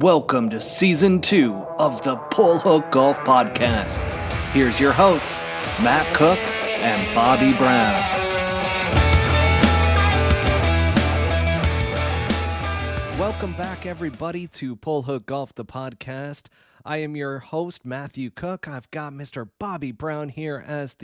Welcome to Season 2 of the Pull Hook Golf Podcast. Here's your hosts, Matt Cook and Bobby Brown. Welcome back, everybody, to Pull Hook Golf, the podcast. I am your host, Matthew Cook. I've got Mr. Bobby Brown here as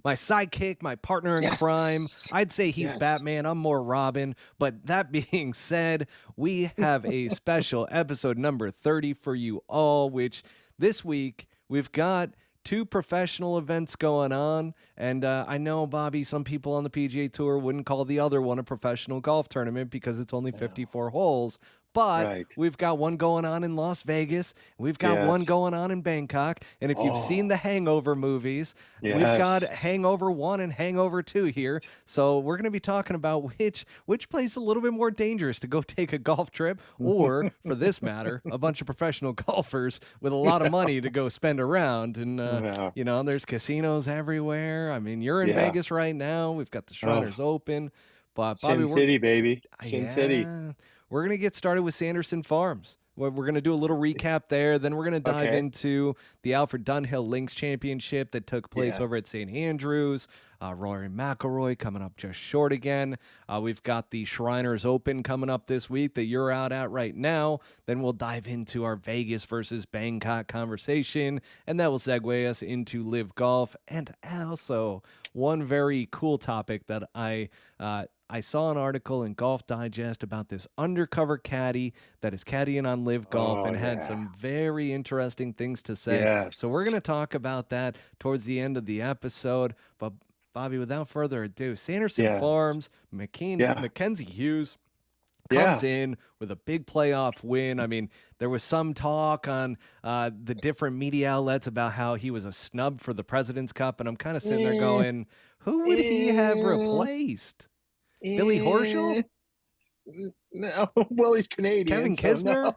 my sidekick, my partner in crime. I'd say he's Batman. I'm more Robin. But that being said, we have a special episode number 30 for you all, which this week we've got two professional events going on. And I know, Bobby, some people on the PGA Tour wouldn't call the other one a professional golf tournament because it's only 54 holes. But we've got one going on in Las Vegas. We've got one going on in Bangkok. And if you've seen the Hangover movies, we've got Hangover 1 and Hangover 2 here. So we're going to be talking about which place is a little bit more dangerous to go take a golf trip, or, for this matter, a bunch of professional golfers with a lot of money to go spend around. And, you know, there's casinos everywhere. I mean, you're in Vegas right now. We've got the Shriners Open. But Bobby, Sin City, baby. Sin City. We're going to get started with Sanderson Farms. We're going to do a little recap there. Then we're going to dive into the Alfred Dunhill Links Championship that took place over at St. Andrews. Rory McIlroy coming up just short again. We've got the Shriners Open coming up this week that you're out at right now. Then we'll dive into our Vegas versus Bangkok conversation, and that will segue us into LIV Golf. And also one very cool topic that I saw an article in Golf Digest about this undercover caddy that is caddying on LIV Golf and had some very interesting things to say. So we're going to talk about that towards the end of the episode. But Bobby, without further ado, Sanderson Farms, Mackenzie Hughes comes in with a big playoff win. I mean, there was some talk on the different media outlets about how he was a snub for the President's Cup, and I'm kind of sitting there going, who would he have replaced? Billy Horschel? No, well, he's Canadian. Kevin Kisner?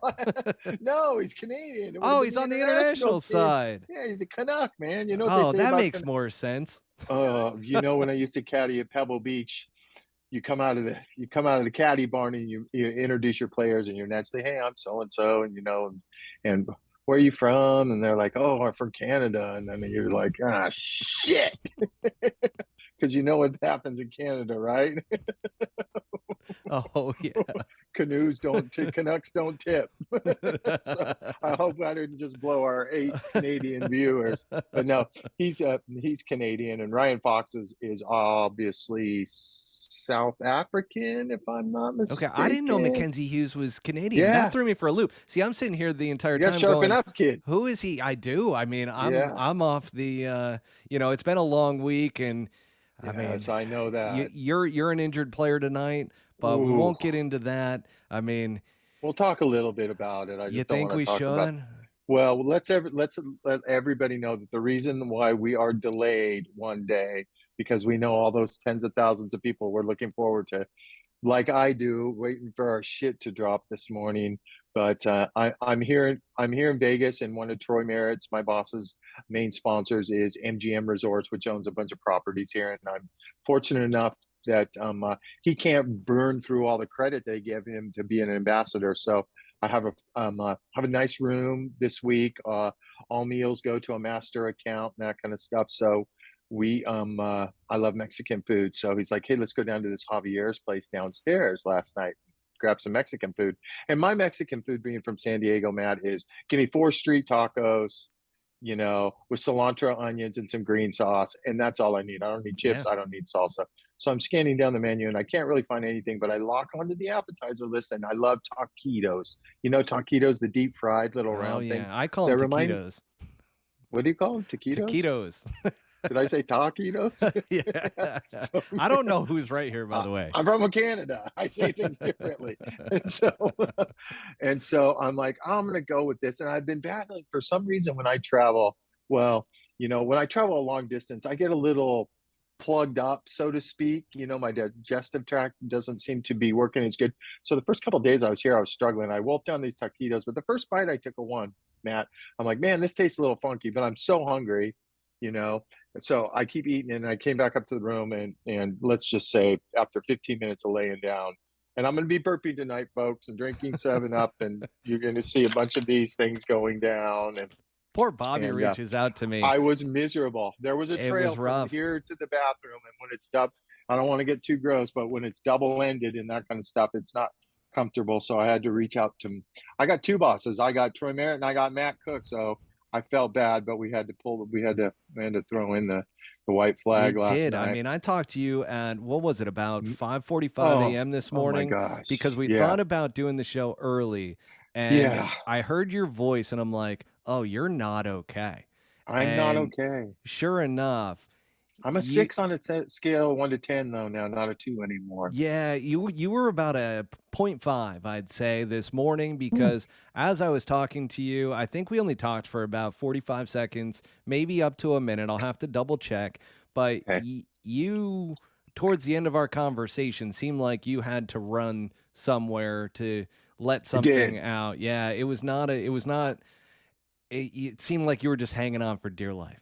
No, he's Canadian. He's on the international side. Yeah, he's a Canuck, man. You know what they say that makes more sense. You know, when I used to caddy at Pebble Beach, you come out of the caddy barn and you introduce your players and you're naturally, hey, I'm so and so, and you know, and where are you from? And they're like, oh, I'm from Canada. And then you're like, ah, shit. Because you know what happens in Canada, right? Oh, yeah. Canucks don't tip. So I hope I didn't just blow our 8 Canadian viewers. But no, he's Canadian, and Ryan Fox is obviously South African, if I'm not mistaken. Okay, I didn't know Mackenzie Hughes was Canadian. That threw me for a loop. See, I'm sitting here the entire time sharpen up, kid. Who is he? I do. I mean, I'm off the you know, it's been a long week, and I mean, I know that. You're an injured player tonight, but we won't get into that. I mean, we'll talk a little bit about it. You think we should? Well, let's let everybody know that the reason why we are delayed one day, because we know all those tens of thousands of people we're looking forward to, like I do, waiting for our shit to drop this morning. But I'm here in Vegas, and one of Troy Merritt's, my boss's main sponsors, is MGM Resorts, which owns a bunch of properties here. And I'm fortunate enough that he can't burn through all the credit they give him to be an ambassador. So I have a nice room this week. All meals go to a master account and that kind of stuff. So I love Mexican food. So he's like, hey, let's go down to this Javier's place downstairs last night, grab some Mexican food. And my Mexican food, being from San Diego, Matt, is give me 4 street tacos, you know, with cilantro, onions, and some green sauce. And that's all I need. I don't need chips. I don't need salsa. So I'm scanning down the menu and I can't really find anything, but I lock onto the appetizer list, and I love taquitos. You know, taquitos, the deep fried little round things. I call them taquitos. What do you call them? Taquitos? Taquitos. Did I say taquitos? Yeah. So, I don't know who's right here, by the way. I'm from Canada. I say things differently. And so I'm like, I'm going to go with this. And I've been battling for some reason when I travel. Well, you know, when I travel a long distance, I get a little plugged up, so to speak. You know, my digestive tract doesn't seem to be working as good. So the first couple of days I was here, I was struggling. I wolfed down these taquitos, but the first bite I took Matt, I'm like, man, this tastes a little funky, but I'm so hungry, you know. So I keep eating, and I came back up to the room, and let's just say after 15 minutes of laying down, And I'm going to be burping tonight, folks, and drinking 7-Up, and you're going to see a bunch of these things going down. Poor Bobby And reaches out to me. I was miserable. There was a It trail was from rough. here to the bathroom, and when it's double, I don't want to get too gross, but when it's double-ended and that kind of stuff, it's not comfortable. So I had to reach out to. I got two bosses. I got Troy Merritt and I got Matt Cook. So I felt bad, but we had to throw in the white flag last night. I mean, I talked to you at, what was it, about 5:45 a.m. this morning? Oh my gosh. Because we thought about doing the show early, and I heard your voice, and I'm like, oh, you're not okay. I'm not okay. Sure enough, I'm a 6 on a scale 1 to 10 though now, not a 2 anymore. Yeah, you were about a 0.5, I'd say, this morning, because as I was talking to you, I think we only talked for about 45 seconds, maybe up to a minute. I'll have to double check. But you, towards the end of our conversation, seemed like you had to run somewhere to let something out. Yeah, it seemed like you were just hanging on for dear life.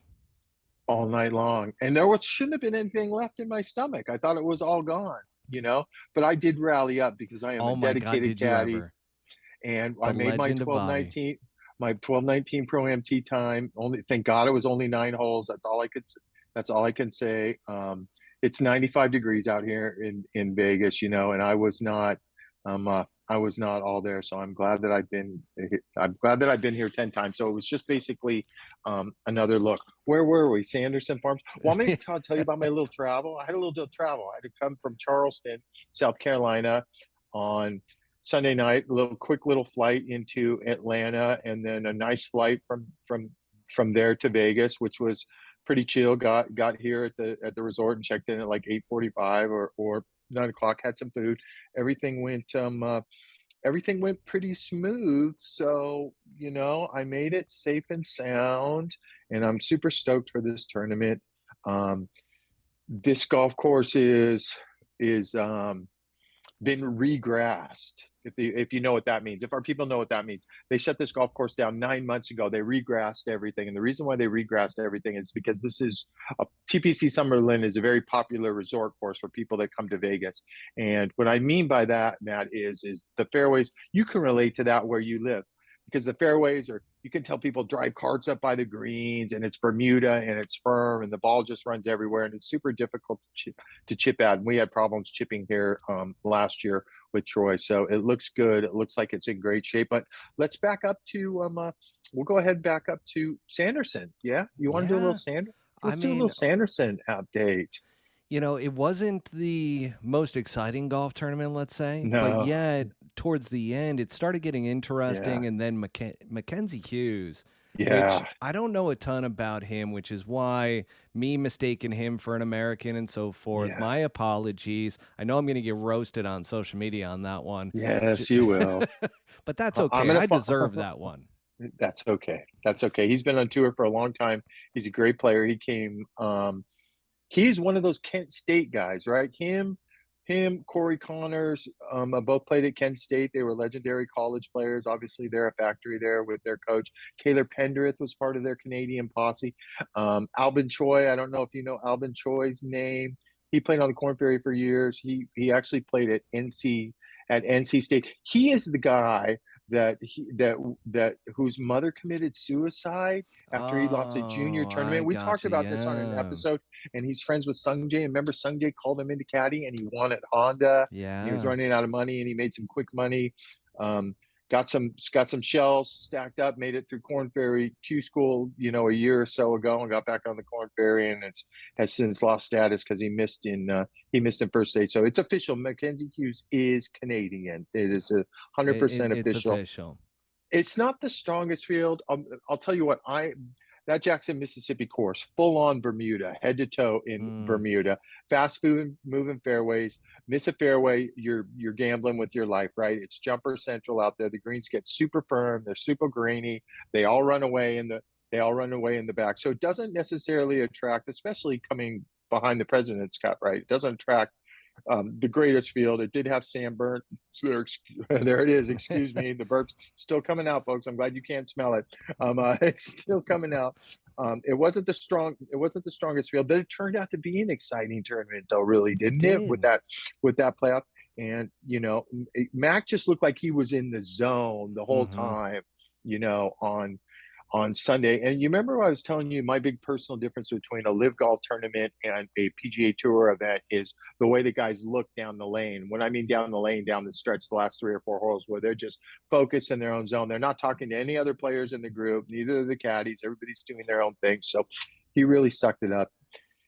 All night long. And shouldn't have been anything left in my stomach. I thought it was all gone, but I did rally up because I am a dedicated caddy. And I made my 12-19 Pro-Am tee time. Thank God it was only 9 holes. That's all I can say. It's 95 degrees out here in Vegas, and I was not all there. So I'm glad that I've been here 10 times. So it was just basically another look. Where were we? Sanderson Farms. Well, let me tell you about my little travel. I had a little travel. I had to come from Charleston, South Carolina on Sunday night, quick little flight into Atlanta, and then a nice flight from there to Vegas, which was pretty chill. Got here at the resort and checked in at like 8:45 or 9 o'clock, had some food. Everything went pretty smooth. So, I made it safe and sound, and I'm super stoked for this tournament. This golf course is been regrassed. If you know what that means, if our people know what that means, they shut this golf course down 9 months ago. They regrassed everything, and the reason why they regrassed everything is because this is TPC Summerlin is a very popular resort course for people that come to Vegas. And what I mean by that, Matt, is the fairways. You can relate to that where you live, because the fairways you can tell people drive carts up by the greens, and it's Bermuda and it's firm and the ball just runs everywhere, and it's super difficult to chip at. And we had problems chipping here last year with Troy. So it looks good. It looks like it's in great shape. But let's back up to we'll go ahead and back up to Sanderson. Yeah, you want to do a little Sanderson? Let's do a little Sanderson update. It wasn't the most exciting golf tournament, let's say. No. But yet, towards the end, it started getting interesting. And then Mackenzie Hughes, which I don't know a ton about him, which is why me mistaking him for an American and so forth. My apologies. I know I'm going to get roasted on social media on that one. Yes, you will. But that's okay. I deserve that one. That's okay. That's okay. He's been on tour for a long time. He's a great player. He came he's one of those Kent State guys, right? Him, Corey Connors, both played at Kent State. They were legendary college players. Obviously, they're a factory there with their coach. Taylor Pendrith was part of their Canadian posse. Albin Choi, I don't know if you know Albin Choi's name. He played on the Corn Ferry for years. He actually played at NC State. He is the guy that whose mother committed suicide after he lost a junior tournament. We talked about this on an episode, and he's friends with Sungjae. And remember, Sungjae called him into Caddy, and he won at Honda. Yeah, he was running out of money, and he made some quick money. Got some shells stacked up, made it through Corn Ferry Q School, a year or so ago, and got back on the Corn Ferry, and has since lost status because he missed in first stage. So it's official. Mackenzie Hughes is Canadian. It is 100% official. It's not the strongest field. I'll tell you what, that Jackson, Mississippi course, full on Bermuda, head to toe in Bermuda, fast moving fairways. Miss a fairway, you're gambling with your life, right? It's jumper central out there. The greens get super firm. They're super grainy. They all run away in the back. So it doesn't necessarily attract, especially coming behind the President's Cup, right? It doesn't attract the greatest field. It did have sand burnt. There it is. Excuse me. The burp's still coming out, folks. I'm glad you can't smell it. It's still coming out. It wasn't the strongest field, but it turned out to be an exciting tournament, though, really, didn't it? With that playoff. And, Mac just looked like he was in the zone the whole Mm-hmm. time, on Sunday. And you remember I was telling you my big personal difference between a LIV Golf tournament and a PGA Tour event is the way the guys look down the lane. When I mean down the lane, down the stretch, the last 3 or 4 holes, where they're just focused in their own zone. They're not talking to any other players in the group, neither of the caddies. Everybody's doing their own thing. So he really sucked it up.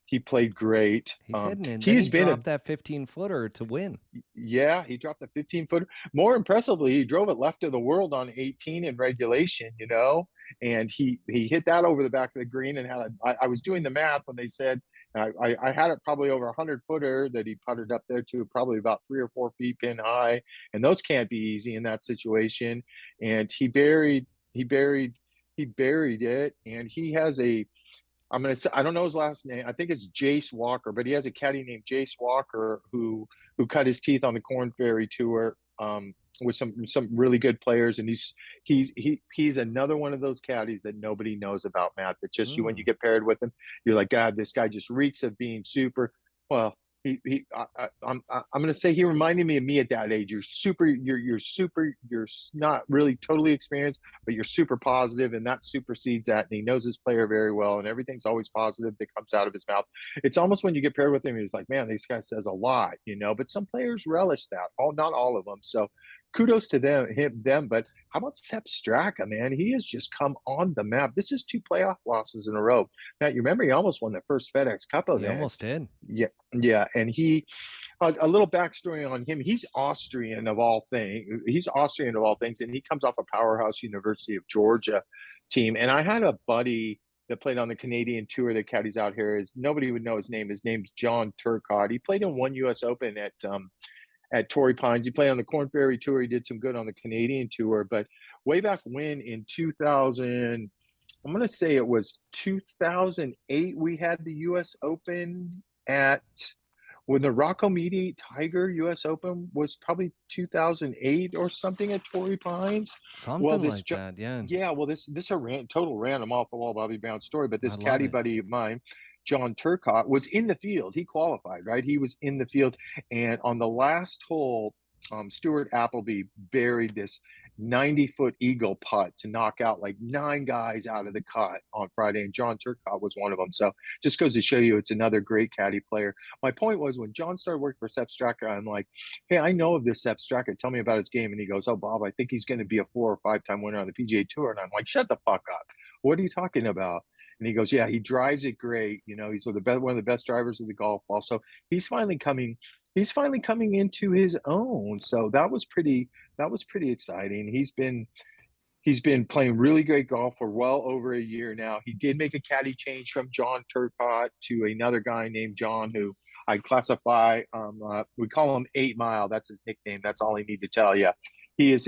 He played great. He didn't, and then he He's been a dropped that 15-footer to win. Yeah, he dropped a 15-footer. More impressively, he drove it left of the world on 18 in regulation, and he hit that over the back of the green and I was doing the math when they said I had it probably over 100-footer that he putted up there to probably about 3 or 4 feet pin high, and those can't be easy in that situation. And he buried it, and he has a I'm gonna say I don't know his last name. I think it's Jace Walker, but he has a caddy named Jace Walker who cut his teeth on the Corn Ferry Tour, with some really good players, and he's another one of those caddies that nobody knows about, Matt. That just when you Mm. get paired with him, you're like, God, this guy just reeks of being super. Well, I'm going to say he reminded me at that age. You're not really totally experienced, but you're super positive, and that supersedes that. And he knows his player very well, and everything's always positive that comes out of his mouth. It's almost when you get paired with him, he's like, man, this guy says a lot, But some players relish that. Not all of them. So kudos to them. But how about Sepp Straka, man? He has just come on the map. This is 2 playoff losses in a row. Now, you remember he almost won the first FedEx Cup He event. almost did. Yeah, yeah, and a little backstory on him. He's Austrian of all things. And he comes off a powerhouse University of Georgia team. And I had a buddy that played on the Canadian tour that caddies out here. Is nobody would know his name. His name's John Turcotte. He played in one U.S. Open at Torrey Pines. He played on the Corn Ferry Tour. He did some good on the Canadian tour. But way back when in 2000, I'm going to say it was 2008, we had the U.S. Open when the Rocco Mediate Tiger U.S. Open was probably 2008 or something at Torrey Pines. Well, Something like that, yeah. yeah, well, this a total random off the wall Bobby Brown story, but I this love caddy it. buddy of mine, John Turcotte, was in the field. He qualified, right? He was in the field, and on the last hole, Stuart Appleby buried this 90-foot eagle putt to knock out like 9 guys out of the cut on Friday, and John Turcotte was one of them. So just goes to show you it's another great caddy player. My point was when John started working for Sepp Straka, I'm like, hey, I know of this Sepp Straka. Tell me about his game. And he goes, oh, Bob, I think he's going to be a 4 or 5-time winner on the PGA Tour. And I'm like, shut the fuck up. What are you talking about? And he goes, yeah, he drives it great. He's one of the best drivers of the golf ball. So he's finally coming into his own. So that was pretty exciting. He's been playing really great golf for well over a year now. He did make a caddy change from John Turcotte to another guy named John, who I classify, we call him 8 Mile. That's his nickname. That's all I need to tell you. He is,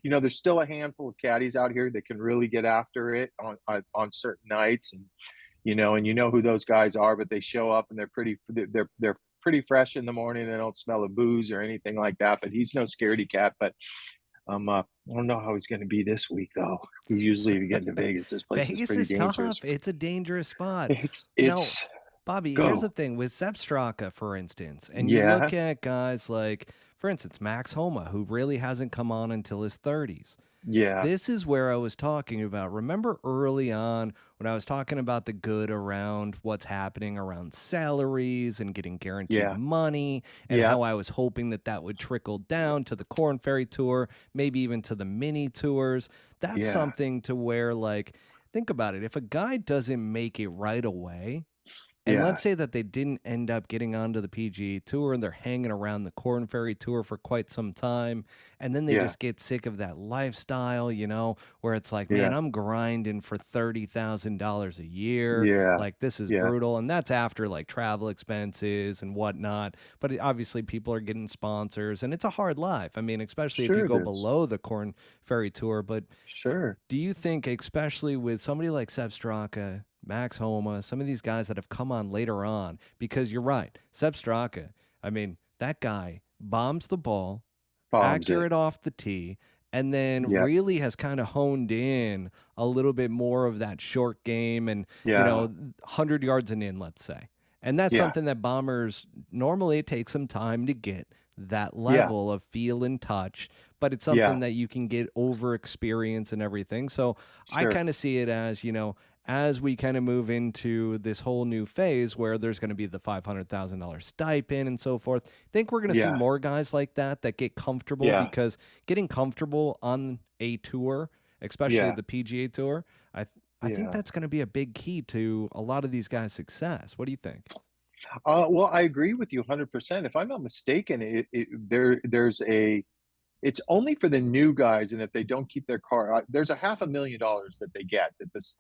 there's still a handful of caddies out here that can really get after it on certain nights. And who those guys are, but they show up and they're pretty fresh in the morning. They don't smell of booze or anything like that, but he's no scaredy cat. But I don't know how he's going to be this week, though. Usually, if you get into Vegas, this place is Vegas pretty is dangerous. tough. It's a dangerous spot. Now, It's Bobby, here's the go. thing with Sepp Straka, for instance, and you Yeah, look at guys like, for instance, Max Homa, who really hasn't come on until his 30s. yeah, This is where I was talking about. Remember early on when I was talking about the good around what's happening around salaries and getting guaranteed yeah, money, and yeah, how I was hoping that that would trickle down to the Corn Ferry Tour, maybe even to the mini tours. That's yeah, something to where, like, think about it. If a guy doesn't make it right away, and yeah, let's say that they didn't end up getting onto the PGA Tour and they're hanging around the Corn Ferry Tour for quite some time, and then they yeah, just get sick of that lifestyle, where it's like, man, yeah, I'm grinding for $30,000 a year. yeah, Like, this is yeah. brutal. And that's after like travel expenses and whatnot. But obviously, people are getting sponsors and it's a hard life. I mean, especially if you Sure go it is. below the Corn Ferry Tour. But Sure. do you think, especially with somebody like Sepp Straka, Max Homa, some of these guys that have come on later on, because you're right, Sepp Straka, I mean, that guy bombs the ball, Bombs it. accurate off the tee, and then Yep. really has kind of honed in a little bit more of that short game and, Yeah. 100 yards and in, let's say. And that's Yeah. something that bombers normally it takes some time to get that Yeah. level of feel and touch, but it's something Yeah. that you can get over experience and everything. So I Sure. kind of see it as, as we kind of move into this whole new phase where there's going to be the $500,000 stipend and so forth. I think we're going to see Yeah. more guys like that get comfortable, Yeah. because getting comfortable on a tour, especially Yeah. the PGA Tour, I think Yeah. that's going to be a big key to a lot of these guys' success. What do you think? Well, I agree with you 100%. If I'm not mistaken, there's a it's only for the new guys, and if they don't keep their car, there's a $500,000 that they get. That's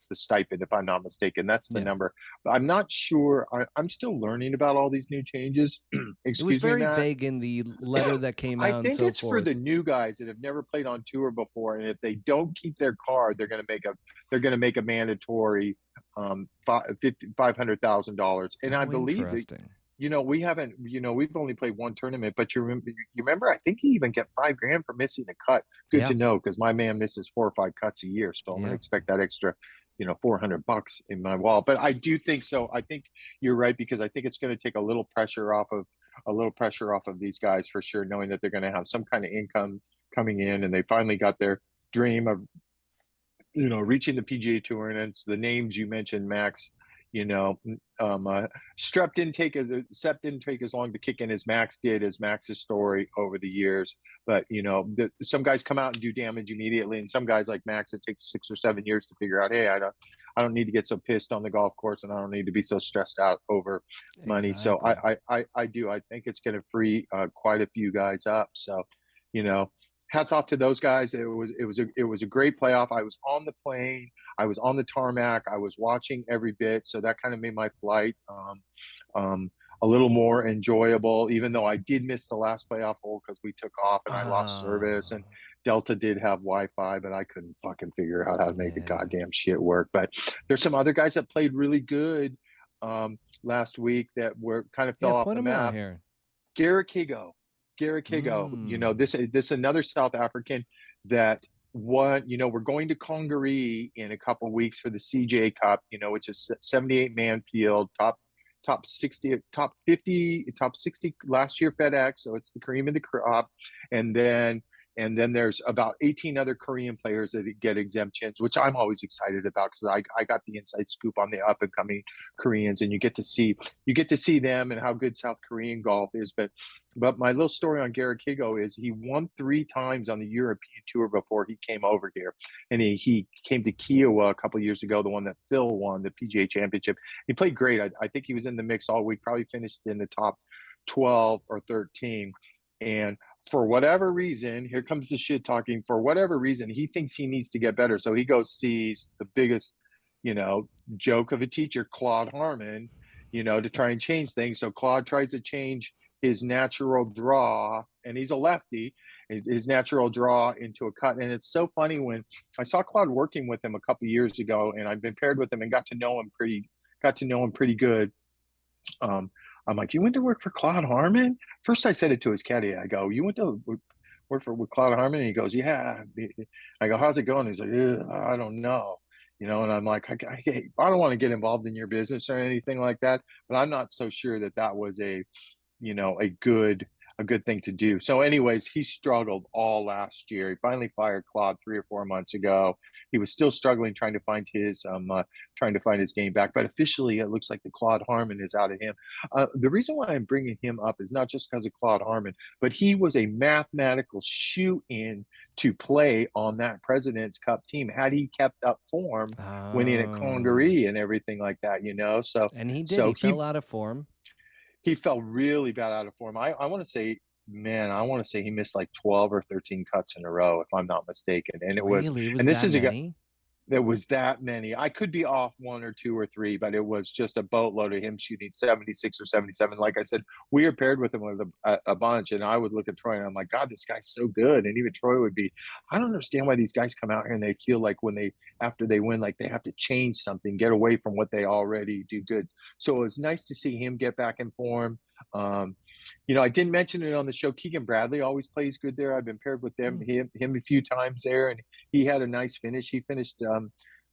the stipend, if I'm not mistaken. That's the Yeah. number. But I'm not sure. I'm still learning about all these new changes. It was Excuse me, very Matt. vague in the letter that came I out and think so it's for forth. the new guys that have never played on tour before, and if they don't keep their card, they're going to make a mandatory $500,000. And I Oh, believe that, interesting. we haven't, we've only played one tournament, but you remember, I think you even get 5 grand for missing a cut. Good Yeah. to know, because my man misses 4 or 5 cuts a year, so I'm going to Yeah. expect that extra, $400 in my wallet. But I do think so. I think you're right, because I think it's going to take a little pressure off of these guys for sure, knowing that they're going to have some kind of income coming in, and they finally got their dream of reaching the PGA Tour. And it's the names you mentioned, Max. You know, Sepp didn't take as long to kick in as Max did, as Max's story over the years. But some guys come out and do damage immediately, and some guys like Max, it takes 6 or 7 years to figure out, hey, I don't need to get so pissed on the golf course, and I don't need to be so stressed out over money. So Exactly. I think it's going to free quite a few guys up. So, you know, hats off to those guys. It was a great playoff. I was on the plane. I was on the tarmac. I was watching every bit. So that kind of made my flight a little more enjoyable, even though I did miss the last playoff hole because we took off and I lost service. And Oh, Delta did have Wi-Fi, but I couldn't fucking figure out how to make the yeah. goddamn shit work. But there's some other guys that played really good last week that were kind of Yeah, fell off point the them out map. here. Garrett Higo. Garrett Higo, Mm. this another South African that won. We're going to Congaree in a couple weeks for the CJ Cup, which is 78-man field, top 60, top 50, top 60 last year FedEx, so it's the cream of the crop. And then there's about 18 other Korean players that get exemptions, which I'm always excited about, because I got the inside scoop on the up and coming Koreans, and you get to see them and how good South Korean golf is. But my little story on Garrett Higo is he won 3 times on the European Tour before he came over here, and he came to Kiowa a couple of years ago, the one that Phil won, the PGA Championship. He played great. I think he was in the mix all week. Probably finished in the top 12 or 13, and for whatever reason, here comes the shit talking. For whatever reason, he thinks he needs to get better. So he goes, sees the biggest, joke of a teacher, Claude Harmon, to try and change things. So Claude tries to change his natural draw, and he's a lefty, his natural draw into a cut. And it's so funny, when I saw Claude working with him a couple of years ago, and I've been paired with him and got to know him pretty good. Um, I'm like, you went to work for Claude Harmon? First, I said it to his caddy. I go, you went to work with Claude Harmon? And he goes, yeah. I go, how's it going? He's like, I don't know. And I'm like, I don't want to get involved in your business or anything like that, but I'm not so sure that was a good thing to do. So anyways, he struggled all last year. He finally fired Claude 3 or 4 months ago. He was still struggling, trying to find his game back, but officially it looks like the Claude Harmon is out of him. The reason why I'm bringing him up is not just because of Claude Harmon, but he was a mathematical shoe in to play on that President's Cup team had he kept up form winning at Oh. Congaree and everything like that. So And he did. so He fell he out of form. he fell really bad out of form. I want to say, man, I want to say he missed like 12 or 13 cuts in a row, if I'm not mistaken. Really? It was And this that is a guy. many? There was that many. I could be off 1 or 2 or 3, but it was just a boatload of him shooting 76 or 77. Like I said, we are paired with him with a bunch, and I would look at Troy and I'm like, God, this guy's so good. And even Troy would be, I don't understand why these guys come out here and they feel like after they win, like they have to change something, get away from what they already do good. So it was nice to see him get back in form. Um, I didn't mention it on the show. Keegan Bradley always plays good there. I've been paired with Hmm. him a few times there, and he had a nice finish. He finished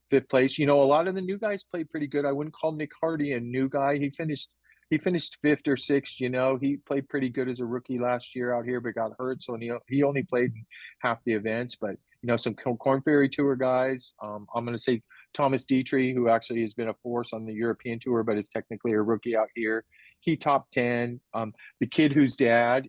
fifth place. A lot of the new guys played pretty good. I wouldn't call Nick Hardy a new guy. He finished he finished fifth or sixth. You know, he played pretty good as a rookie last year out here, but got hurt, so he only played half the events. But you know, some Corn Ferry Tour guys. I'm going to say Thomas Dietrich, who actually has been a force on the European Tour, but is technically a rookie out here. He top 10. The kid whose dad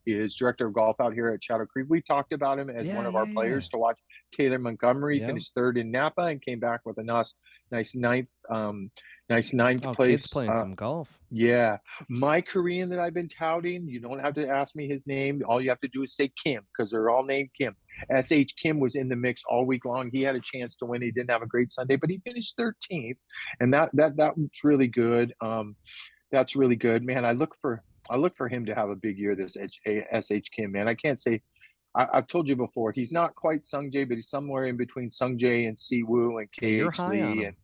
is director of golf out here at Shadow Creek. We talked about him as one of our players to watch. Taylor Montgomery finished third in Napa and came back with a nice ninth place. Kid's playing some golf. Yeah. My Korean that I've been touting, you don't have to ask me his name. All you have to do is say Kim, because they're all named Kim. SH Kim was in the mix all week long. He had a chance to win. He didn't have a great Sunday, but he finished 13th. And that was really good. That's really good, man. I look for him to have a big year. This SH Kim, man. I can't say. I've told you before. He's not quite Sung Jae, but he's somewhere in between Sung Jae and Siwoo and KH Lee. And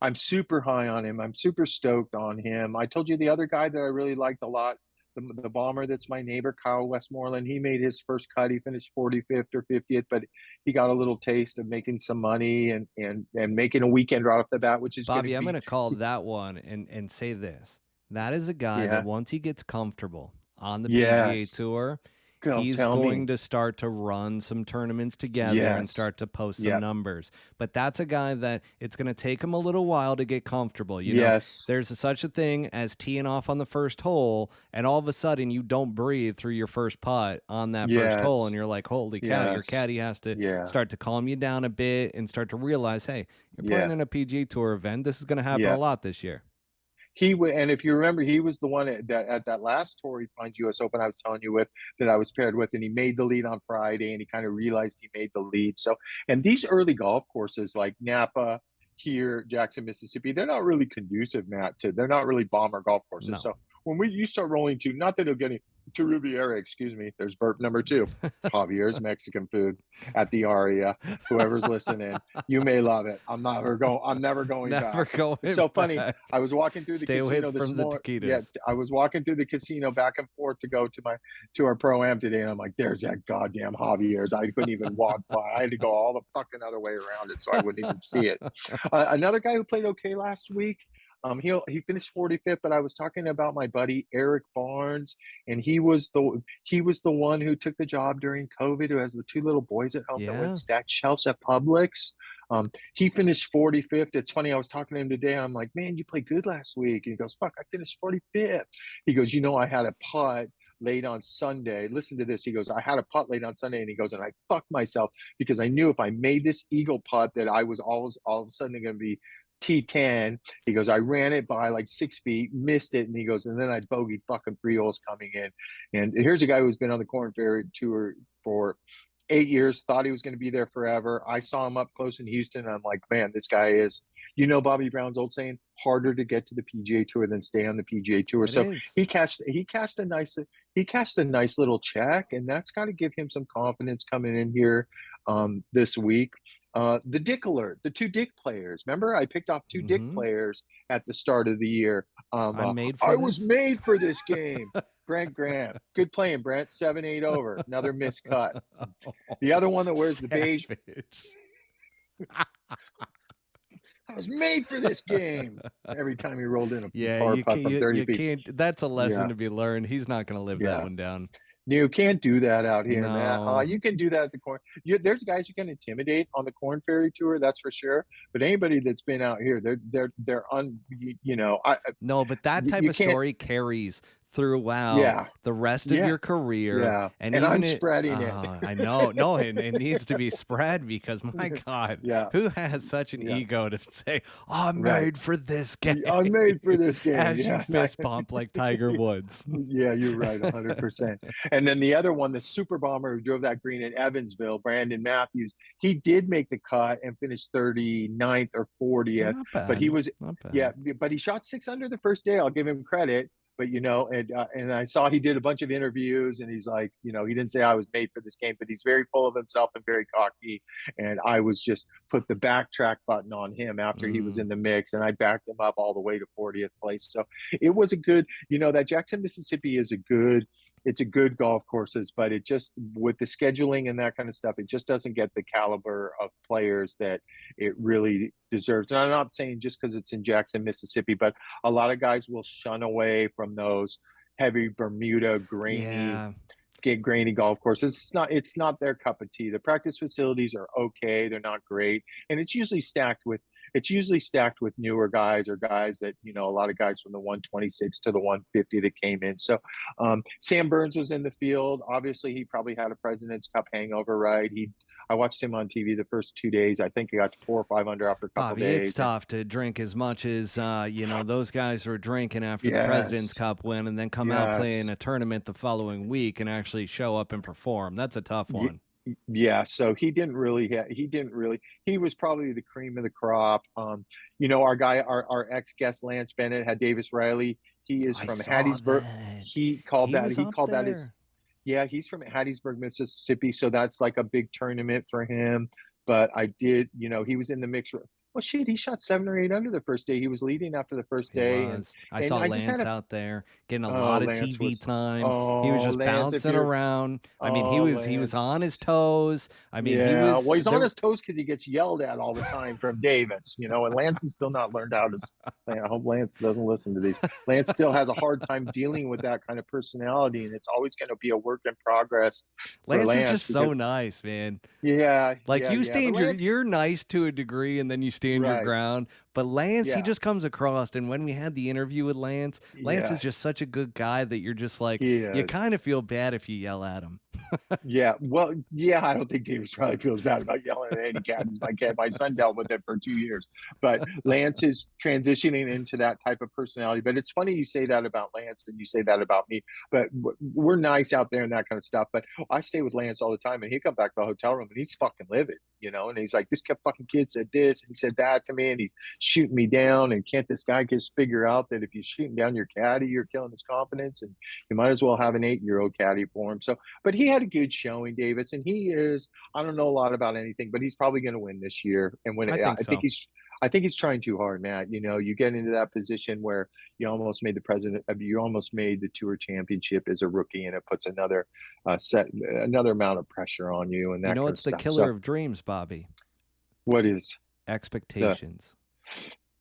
I'm super high on him. I'm super stoked on him. I told you the other guy that I really liked a lot, the bomber that's my neighbor, Kyle Westmoreland. He made his first cut. He finished 45th or 50th, but he got a little taste of making some money and making a weekend right off the bat, which is Bobby. I'm going to call that one and say this. That is a guy that once he gets comfortable on the PGA Tour, he's going to start to run some tournaments together and start to post some numbers. But that's a guy that it's going to take him a little while to get comfortable. You know, there's such a thing as teeing off on the first hole, and all of a sudden you don't breathe through your first putt on that first hole, and you're like, holy cow, your caddy has to start to calm you down a bit and start to realize, hey, you're playing in a PGA Tour event. This is going to happen a lot this year. And if you remember, he was the one at that last Torrey Pines US Open I was telling you that I was paired with, and he made the lead on Friday, and he kind of realized he made the lead. So, and these early golf courses like Napa, here, Jackson, Mississippi, they're not really conducive, Matt. They're not really bomber golf courses. No. So when you start rolling to, not that it'll get to Riviera, excuse me, there's burp number 2, Javier's Mexican food at the Aria. Whoever's listening, you may love it. I'm never going back. It's so funny. I was walking through the casino this morning. Yeah, I was walking through the casino back and forth to go to our pro-am today, and I'm like, there's that goddamn Javier's. I couldn't even walk by. I had to go all the fucking other way around it so I wouldn't even see it. Another guy who played okay last week, he finished 45th, but I was talking about my buddy Eric Barnes, and he was the one who took the job during COVID, who has the 2 little boys at home that went stacked shelves at Publix. He finished 45th. It's funny, I was talking to him today. I'm like, man, you played good last week. And he goes, fuck, I finished 45th. He goes, you know, I had a putt late on Sunday. Listen to this. He goes, I had a putt late on Sunday, and he goes, and I fucked myself because I knew if I made this eagle putt that I was all of a sudden going to be T10. He goes, I ran it by like 6 feet, missed it, and he goes, and then I bogeyed fucking 3 holes coming in. And here's a guy who's been on the Corn Ferry Tour for 8 years, thought he was going to be there forever. I saw him up close in Houston, and I'm like, man, this guy is, you know, Bobby Brown's old saying, harder to get to the PGA Tour than stay on the PGA Tour. So he cashed a nice little check, and that's got to give him some confidence coming in here this week. The Dick Alert, the 2 Dick players. Remember, I picked off 2 Dick players at the start of the year. I was made for this game. Brent Graham, good playing, Brent. 7-8 over, another missed cut. The other one that wears the beige. I was made for this game. Every time he rolled in a par putt from 30 feet. That's a lesson to be learned. He's not going to live that one down. You can't do that out here, Matt. You can do that at the corn. There's guys you can intimidate on the Corn Ferry Tour, that's for sure. But anybody that's been out here, they're no, but that type of story carries throughout the rest of your career. And I'm spreading it. I know. No, it needs to be spread because, my God, who has such an ego to say, I'm made for this game? I'm made for this game. As you fist bump like Tiger Woods. Yeah, you're right, 100%. And then the other one, the super bomber who drove that green at Evansville, Brandon Matthews, he did make the cut and finished 39th or 40th. But he was, but he shot 6 under the first day. I'll give him credit. But, you know, and I saw he did a bunch of interviews, and he's like, you know, he didn't say I was made for this game, but he's very full of himself and very cocky. And I was just put the backtrack button on him after he was in the mix, and I backed him up all the way to 40th place. So it was a good, you know, that Jackson, Mississippi is a good it's a good golf courses, but it just, with the scheduling and that kind of stuff, it just doesn't get the caliber of players that it really deserves. And I'm not saying just because it's in Jackson, Mississippi, but a lot of guys will shun away from those heavy Bermuda Yeah. grainy golf courses. It's not their cup of tea. The practice facilities are okay, they're not great, and it's usually stacked with newer guys, or guys that, a lot of guys from the 126 to the 150 that came in. So Sam Burns was in the field. Obviously, he probably had a President's Cup hangover, right? I watched him on TV the first 2 days. I think he got to 4 or 5 under after a couple Bobby, days. it's tough to drink as much as those guys were drinking after the Yes. President's Cup win, and then come out playing Yes. a tournament the following week and actually show up and perform. That's a tough one. Yeah, so he was probably the cream of the crop. Our ex-guest Lance Bennett had Davis Riley. He is from Hattiesburg. He's from Hattiesburg, Mississippi, so that's like a big tournament for him. But he was in the mix. Well, shit, he shot 7 or 8 under the first day. He was leading after the first day. I saw Lance out there getting a lot of TV time. He was just bouncing around. I mean, he was on his toes. I mean, he's on his toes because he gets yelled at all the time from Davis, and Lance has still not learned how to. I hope Lance doesn't listen to these. Lance still has a hard time dealing with that kind of personality, and it's always going to be a work in progress. Lance is just so nice, man. Yeah, you're nice to a degree, and then you stand your ground. But Lance, he just comes across, and when we had the interview with Lance is just such a good guy that you're just like, you kind of feel bad if you yell at him. I don't think Davis Riley feels bad about yelling at any Caddies. My son dealt with it for 2 years, but Lance is transitioning into that type of personality. But it's funny you say that about Lance and you say that about me, but we're nice out there and that kind of stuff. But I stay with Lance all the time, and he come back to the hotel room and he's fucking livid, and he's like, this fucking kid said this and he said that to me, and he's shooting me down, and can't this guy just figure out that if you're shooting down your caddy, you're killing his confidence, and you might as well have an 8-year-old caddy for him. So, but he had a good showing, Davis, and I don't know a lot about anything, but he's probably going to win this year. And I think he's trying too hard, Matt. You get into that position where you almost made the tour championship as a rookie, and it puts another amount of pressure on you. And that it's the killer of dreams, Bobby. What is? Expectations.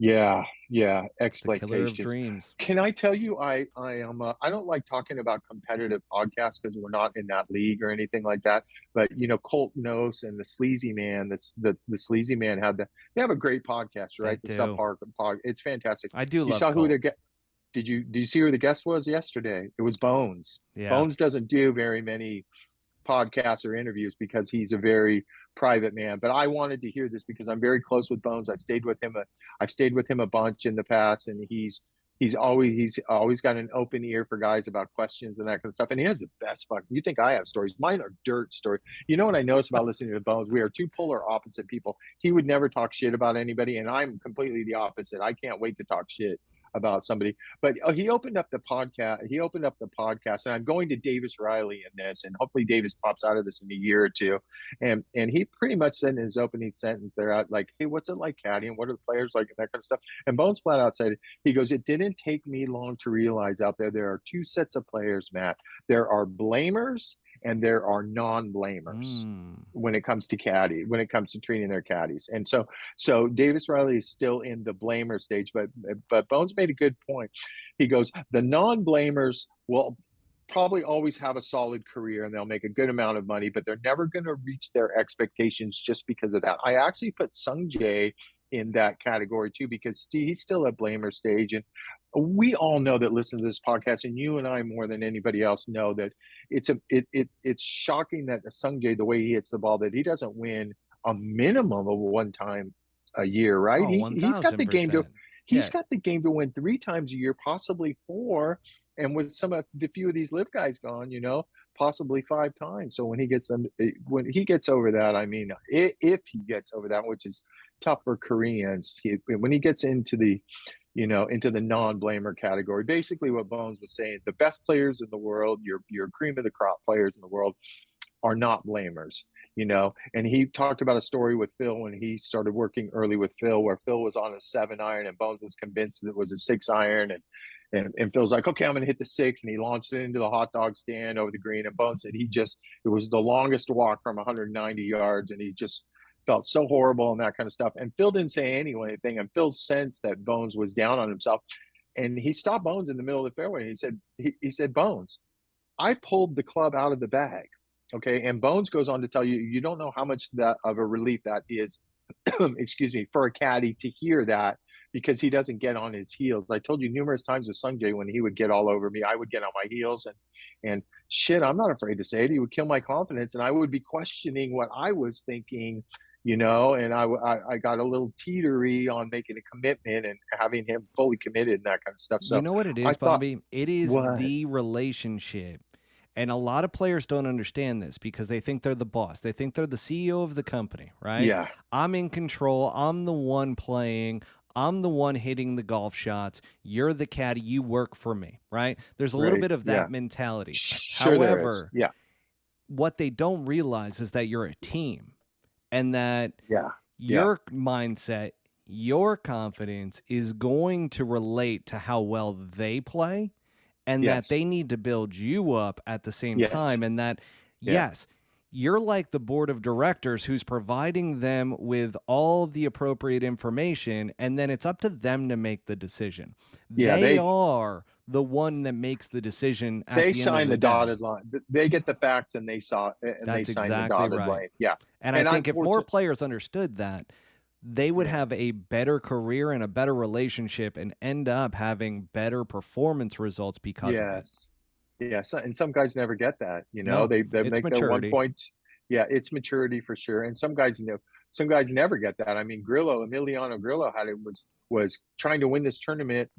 Expectations. Killer of dreams. Can I tell you, I don't like talking about competitive podcasts because we're not in that league or anything like that. But Colt Knost and the Sleazy Man, the Sleazy Man they have a great podcast, right? The Subpar pod. It's fantastic. I do. You saw who their guest? Did you see who the guest was yesterday? It was Bones. Yeah. Bones doesn't do very many podcasts or interviews because he's a very private man, but I wanted to hear this because I'm very close with Bones. I've stayed with him a bunch in the past, and he's always got an open ear for guys about questions and that kind of stuff. And he has the best you think I have stories? Mine are dirt stories. You know what I noticed about listening to Bones? We are two polar opposite people. He would never talk shit about anybody, and I'm completely the opposite. I can't wait to talk shit about somebody. But he opened up the podcast, and I'm going to Davis Riley in this, and hopefully Davis pops out of this in a year or two. And he pretty much said in his opening sentence there, like, hey, what's it like, Caddy? And what are the players like, and that kind of stuff. And Bones flat out said, he goes, it didn't take me long to realize out there are two sets of players, Matt. There are blamers and there are non-blamers when it comes to treating their caddies. And so Davis Riley is still in the blamer stage, but Bones made a good point. He goes, the non-blamers will probably always have a solid career and they'll make a good amount of money, but they're never going to reach their expectations just because of that. I actually put Sungjae in that category too, because he's still at blamer stage. And we all know that listen to this podcast, and you and I more than anybody else know that it's shocking that Sungjae, the way he hits the ball, that he doesn't win a minimum of one time a year, right? He's got the game to got the game to win 3 times a year, possibly 4. And with some of the few of these LIV guys gone, possibly 5 times. So when he gets over that, I mean, if he gets over that, which is tough for Koreans, when he gets into the non-blamer category, basically what Bones was saying, the best players in the world, your cream of the crop players in the world, are not blamers. And he talked about a story with Phil when he started working early with Phil, where Phil was on a 7-iron and Bones was convinced that it was a 6-iron. And Phil's like, okay, I'm going to hit the 6. And he launched it into the hot dog stand over the green. And Bones said it was the longest walk from 190 yards. And he just felt so horrible and that kind of stuff. And Phil didn't say anything. And Phil sensed that Bones was down on himself. And he stopped Bones in the middle of the fairway. And he said, Bones, I pulled the club out of the bag. Okay. And Bones goes on to tell you, you don't know how much of a relief that is, excuse me, for a caddy to hear that, because he doesn't get on his heels. I told you numerous times with Sungjae, when he would get all over me, I would get on my heels and shit, I'm not afraid to say it. He would kill my confidence and I would be questioning what I was thinking, and I got a little teetery on making a commitment and having him fully committed and that kind of stuff. So you know what it is, Bobby? It is the relationship. And a lot of players don't understand this because they think they're the boss. They think they're the CEO of the company, right? Yeah. I'm in control. I'm the one playing. I'm the one hitting the golf shots. You're the caddy. You work for me, right? There's a little bit of that mentality. Sure. However, what they don't realize is that you're a team and that your mindset, your confidence is going to relate to how well they play. And that they need to build you up at the same time. And that, yes, you're like the board of directors who's providing them with all the appropriate information. And then it's up to them to make the decision. Yeah, they are the one that makes the decision. They sign the dotted line. They get the facts and they sign the dotted line. Yeah. And I think if more players understood that, they would have a better career and a better relationship and end up having better performance results because of it. Yes. And some guys never get that, they make maturity. Their 1 point. Yeah, it's maturity for sure. And some guys never get that. I mean, Emiliano Grillo was trying to win this tournament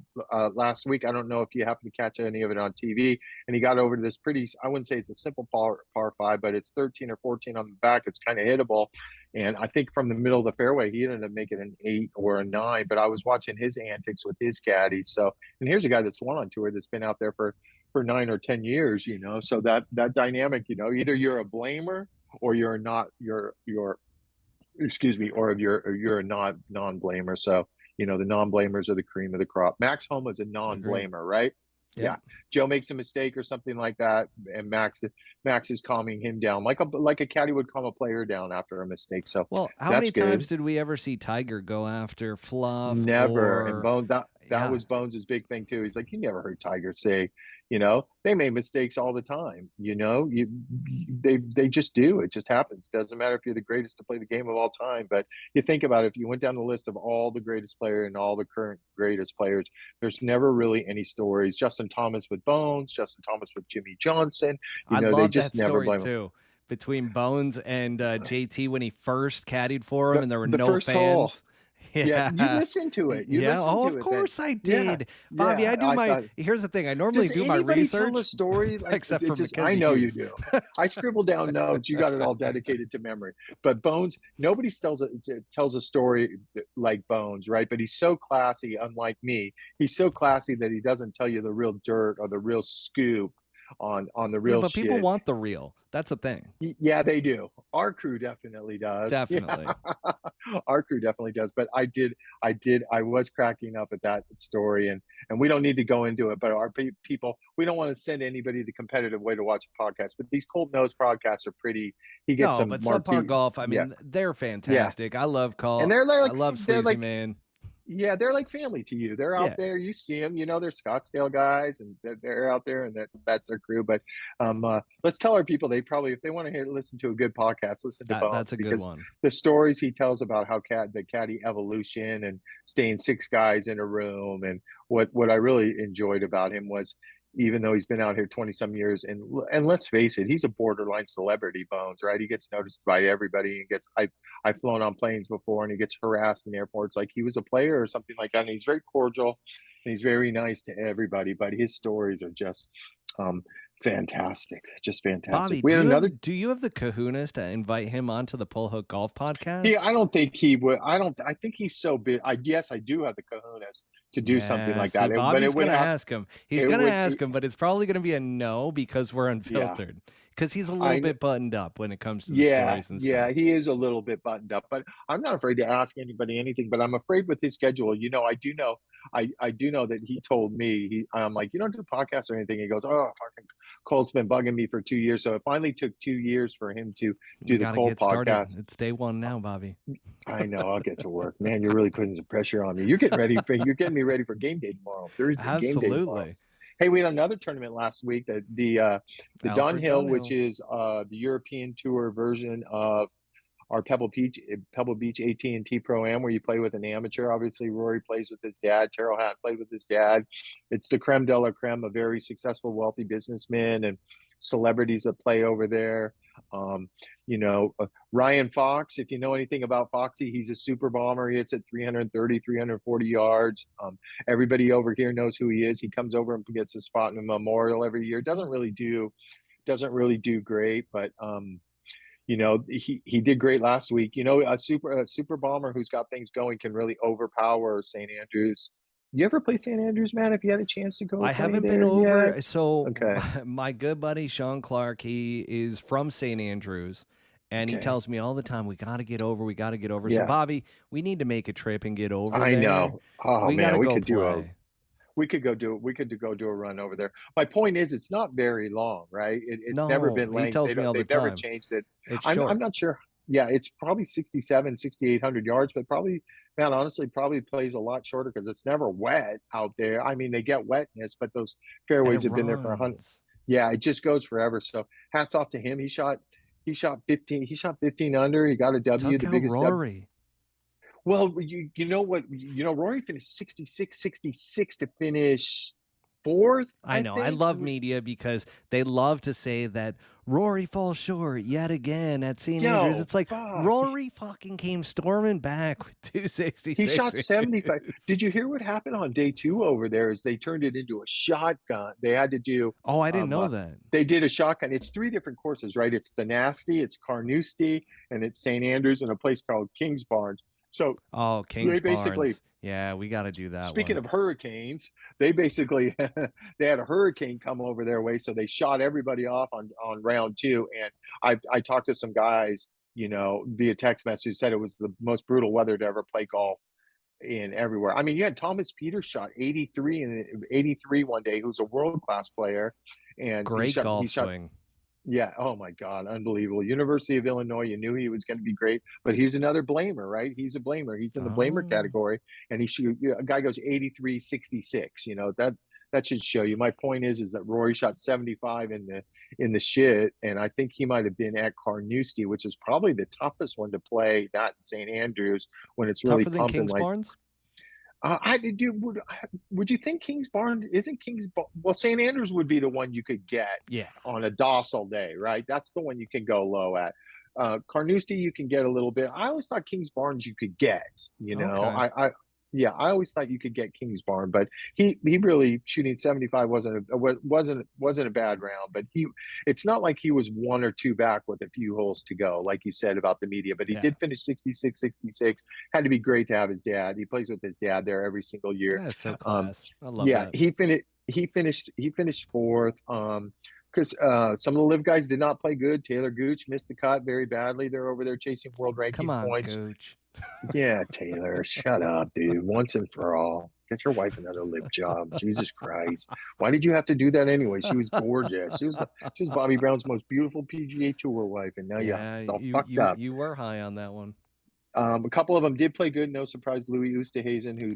last week. I don't know if you happen to catch any of it on TV. And he got over to this I wouldn't say it's a simple par 5, but it's 13 or 14 on the back. It's kind of hittable. And I think from the middle of the fairway, he ended up making an 8 or a 9. But I was watching his antics with his caddy. And here's a guy that's won on tour that's been out there for 9 or 10 years. So that dynamic, either you're a blamer or you're not. Excuse me, or you're a non-blamer. So the non-blamers are the cream of the crop. Max Homa is a non-blamer, right? Yeah. Joe makes a mistake or something like that, and Max is calming him down like a caddy would calm a player down after a mistake. So how many times did we ever see Tiger go after Fluff? Never. And Bones, that was Bones' big thing too. He's like, you never heard Tiger say, they made mistakes all the time. They just do. It just happens. Doesn't matter if you're the greatest to play the game of all time. But you think about it, if you went down the list of all the greatest players and all the current greatest players, there's never really any stories. Justin Thomas with Bones, Justin Thomas with Jimmy Johnson. I love they just that never story too. Between Bones and JT when he first caddied for him, and there were no fans. Hole. Yeah, you listen to it. Of course I did, Bobby. Here's the thing. I normally do my research. Tell a story, except for I know you do. I scribble down notes. You got it all dedicated to memory. But Bones, nobody tells a story like Bones, right? But he's so classy. Unlike me, he's so classy that he doesn't tell you the real dirt or the real scoop on the real but shit. People want the real. That's the thing. Yeah, they do. Our crew definitely does. Definitely. Our crew definitely does. But I was cracking up at that story, and we don't need to go into it, but our people, we don't want to send anybody the competitive way to watch a podcast, but these Colt Knost podcasts are pretty, he gets some but Subpar Golf, I mean, they're fantastic. I love Colt. And they're like, I love Sleazy Man. Yeah, they're like family to you. They're out there. You see them. They're Scottsdale guys, and they're out there, and that's their crew. But let's tell our people if they want to listen to a good podcast, listen to Bones. That's a good one. The stories he tells about how the caddy evolution and staying 6 guys in a room, and what I really enjoyed about him was, even though he's been out here 20 some years, and let's face it, he's a borderline celebrity, Bones, right? He gets noticed by everybody. I've flown on planes before, and he gets harassed in airports like he was a player or something like that. And he's very cordial and he's very nice to everybody, but his stories are just fantastic. Just fantastic. Bobby, do you have the kahunas to invite him onto the Pull Hook Golf podcast? Yeah, I don't think he would. I think he's so big. Yes, I do have the kahunas to do something like that. Bobby's going to ask him. He's going to ask him, but it's probably going to be a no because we're unfiltered. because he's a little bit buttoned up when it comes to the Yeah, stories and yeah, stuff. he is a little bit buttoned up, but I'm not afraid to ask anybody anything. But I'm afraid with his schedule. I do know that he told me I'm like, you don't do podcasts or anything. He goes, oh, fucking Colt's been bugging me for 2 years, so it finally took 2 years for him to We do the got to Colt get started. podcast. It's day one now, Bobby. I know, I'll get to work, man. You're really putting some pressure on me. You're getting me ready for game day tomorrow, Thursday, game day tomorrow. Absolutely. Hey, we had another tournament last week, the Alfred Dunhill, which Dunhill. is the European Tour version of our Pebble Beach AT&T Pro-Am, where you play with an amateur. Obviously, Rory plays with his dad. Terrell Hatton played with his dad. It's the creme de la creme of very successful, wealthy businessmen and celebrities that play over there. Um, Ryan Fox, if you know anything about Foxy, he's a super bomber. He hits at 330, 340 yards. Everybody over here knows who he is. He comes over and gets a spot in a memorial every year. Doesn't really do great, but he did great last week. A super bomber who's got things going can really overpower St. Andrews. You ever play St. Andrews, man? If you had a chance to go, I play haven't there been over. yet? So Okay. my good buddy Sean Clark, he is from St. Andrews, and he Okay. tells me all the time, we got to get over. We got to get over. So Yeah. Bobby, we need to make a trip and get over I there. know. Oh we man, gotta we go could play. we could go do a run over there. My point is, it's not very long, right? It's never been He length. tells me all the They've never time. changed it. It's I'm short. not sure. Yeah, it's probably 6,800 yards, but probably, man, honestly, probably plays a lot shorter because it's never wet out there. I mean, they get wetness, but those fairways have been there for 100. Yeah, it just goes forever. So hats off to him. He shot 15. He shot 15 under. He got a W, the biggest Rory. W. Well, you know what? Rory finished 66 to finish fourth. I know. I love media because they love to say that Rory falls short yet again at St. Andrews. It's like Rory fucking came storming back with 266. He shot 75. Did you hear what happened on day 2 over there? Is they turned it into a shotgun. They had to do. Oh, I didn't know that. They did a shotgun. It's 3 different courses, right? It's the Nasty, it's Carnoustie, and it's St. Andrews, and a place called Kings Barnes. So, Kings Barnes. Yeah, we got to do that. Speaking of hurricanes, they basically they had a hurricane come over their way, so they shot everybody off on round 2. And I talked to some guys, via text message, said it was the most brutal weather to ever play golf in everywhere. I mean, you had Thomas Peters shot 83 one day, who's a world class player, and great golf swing. Yeah. Oh my God. Unbelievable. University of Illinois. You knew he was going to be great, but he's another blamer, right? He's a blamer. He's in the blamer category, and a guy goes 83-66. That should show you. My point is that Rory shot 75 in the shit, and I think he might have been at Carnoustie, which is probably the toughest one to play. That in St. Andrews when it's really tougher than Kings Barnes. Would you think Kings Barnes isn't well, St. Andrews would be the one you could get on a docile day, right? That's the one you can go low at. Carnoustie you can get a little bit. I always thought Kings Barnes you could get, okay. I always thought you could get Kings Barnes, but he really shooting 75 wasn't a bad round, but it's not like he was 1 or 2 back with a few holes to go, like you said about the media, but he did finish 66. Had to be great to have his dad. He plays with his dad there every single year. That's so class. I love that. He finished fourth. Because some of the LIV guys did not play good. Taylor Gooch missed the cut very badly. They're over there chasing world ranking points. Gooch. Yeah, Taylor, shut up, dude. Once and for all. Get your wife another LIV job. Jesus Christ. Why did you have to do that anyway? She was gorgeous. She was Bobby Brown's most beautiful PGA Tour wife, and now it's all fucked up. You were high on that one. A couple of them did play good. No surprise, Louis Oosthuizen, who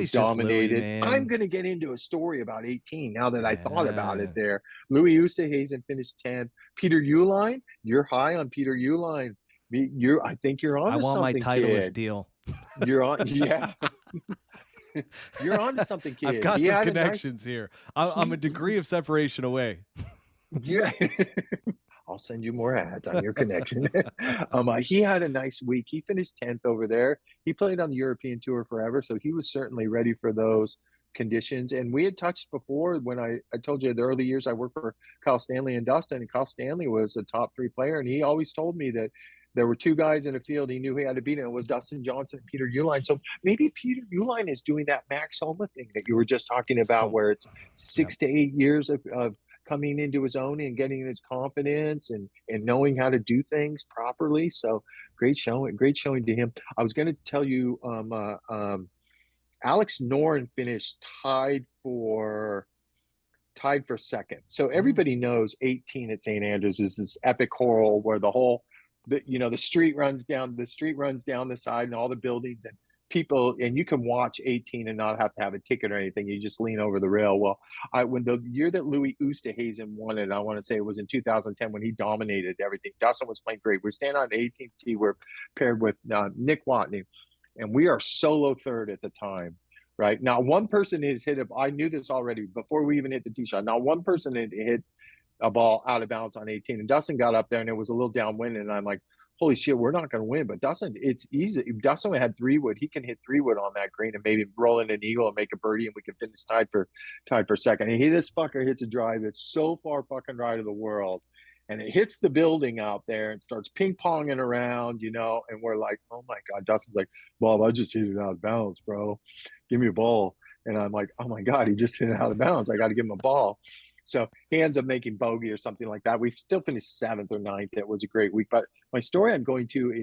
dominated. Louis, I'm going to get into a story about 18 now that I thought about it there. Louis Oosthuizen finished 10th. Peter Uihlein, you're high on Peter Uihlein. I think you're on to something, my Titleist deal. You're on, yeah. You're on to something, kid. I've got some connections here. I'm a degree of separation away. Yeah. I'll send you more ads on your connection. He had a nice week. He finished 10th over there. He played on the European Tour forever, so he was certainly ready for those conditions. And we had touched before when I told you the early years I worked for Kyle Stanley and Dustin, and Kyle Stanley was a top 3 player, and he always told me that there were 2 guys in the field he knew he had to beat, and it was Dustin Johnson and Peter Uihlein. So maybe Peter Uihlein is doing that Max Homa thing that you were just talking about, where it's 6 to 8 years of coming into his own and getting his confidence and knowing how to do things properly. So great showing to him. I was going to tell you, Alex Noren finished tied for second. So everybody knows 18 at St. Andrews is this epic hole where the street runs down the side and all the buildings and people, and you can watch 18 and not have to have a ticket or anything. You just lean over the rail. Well, when the year that Louis Oosthuizen won it, I want to say it was in 2010 when he dominated everything. Dustin was playing great. We're standing on the 18th tee. We're paired with Nick Watney, and we are solo third at the time. Right now, one person has hit I knew this already before we even hit the tee shot. Now, one person had hit a ball out of bounds on 18, and Dustin got up there, and it was a little downwind, and I'm like, holy shit, we're not going to win. But Dustin, it's easy. If Dustin had 3-wood, he can hit 3-wood on that green and maybe roll in an eagle and make a birdie, and we can finish tied for second. And this fucker hits a drive that's so far fucking right of the world, and it hits the building out there and starts ping-ponging around, and we're like, oh my God. Dustin's like, Bob, I just hit it out of bounds, bro. Give me a ball. And I'm like, oh my God, he just hit it out of bounds. I got to give him a ball. So he ends up making bogey or something like that. We still finished 7th or 9th. It was a great week. But my story I'm going to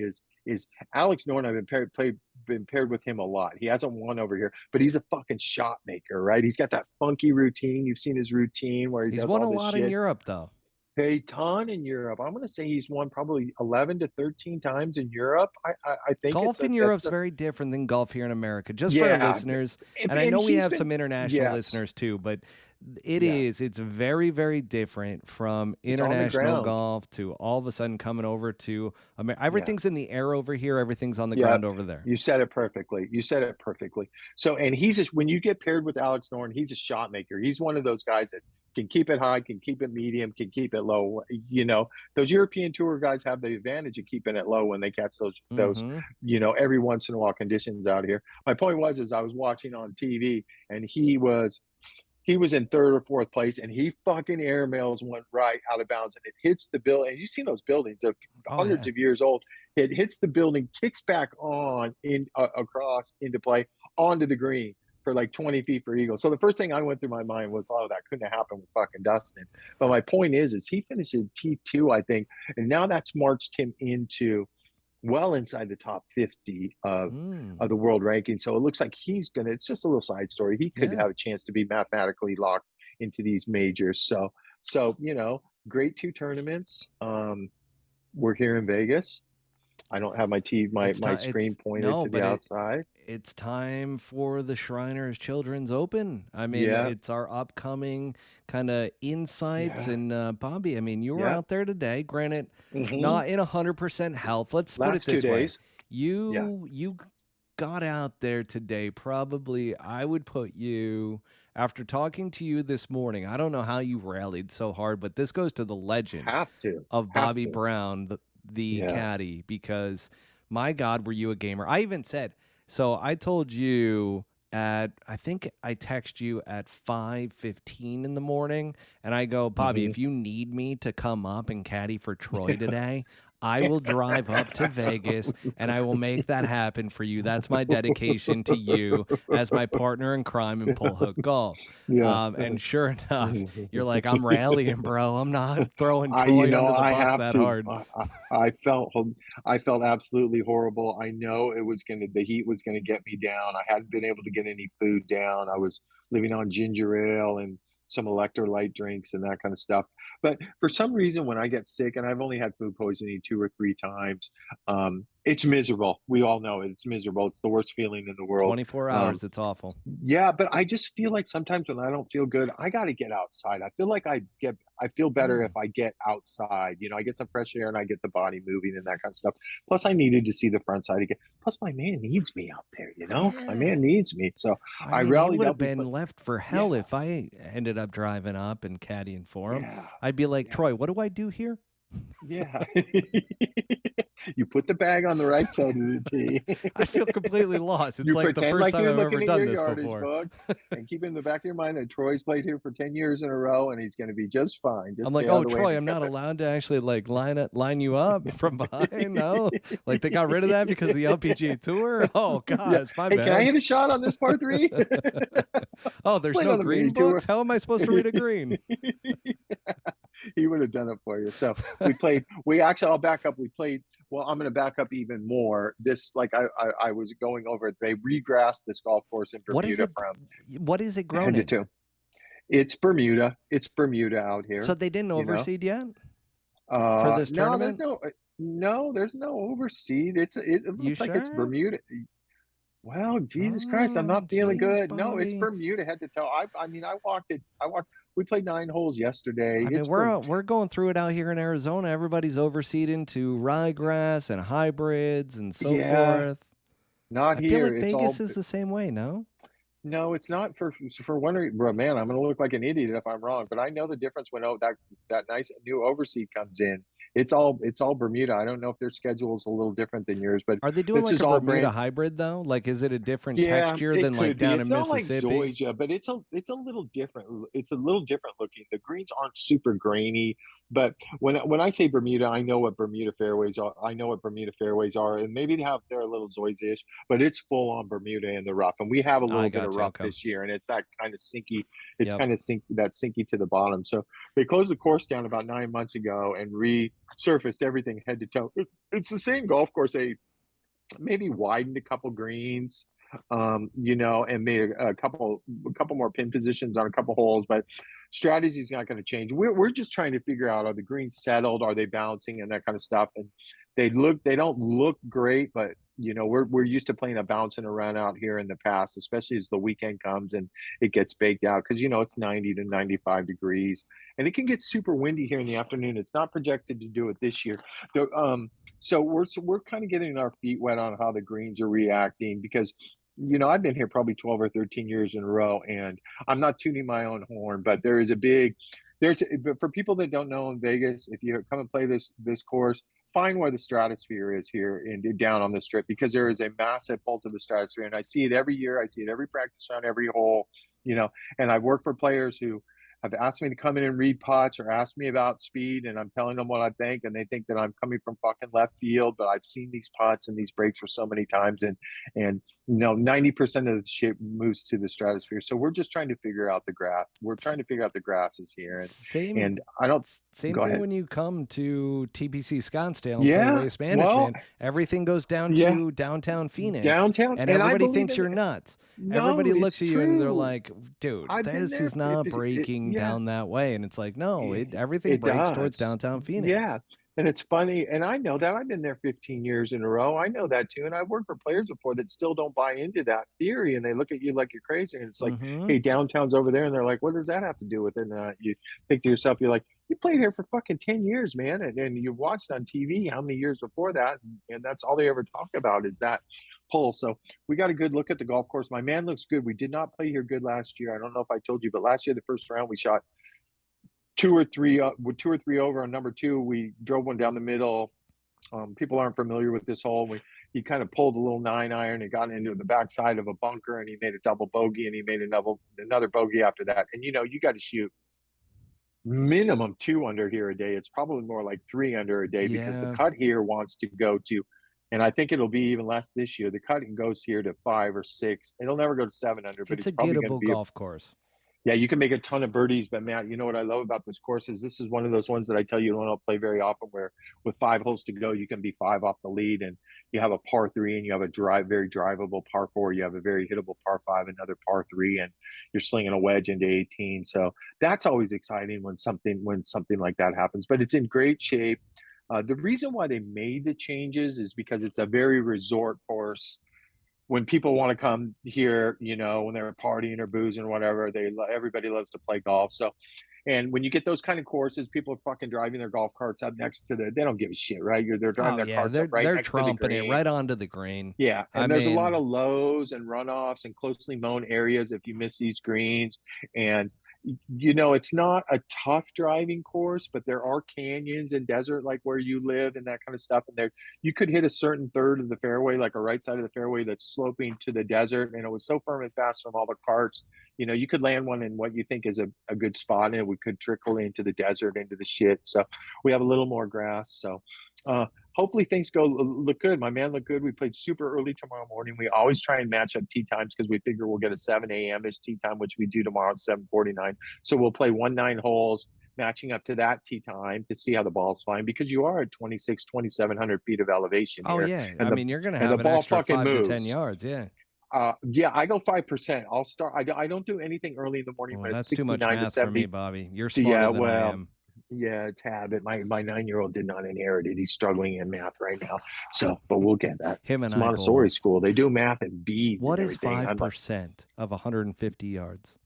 is Alex Noren. I've been paired with him a lot. He hasn't won over here, but he's a fucking shot maker, right? He's got that funky routine. You've seen his routine where he's won a lot in Europe, though. A ton in Europe. I'm going to say he's won probably 11 to 13 times in Europe. I think golf in Europe is very different than golf here in America. Just for our listeners, and I know we have some international listeners too, but it's very, very different from international golf to all of a sudden coming over to America. Everything's in the air over here. Everything's on the ground over there. You said it perfectly. So, and when you get paired with Alex Noren, he's a shot maker. He's one of those guys that can keep it high, can keep it medium, can keep it low. Those European Tour guys have the advantage of keeping it low when they catch those every once in a while conditions out here. My point was, I was watching on TV, and he was in 3rd or 4th place, and he fucking airmails one right out of bounds, and it hits the building. And you've seen those buildings; they're hundreds of years old. It hits the building, kicks back across into play onto the green for like 20 feet for eagle. So the first thing I went through my mind was, oh, that couldn't have happened with fucking Dustin. But my point is he finished in T2, I think, and now that's marched him into well inside the top 50 of the world ranking. So it looks like it's just a little side story. He could have a chance to be mathematically locked into these majors. So great 2 tournaments. We're here in Vegas. I don't have my screen pointed to the outside. It's time for the Shriners Children's Open. I mean, it's our upcoming kind of insights. And Bobby, I mean, you were out there today. Granted, not in 100% health. Let's put it this way. You got out there today. Probably, I would put you, after talking to you this morning, I don't know how you rallied so hard, but this goes to the legend of Bobby Brown, the caddy, because my God, were you a gamer. I even said, so I told you I think I text you at 5:15 in the morning, and I go, Bobby, if you need me to come up and caddy for Troy today, I will drive up to Vegas and I will make that happen for you. That's my dedication to you as my partner in crime in Pull Hook Golf. And sure enough, you're like, I'm rallying, bro. I'm not throwing Troy under the bus that hard. I felt absolutely horrible. I know the heat was gonna get me down. I hadn't been able to get any food down. I was living on ginger ale and some electrolyte drinks and that kind of stuff. But for some reason, when I get sick, and I've only had food poisoning 2 or 3 times, it's miserable. We all know it. It's miserable. It's the worst feeling in the world. 24 hours. It's awful. Yeah, but I just feel like sometimes when I don't feel good, I got to get outside. I feel like I feel better if I get outside. I get some fresh air and I get the body moving and that kind of stuff. Plus, I needed to see the front side again. Plus, my man needs me out there. My man needs me. So I rallied. He would have been left for hell if I ended up driving up and caddying for him. I'd be like, Troy, what do I do here? Yeah. You put the bag on the right side of the tee. I feel completely lost. It's You like the pretend first like time you're I've ever looking at done your this yardage before. book, and keep in the back of your mind that Troy's played here for 10 years in a row, and he's going to be just fine. I'm Just like, stay out oh, of the way and Troy, I'm not attempt it. allowed to actually like line you up from behind. No, like they got rid of that because of the LPGA Tour. Oh Yeah. gosh, my Hey, can I bad. hit a shot on this par three? Oh, there's Played no on the mini green tour. books. How am I supposed to read a green? He would have done it for you. So we actually, I'll back up. We played, well, I'm going to back up even more. This, like I was going over it. They regrassed this golf course in What is Bermuda it? from What is it grown head to in? toe. It's Bermuda. It's Bermuda out So here, they didn't you know? overseed yet for this No, there's tournament? there's no overseed. It You looks like it's sure? Bermuda. Well, Jesus Christ, I'm Oh, not feeling jeez, good. No, it's Bobby. Bermuda head to toe. I mean, I walked it. We played 9 holes yesterday. I mean, we're going through it out here in Arizona. Everybody's overseed into ryegrass and hybrids and so Yeah, forth. not I feel here. like It's Vegas all is the same way, no? no, it's not for one reason. Bro, man, I'm gonna look like an idiot if I'm wrong, but I know the difference when that nice new overseed comes in. It's all Bermuda. I don't know if their schedule is a little different than yours, but Are they doing this like is a all Bermuda brand. hybrid though? Like, is it a different Yeah, texture it than like could be. down It's in not like Mississippi? Zoysia, but it's a little different. It's a little different looking. The greens aren't super grainy, but when I say Bermuda, I know what Bermuda fairways are. I know what Bermuda fairways are, and maybe they're a little Zoysia-ish, but it's full on Bermuda in the rough. And we have a I little bit of got you. rough Okay. this year, and it's that kind of sinky. It's Yep. kind of sinky to the bottom. So they closed the course down about 9 months ago and resurfaced everything head to toe. It's the same golf course. They maybe widened a couple greens, and made a couple more pin positions on a couple holes, but strategy is not going to change. We're just trying to figure out, are the greens settled, are they bouncing, and that kind of stuff. And they don't look great, but we're used to playing a bounce and a run out here in the past, especially as the weekend comes and it gets baked out, because it's 90 to 95 degrees, and it can get super windy here in the afternoon. It's not projected to do it this year. So we're kind of getting our feet wet on how the greens are reacting, because I've been here probably 12 or 13 years in a row, and I'm not tuning my own horn, but but for people that don't know, in Vegas, if you come and play this course, find where the stratosphere is here and down on the strip, because there is a massive pull to the stratosphere, and I see it every year. I see it every practice round, every hole, and I've worked for players who have asked me to come in and read putts or asked me about speed, and I'm telling them what I think, and they think that I'm coming from fucking left field, but I've seen these putts and these breaks for so many times, and 90% of the shape moves to the stratosphere. So we're just trying to figure out the grass. We're trying to figure out the grasses here, Same and I don't. same Go thing ahead. when you come to TPC Scottsdale and play Yeah. waste Well, management. Everything goes down yeah. to downtown Phoenix, Downtown, and and I everybody believe thinks in you're it. nuts. No, Everybody looks it's at you and they're true. like, "Dude, I've been this there. is not breaking Yeah. down that way." And it's like, no, It, everything it breaks towards does. downtown Yeah. Phoenix. And it's funny. And I know that I've been there 15 years in a row. I know that too. And I've worked for players before that still don't buy into that theory. And they look at you like you're crazy. And it's like, Mm-hmm. hey, downtown's over there. And they're like, what does that have to do with it? And you think to yourself, you're like, you played here for fucking 10 years, man. And you watched on TV how many years before that. And that's all they ever talk about is that pull. So we got a good look at the golf course. My man looks good. We did not play here good last year. I don't know if I told you, but last year, the first round, we shot two or three over on number two. We drove one down the middle. People aren't familiar with this hole. He kind of pulled a little 9-iron and got into the backside of a bunker, and he made a double bogey, and he made another bogey after that. And you got to shoot minimum 2 under here a day. It's probably more like 3 under a day, because the Yeah, cut here wants to go to, and I think it'll be even less this year. The cutting goes here to 5 or 6. It'll never go to 7 under, but it's it's a probably going to gettable be golf course. yeah, you can make a ton of birdies, but man, you know what I love about this course is this is one of those ones that I tell you don't play very often, where with 5 holes to go, you can be 5 off the lead, and you have a par three, and you have a very drivable par four, you have a very hittable par five, another par three, and you're slinging a wedge into 18. So that's always exciting when something like that happens. But it's in great shape. The reason why they made the changes is because it's a very resort course. When people want to come here, when they're partying or boozing or whatever, everybody loves to play golf. So, and when you get those kind of courses, people are fucking driving their golf carts up next to they don't give a shit, right? They're driving Oh their yeah, carts up right they're next to the trumping it green. right onto the green. Yeah, I and there's a lot mean, of lows and runoffs and closely mown areas if you miss these greens, and you know, it's not a tough driving course, but there are canyons and desert like where you live and that kind of stuff. And there, you could hit a certain third of the fairway, like a right side of the fairway that's sloping to the desert. And it was so firm and fast from all the carts. You know, you could land one in what you think is a good spot, and we could trickle into the desert, into the shit. So we have a little more grass. So hopefully things look good. My man looked good. We played super early tomorrow morning. We always try and match up tee times because we figure we'll get a 7 a.m.-ish tee time, which we do tomorrow at 7:49. So we'll play 1-9 holes, matching up to that tee time to see how the ball's flying, because you are at 2,700 feet of elevation Oh here. yeah, And I mean, you're gonna and have the an ball extra fucking 5 to moves. 10 yards. Yeah. Yeah, I go 5%. I'll start. I don't do anything early in the morning Well, when it's that's too much 69 to math for 70. me, Bobby. You're smarter Yeah, than I well, am. yeah, it's habit. My 9-year-old did not inherit it. He's struggling in math right now. So, but we'll get that. Him and It's I Montessori both. school. They do math and beads What and is everything. 5% of 150 yards?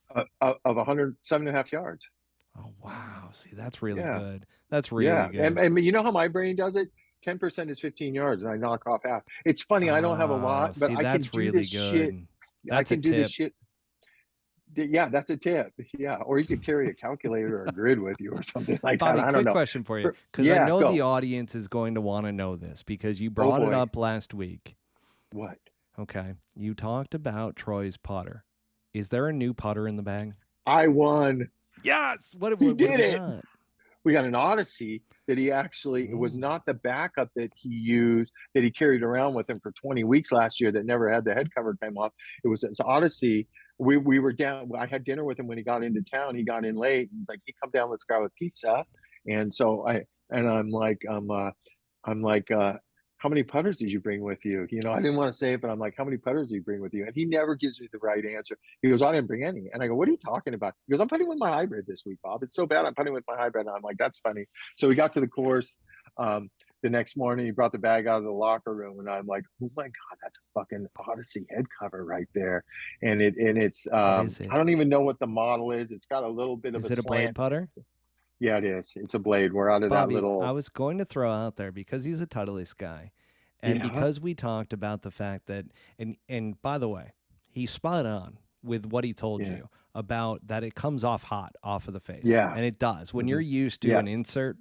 Of 107.5 yards. Oh wow! See, that's really Yeah, good. That's really yeah. good. And you know how my brain does it? 10% is 15 yards, and I knock off half. It's funny. I don't have a Oh, lot, but see, I can that's do really this shit. good. I That's a can do this tip. shit. Yeah, that's a tip. Yeah, or you could carry a calculator or a grid with you or something like that. Bobby, I don't quick know. question for you, because I Yeah, know the go. audience is going to want to know this because you Oh brought it boy. up last week. What? Okay, you talked about Troy's putter. Is there a new putter in the bag? I won. Yes. What He do did we it. got? We got an Odyssey that he actually, it was Ooh. not the backup that he used, that he carried around with him for 20 weeks last year, that never had the head cover time off. It was this Odyssey. We were down. I had dinner with him when he got into town. He got in late. He's like, "Hey, come down, let's grab a pizza." And so I'm like, how many putters did you bring with you? You know, I didn't want to say it, but I'm like, how many putters did you bring with you? And he never gives me the right answer. He goes, I didn't bring any. And I go, what are you talking about? He goes, I'm putting with my hybrid this week, Bob. It's so bad. I'm putting with my hybrid. And I'm like, that's funny. So we got to the course. The next morning, he brought the bag out of the locker room, and I'm like, "Oh my god, that's a fucking Odyssey head cover right there!" And it's What is it? I don't even know what the model is. It's got a little bit of Is a it a blade slant. putter? Yeah, it is. It's a blade. We're out of that Bobby, I little. was going to throw out there because he's a Titleist guy, and Yeah, because we talked about the fact that, and by the way, he's spot on with what he told yeah, you about that it comes off hot off of the face, yeah, and it does. When hmm, you're used to yeah, an insert,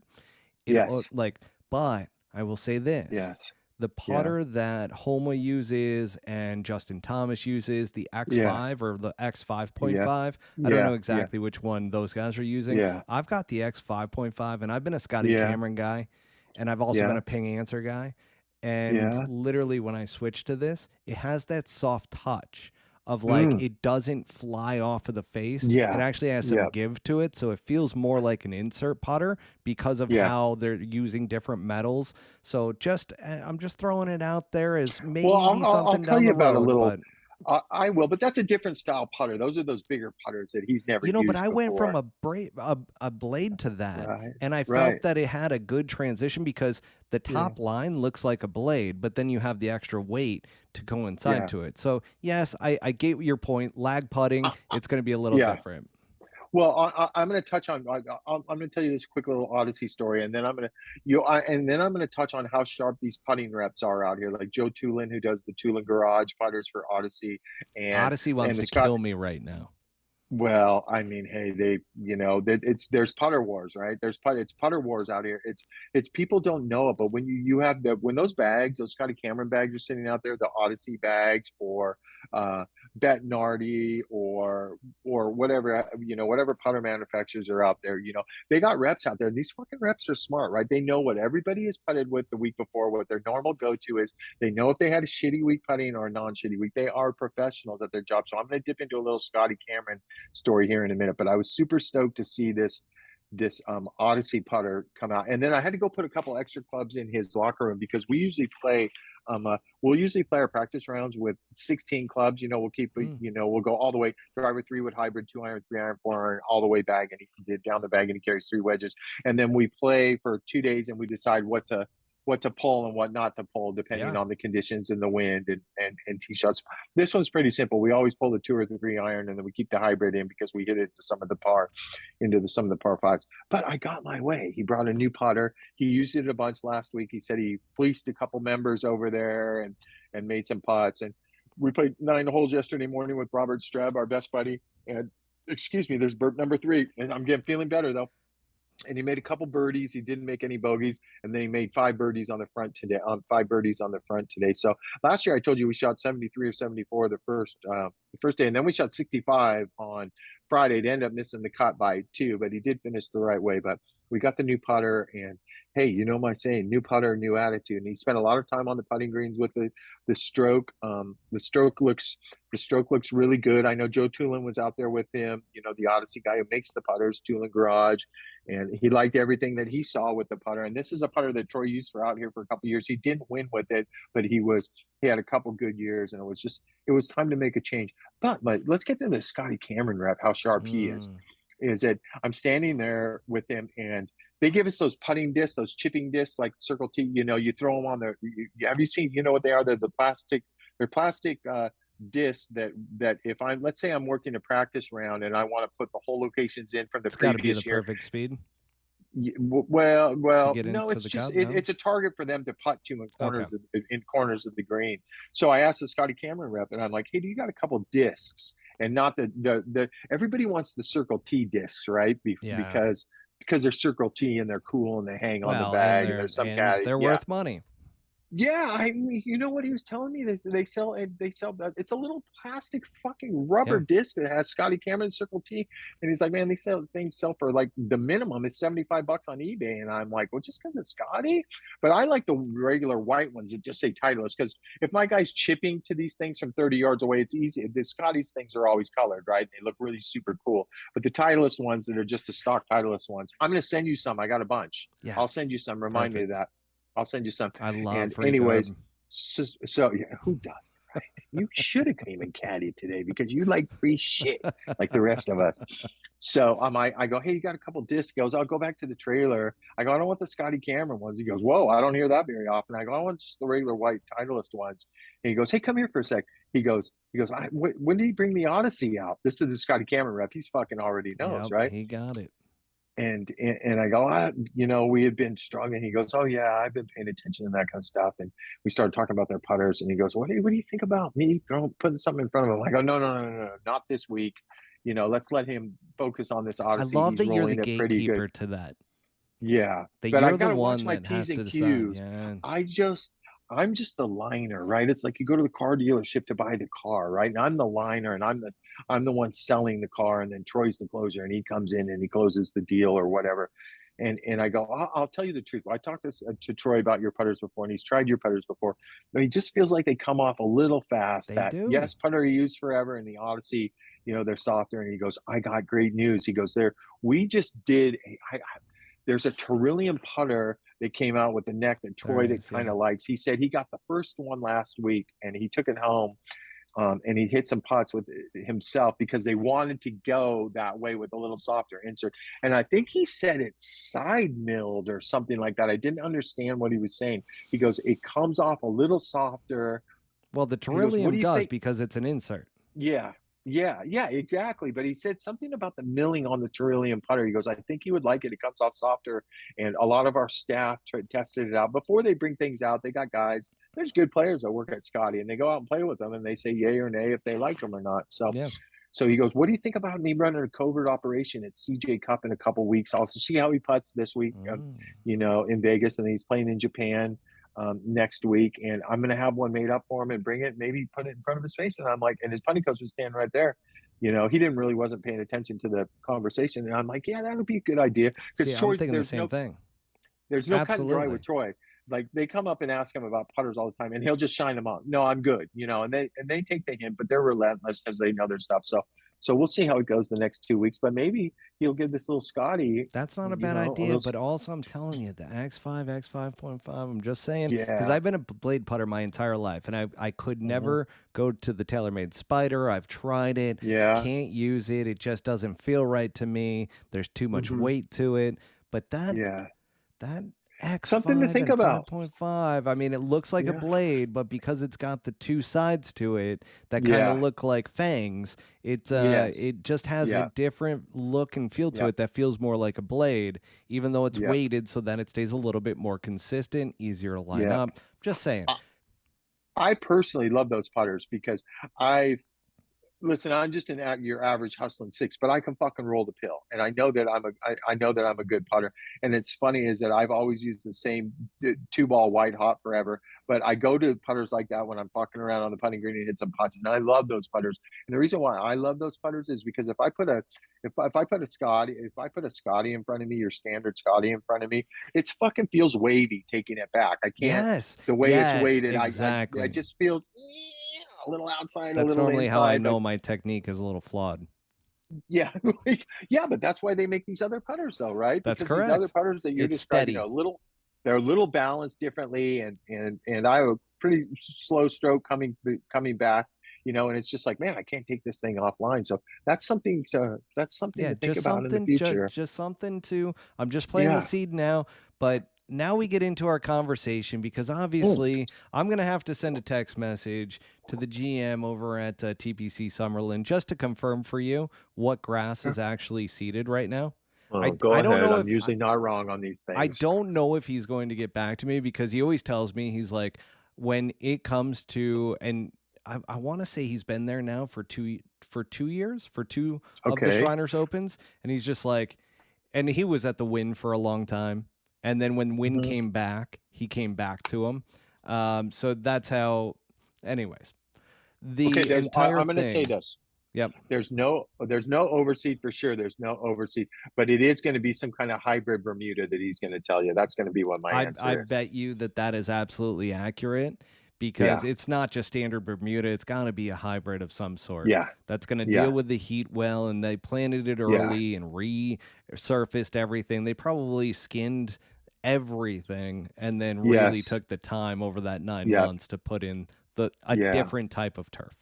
yes, like. But I will say this: yes, the yeah, putter that Homa uses and Justin Thomas uses, the yeah, X5 or the yeah, X5.5. I don't yeah, know yeah, exactly which one those guys are using. yeah, I've got the X5.5, and I've been a Scotty yeah, Cameron guy, and I've also been yeah, a ping answer guy. And yeah, literally, when I switched to this, it has that soft touch of like mm, it doesn't fly off of the face. It yeah, actually has some yeah, give to it, so it feels more like an insert putter because of yeah. how they're using different metals. So I'm just throwing it out there as Well, maybe I'll something tell down you the about a road, little. but I will, but that's a different style putter. Those are those bigger putters that he's never but used I went from before. a blade to that, Right, and I right, felt that it had a good transition because the yeah, top line looks like a blade, but then you have the extra weight to coincide yeah, to it. So yes, I get your point. Lag putting, it's going to be a little yeah. different. Well, I'm going to touch on. I'm going to tell you this quick little Odyssey story, and then I'm going to and then I'm going to touch on how sharp these putting reps are out here. Like Joe Tulin, who does the Tulin Garage putters for Odyssey, and Odyssey wants the to Scott. kill me right now. Well, I mean, hey, there's putter wars, right? It's putter wars out here. It's people don't know it, but you have when those bags, those Scotty Cameron bags are sitting out there, the Odyssey bags or uh Bettinardi or whatever, whatever putter manufacturers are out there, they got reps out there. These fucking reps are smart, right? They know what everybody has putted with the week before, what their normal go-to is. They know if they had a shitty week putting or a non-shitty week. They are professionals at their job. So I'm going to dip into a little Scotty Cameron story here in a minute, but I was super stoked to see this Odyssey putter come out. And then I had to go put a couple extra clubs in his locker room because we'll usually play our practice rounds with 16 clubs. We'll keep, Mm. we'll go all the way, driver 3-wood hybrid, 2-iron, 3-iron, 4-iron, all the way back. And he did down the bag and he carries 3 wedges. And then we play for 2 days and we decide what to pull and what not to pull, depending Yeah. on the conditions and the wind and tee shots. This one's pretty simple. We always pull the 2 or 3-iron, and then we keep the hybrid in because we hit it to some of the par fives. But I got my way. He brought a new putter. He used it a bunch last week. He said he fleeced a couple members over there and made some putts. And we played 9 holes yesterday morning with Robert Streb, our best buddy, and excuse me, there's burp number 3, and I'm getting feeling better though. And he made a couple birdies. He didn't make any bogeys, and then he made 5 birdies on the front today. On 5 birdies on the front today. So last year I told you we shot 73 or 74 the first day, and then we shot 65 on Friday to end up missing the cut by 2. But he did finish the right way. But we got the new putter, and hey, you know my saying, new putter, new attitude. And he spent a lot of time on the putting greens with the stroke. The stroke looks really good. I know Joe Tulin was out there with him. You know, the Odyssey guy who makes the putters, Tulin Garage. And he liked everything that he saw with the putter. And this is a putter that Troy used for out here for a couple of years. He didn't win with it, but he had a couple good years, and it was time to make a change. But let's get to the Scotty Cameron rep, how sharp he is. Is that I'm standing there with him, and they give us those putting discs, those chipping discs, like Circle T. You know, you throw them on there. Have you seen? You know what they are? They're plastic discs that if let's say I'm working a practice round and I want to put the whole locations in from the previous year. Perfect speed. Well, no, it's just it's a target for them to putt to in corners of the green. So I asked the Scotty Cameron rep, and I'm like, hey, do you got a couple discs? And not the everybody wants the Circle T discs, right? Because they're Circle T and they're cool and they hang on the bag. And there's some Caddy. They're worth money. Yeah, I mean, you know what he was telling me, that they sell it's a little plastic fucking rubber disc that has Scotty Cameron Circle T, and he's like, man, things sell for like the minimum is $75 on eBay, and I'm like, well, just because it's Scotty. But I like the regular white ones that just say Titleist, because if my guy's chipping to these things from 30 yards away, it's easy. The Scotty's things are always colored, right? They look really super cool. But the Titleist ones that are just the stock Titleist ones, I'm going to send you some. I got a bunch. Yes. I'll send you some. Remind me of that. I'll send you some. I love. And anyways, so yeah, who doesn't? Right? You should have came in Caddy today because you like free shit like the rest of us. So I go, hey, you got a couple discs? He goes, I'll go back to the trailer. I go, I don't want the Scotty Cameron ones. He goes, whoa, I don't hear that very often. I go, I want just the regular white Titleist ones. And he goes, hey, come here for a sec. He goes, when did he bring the Odyssey out? This is the Scotty Cameron rep. He's fucking already knows, right? He got it. And I go, you know, we had been struggling. He goes, oh yeah, I've been paying attention to that kind of stuff. And we started talking about their putters. And he goes, what do you think about me putting something in front of him? I go, no, not this week. You know, let's let him focus on this Odyssey. I love that you're the gatekeeper to that. Yeah, but I gotta watch my P's and Q's. Yeah. I'm just the liner, right? It's like you go to the car dealership to buy the car, right? And I'm the liner, and I'm the one selling the car, and then Troy's the closer, and he comes in and he closes the deal or whatever. And I go, I'll tell you the truth. I talked to Troy about your putters before, and he's tried your putters before. But he just feels like they come off a little fast. Yes, putter he used forever in the Odyssey, you know, they're softer. And he goes, I got great news. He goes, we just did there's a Terillium putter that came out with the neck that Troy kind of likes. He said he got the first one last week and he took it home, and he hit some putts with himself because they wanted to go that way with a little softer insert. And I think he said it's side milled or something like that. I didn't understand what he was saying. He goes, it comes off a little softer. Well, the Terillium does because it's an insert. Yeah, exactly. But he said something about the milling on the Terillium putter. He goes, I think he would like it. It comes off softer. And a lot of our staff tested it out. Before they bring things out, they got guys. There's good players that work at Scotty, and they go out and play with them, and they say yay or nay if they like them or not. So, So he goes, what do you think about me running a covert operation at CJ Cup in a couple weeks? I'll see how he putts this week, you know, in Vegas, and then he's playing in Japan next week, and I'm going to have one made up for him and bring it, maybe put it in front of his face. And I'm like, and his putting coach was standing right there. You know, he wasn't paying attention to the conversation. And I'm like, yeah, that would be a good idea. Because I'm thinking the same thing. There's no cut and dry with Troy. Like, they come up and ask him about putters all the time, and he'll just shine them on. No, I'm good. You know, and they take the hint, but they're relentless because they know their stuff. So we'll see how it goes the next 2 weeks, but maybe he'll give this little Scotty. That's not a bad idea, but also I'm telling you, the X5, X5.5, I'm just saying, because I've been a blade putter my entire life, and I could never go to the TaylorMade Spider. I've tried it. Can't use it. It just doesn't feel right to me. There's too much weight to it. But that X5 something to think about. 5.5. I mean, it looks like a blade, but because it's got the two sides to it that kind of look like fangs, it just has a different look and feel to it that feels more like a blade, even though it's weighted, so then it stays a little bit more consistent, easier to line up. Just saying. I personally love those putters because I've listen, I'm just your average hustling six, but I can fucking roll the pill, and I know that I know that I'm a good putter. And it's funny is that I've always used the same two ball white hot forever, but I go to putters like that when I'm fucking around on the putting green and hit some putts, and I love those putters. And the reason why I love those putters is because if I put a Scotty in front of me, your standard Scotty in front of me, it's fucking feels wavy taking it back. I can't Yes, the way it's yes, weighted. I exactly. just feels a little outside, a That's little normally how I inside, but know my technique is a little flawed. yeah, yeah, but that's why they make these other putters, though, right? That's Because these other correct. putters that you're It's describing are steady. they're a little balanced differently, and I have a pretty slow stroke coming back, and it's just like, man, I can't take this thing offline. So that's something Yeah, to think just about in the something, future. just something to. I'm just playing the Yeah. seed now, but now we get into our conversation because Mm. obviously I'm gonna have to send a text message to the GM over at TPC Summerlin just to confirm for you what grass is actually seeded right now. Oh, go I don't ahead. know I'm if usually not wrong on these I things. don't know if he's going to get back to me because he always tells me he's like when it comes to and I want to say he's been there now for 2 years for two of the Okay. Shriners Opens, and he's just like, and he was at the Win for a long time, and then when Win Mhm. came back, he came back to him. So that's how. Anyways, Okay. the entire I'm going to say thing. this. Yep. There's no overseed for sure. There's no overseed, but it is going to be some kind of hybrid Bermuda that he's going to tell you. That's going to be what my I answer is. bet you that that is absolutely accurate because Yeah, it's not just standard Bermuda. It's got to be a hybrid of some sort yeah, that's going to deal yeah, with the heat well. And they planted it yeah. early and resurfaced everything. They probably skinned everything and then really Yes, took the time over that 9 yeah, months to put in a yeah. different type of turf.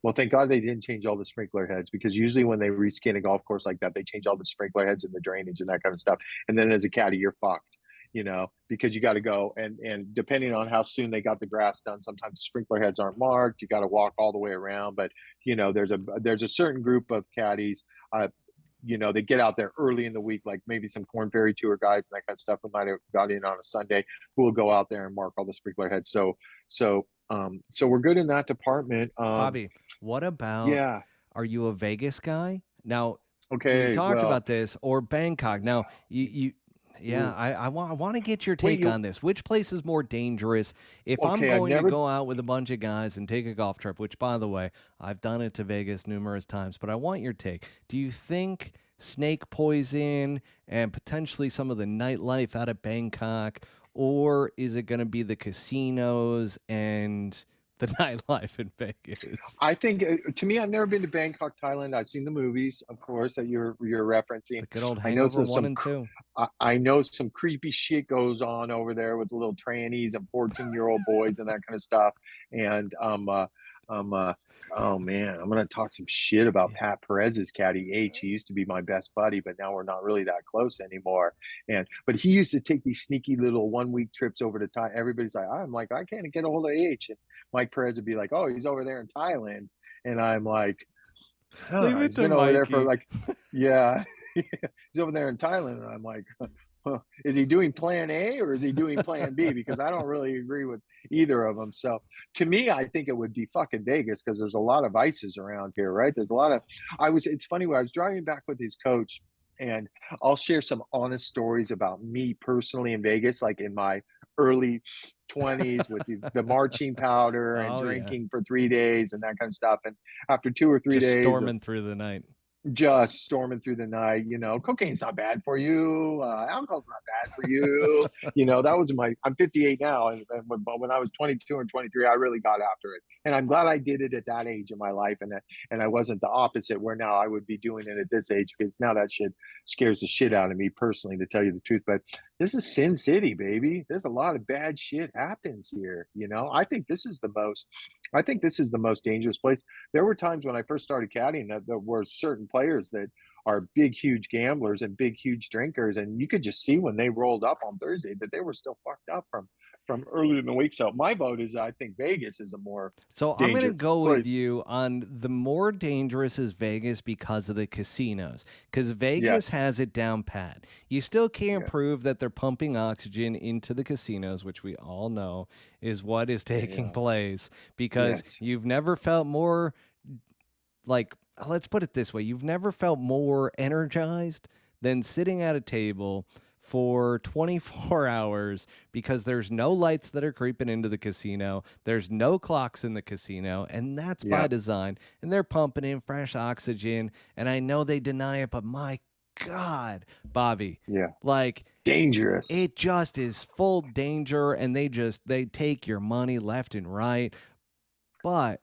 Well, thank God they didn't change all the sprinkler heads, because usually when they reskin a golf course like that, they change all the sprinkler heads and the drainage and that kind of stuff. And then as a caddy, you're fucked, because you got to go and depending on how soon they got the grass done, sometimes sprinkler heads aren't marked. You got to walk all the way around. But there's a certain group of caddies. They get out there early in the week, like maybe some Corn Ferry Tour guys and that kind of stuff who might have got in on a Sunday, who will go out there and mark all the sprinkler heads. So we're good in that department. Bobby, what about, Yeah. are you a Vegas guy? Now, you Okay. talked Well, about this, or Bangkok. Now, yeah, ooh, I want to get your wait, take on this. Which place is more dangerous? If I'm okay. I've going to never, go out with a bunch of guys and take a golf trip, which by the way, I've done it to Vegas numerous times, but I want your take. Do you think snake poison and potentially some of the nightlife out of Bangkok, or is it going to be the casinos and the nightlife in Vegas? I think to me, I've never been to Bangkok, Thailand. I've seen the movies, of course, that you're referencing. The good old I know Hangover 1 and 2. I know some creepy shit goes on over there with the little trannies and 14-year-old boys and that kind of stuff. And um, uh, oh man, I'm gonna talk some shit about Yeah. Pat Perez's caddy H. He used to be my best buddy, but now we're not really that close anymore. But he used to take these sneaky little 1 week trips over to Thailand. Everybody's like, I'm like, I can't get a hold of H. And Mike Perez would be like, oh, he's over there in Thailand. And I'm like, Leave huh, it he's to been over there for Mikey. like, yeah, he's over there in Thailand. And I'm like, huh, is he doing plan A or is he doing plan B? Because I don't really agree with either of them. So to me, I think it would be fucking Vegas, because there's a lot of vices around here, right? There's a lot of, it's funny when I was driving back with his coach, and I'll share some honest stories about me personally in Vegas, like in my early 20s with the marching powder and Oh yeah. drinking for 3 days and that kind of stuff. And after 2 or 3 days of Just storming through the night. just storming through the night, cocaine's not bad for you, alcohol's not bad for you. That was I'm 58 now, and when I was 22 and 23, I really got after it, and I'm glad I did it at that age in my life, and I wasn't the opposite, where now I would be doing it at this age, because now that shit scares the shit out of me personally, to tell you the truth. But this is Sin City, baby. There's a lot of bad shit happens here. I think this is the most dangerous place. There were times when I first started caddying that there were certain players that are big, huge gamblers and big, huge drinkers, and you could just see when they rolled up on Thursday that they were still fucked up from early in the week. So my vote is, I think Vegas is a more So I'm going to dangerous go with place. you on the more dangerous is Vegas because of the casinos. Because Vegas Yes. has it down pat. You still can't Yeah. prove that they're pumping oxygen into the casinos, which we all know is what is taking Yeah. place because Yes. you've never felt more like, let's put it this way, you've never felt more energized than sitting at a table for 24 hours because there's no lights that are creeping into the casino. There's no clocks in the casino, and that's by Yep. design. And they're pumping in fresh oxygen, and I know they deny it, but my God, Bobby, Yeah. like, Dangerous. it just is full danger, and they take your money left and right. But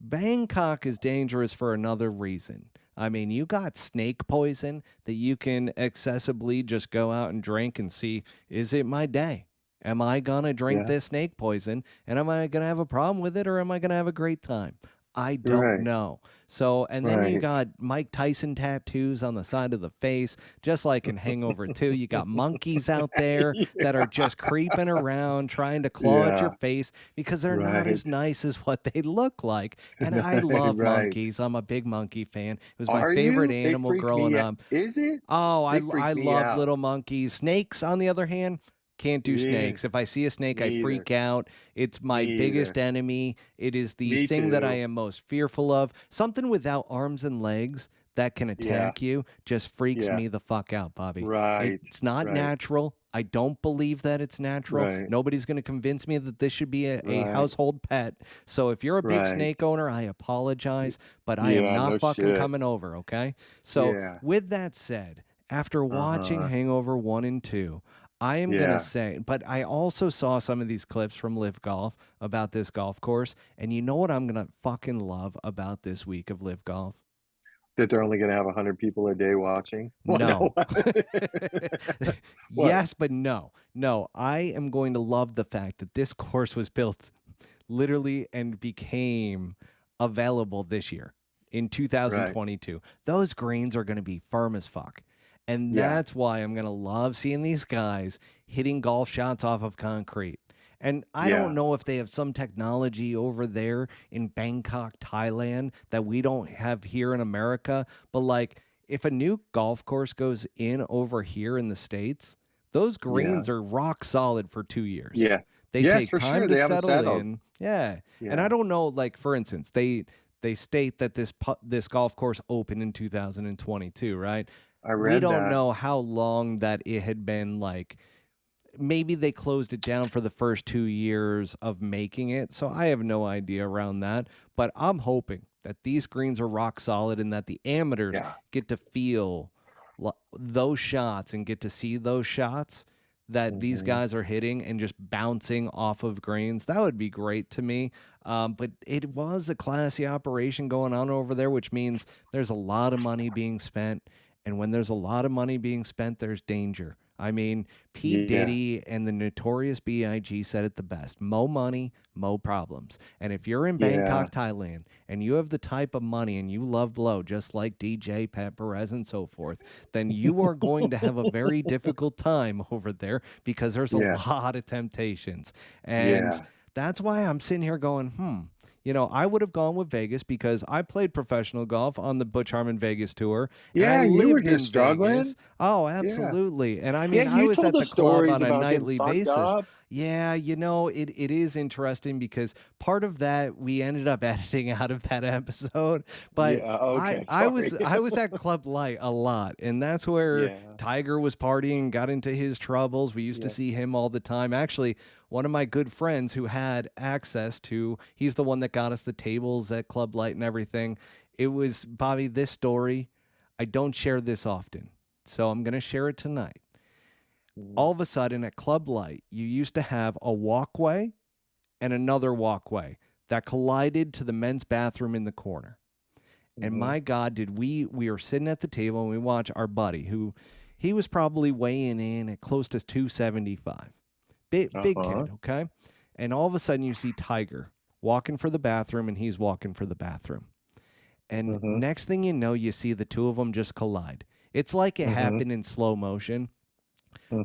Bangkok is dangerous for another reason. I mean, you got snake poison that you can accessibly just go out and drink and see, is it my day? Am I going to drink Yeah. this snake poison and am I going to have a problem with it or am I going to have a great time? I don't Right. know. So, and then you Right. got Mike Tyson tattoos on the side of the face, just like in Hangover 2. You got monkeys out there that are just creeping around trying to claw at your Yeah. face because they're not Right. as nice as what they look like. And I love Right. monkeys. I'm a big monkey fan. It was my Are favorite you? They animal freak growing me out. up. Is it? Oh, They freak I me love out. little monkeys. Snakes, on the other hand, can't do Me, snakes. If I see a snake, I me either. freak out. It's my Me biggest either. enemy. It is the Me thing that I too. am most fearful of. Something without arms and legs that can Yeah. attack you just freaks Yeah. me the fuck out, Bobby. Right. It's not Right. natural. I don't believe that it's natural. Right. Nobody's going to convince me that this should be a Right. household pet. So if you're a big Right. snake owner, I apologize, but I am Yeah. not No fucking shit. coming over, okay? So Yeah. with that said, after watching Uh-huh. Hangover 1 and 2, I am going to Yeah. say, but I also saw some of these clips from LIV Golf about this golf course. And you know what I'm going to fucking love about this week of LIV Golf? That they're only gonna have 100 people a day watching? What? No. No. What? Yes, but no. No, I am going to love the fact that this course was built literally and became available this year in Right. 2022. Those greens are going to be firm as fuck. And Yeah. that's why I'm going to love seeing these guys hitting golf shots off of concrete. And I Yeah. don't know if they have some technology over there in Bangkok, Thailand that we don't have here in America, but like if a new golf course goes in over here in the States, those Yeah. greens are rock solid for 2 years. Yeah. They Yes, take for time sure. to They haven't settle settled. in. Yeah. And I Yeah. don't know, like for instance, they state that this golf course opened in 2022, right? I We read don't that. know how long that it had been like maybe they closed it down for the first 2 years of making it. So I have no idea around that, but I'm hoping that these greens are rock solid and that the amateurs Yeah. get to feel those shots and get to see those shots that these Mhm. guys are hitting and just bouncing off of greens. That would be great to me. But it was a classy operation going on over there, which means there's a lot of money being spent. And when there's a lot of money being spent, there's danger. I mean, P. Yeah. Diddy and the notorious B.I.G. said it the best. Mo money, mo problems. And if you're in Yeah. Bangkok, Thailand, and you have the type of money and you love blow, just like DJ, Pat Perez, and so forth, then you are going to have a very difficult time over there because there's a Yeah. lot of temptations. And Yeah. that's why I'm sitting here going, you know, I would have gone with Vegas because I played professional golf on the Butch Harmon Vegas tour. And I Yeah, you were lived here in struggling. Vegas. Oh, Yeah. absolutely. And I Yeah, mean, I you was told at the us club stories on a about getting nightly fucked basis. up. Yeah, you know, it is interesting because part of that we ended up editing out of that episode. But Yeah, okay, I sorry. was at Club Light a lot, and that's where Yeah. Tiger was partying, got into his troubles. We used to Yeah. see him all the time. Actually, one of my good friends who had access to, he's the one that got us the tables at Club Light and everything. It was Bobby, this story, I don't share this often. So I'm going to share it tonight. Mhm. All of a sudden at Club Light, you used to have a walkway and another walkway that collided to the men's bathroom in the corner. And Mhm. my God, did we were sitting at the table and we watched our buddy who he was probably weighing in at close to 275. Big Uh-huh. kid, okay? And all of a sudden you see Tiger walking for the bathroom and he's walking for the bathroom. And Mhm. next thing you know, you see the two of them just collide. It's like it Mhm. happened in slow motion.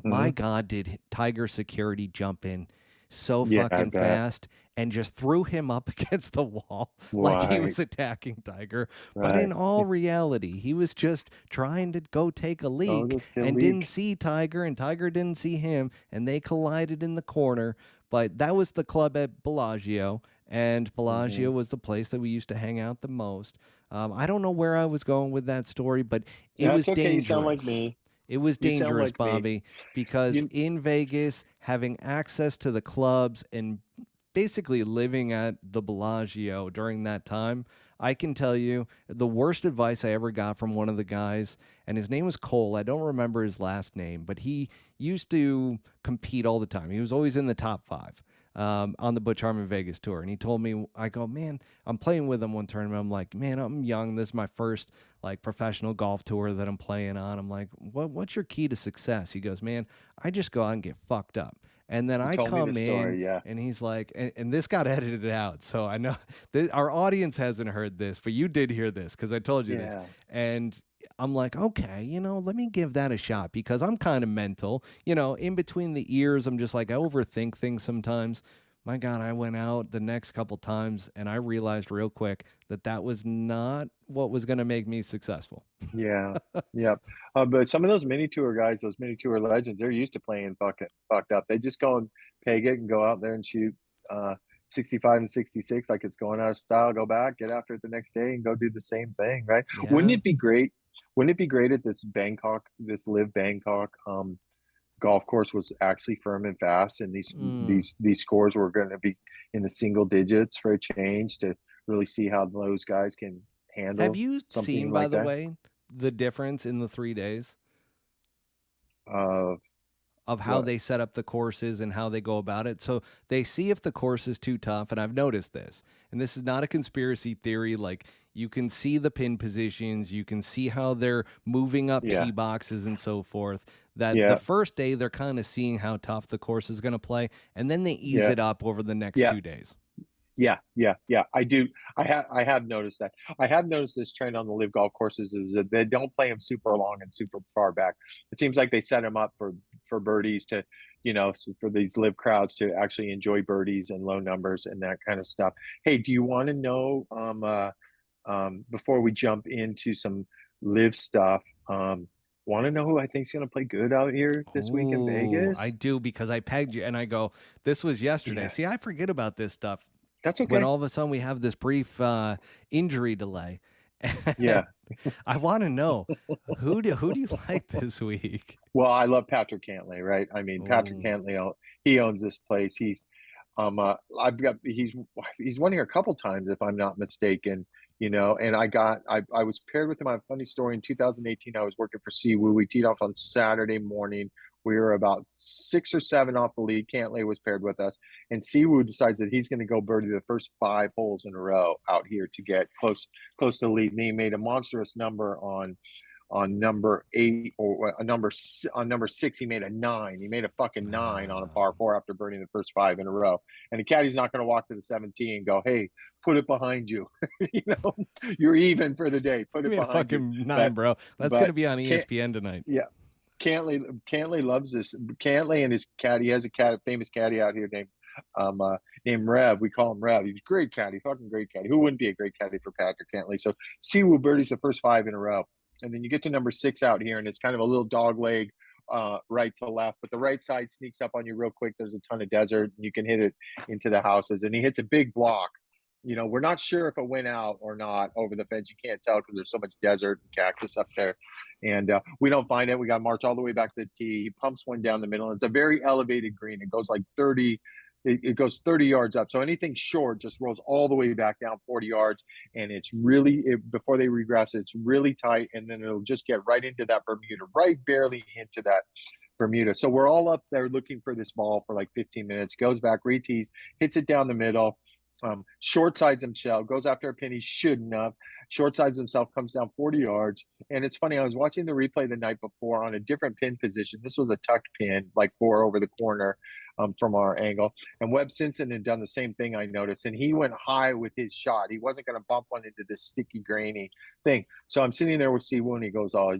My Mhm. God, did Tiger security jump in so Yeah, I fucking bet. fast and just threw him up against the wall like he Right. was attacking Tiger. But in Right. all reality, he was just trying to go take a Oh, leak just a and didn't leak. see Tiger, and Tiger didn't see him, and they collided in the corner. But that was the club at Bellagio. and Hmm. Bellagio was the place that we used to hang out the most. I don't know where I was going with that story, but it was That's okay. You sound like dangerous. me. It was You sound dangerous, like me. Bobby, because You in Vegas, having access to the clubs and basically living at the Bellagio during that time, I can tell you the worst advice I ever got from one of the guys, and his name was Cole. I don't remember his last name, but he used to compete all the time. He was always in the top five on the Butch Harmon Vegas tour. And he told me, I go, man, I'm playing with him one tournament. I'm like, man, I'm young. This is my first like professional golf tour that I'm playing on. I'm like, what's your key to success? He goes, man, I just go out and get fucked up. And then I told me the come in story. Yeah. and he's like, and this got edited out. So I know our audience hasn't heard this, but you did hear this because I told you this. Yeah. And I'm like, okay, let me give that a shot because I'm kind of mental. In between the ears, I'm just like, I overthink things sometimes. My God, I went out the next couple times and I realized real quick that that was not what was going to make me successful. Yeah. Yep. But some of those mini tour guys, those mini tour legends, they're used to playing fucked up. They just go and peg it and go out there and shoot 65 and 66 like it's going out of style, go back, get after it the next day and go do the same thing, right? Wouldn't Yeah. it be great? Wouldn't it be great at this Bangkok, this Live Bangkok golf course was actually firm and fast and these Mm. these these scores were going to be in the single digits for a change to really see how those guys can Have handle you something seen, by like the that? way, the difference in the 3 days Uh, of how what? they set up the courses and how they go about it? So they see if the course is too tough, and I've noticed this, and this is not a conspiracy theory. Like you can see the pin positions, you can see how they're moving up Yeah, tee boxes and so forth. That the yeah, first day they're kind of seeing how tough the course is going to play, and then they ease yeah, it up over the next yeah, 2 days. yeah. I do. I have noticed that. I have noticed this trend on the live golf courses is that they don't play them super long and super far back. It seems like they set them up for birdies to, for these live crowds to actually enjoy birdies and low numbers and that kind of stuff. Hey, do you want to know before we jump into some live stuff? Want to know who I think is going to play good out here this week in Oh, I Vegas? do because I pegged you and I go, this was yesterday. Yeah, See, I forget about this stuff that's when okay. all of a sudden we have this brief injury delay. Yeah. I want to know who do you like this week? Well, I love Patrick Cantlay, right? I mean, Patrick Oh, Cantlay, he owns this place. He's won here a couple times if I'm not mistaken, and I was paired with him on a funny story in 2018. I was working for Siwoo. We teed off on Saturday morning. We were about 6 or 7 off the lead. Cantlay was paired with us, and Siwoo decides that he's going to go birdie the first 5 holes in a row out here to get close to the lead. And he made a monstrous number on number 8 or on number 6. He made a 9. He made a fucking 9 on a par 4 after burning the first 5 in a row. And the caddy's not going to walk to the 17 and go, hey, put it behind you. you know you're even for the day, put you it made a behind you. fucking nine, but bro. That's gonna but be on can't ESPN tonight. Yeah, Cantley loves this. Cantley and his caddy, he has a famous caddy out here um uh, named Rev. We call him Rev. He's a great caddy, fucking great caddy. Who wouldn't be a great caddy for Patrick Cantley? So Siwoo birdies the first 5 in a row, and then you get to number 6 out here, and it's kind of a little dog leg, right to left, but the right side sneaks up on you real quick. There's a ton of desert, and you can hit it into the houses, and he hits a big block. We're not sure if it went out or not over the fence. You can't tell because there's so much desert and cactus up there. And we don't find it. We got to march all the way back to the tee. He pumps one down the middle. It's a very elevated green. It goes like 30. It goes 30 yards up. So anything short just rolls all the way back down 40 yards. And it's really, before they regress, it's really tight. And then it'll just get right into that Bermuda, right barely into that Bermuda. So we're all up there looking for this ball for like 15 minutes, goes back, retees, hits it down the middle, short sides himself, goes after a pin he shouldn't have, short sides himself, comes down 40 yards. And it's funny, I was watching the replay the night before on a different pin position. This was a tucked pin, like 4 over the corner from our angle. And Webb Simpson had done the same thing, I noticed. And he went high with his shot. He wasn't going to bump one into this sticky, grainy thing. So I'm sitting there with Siwoo, and he goes, oh,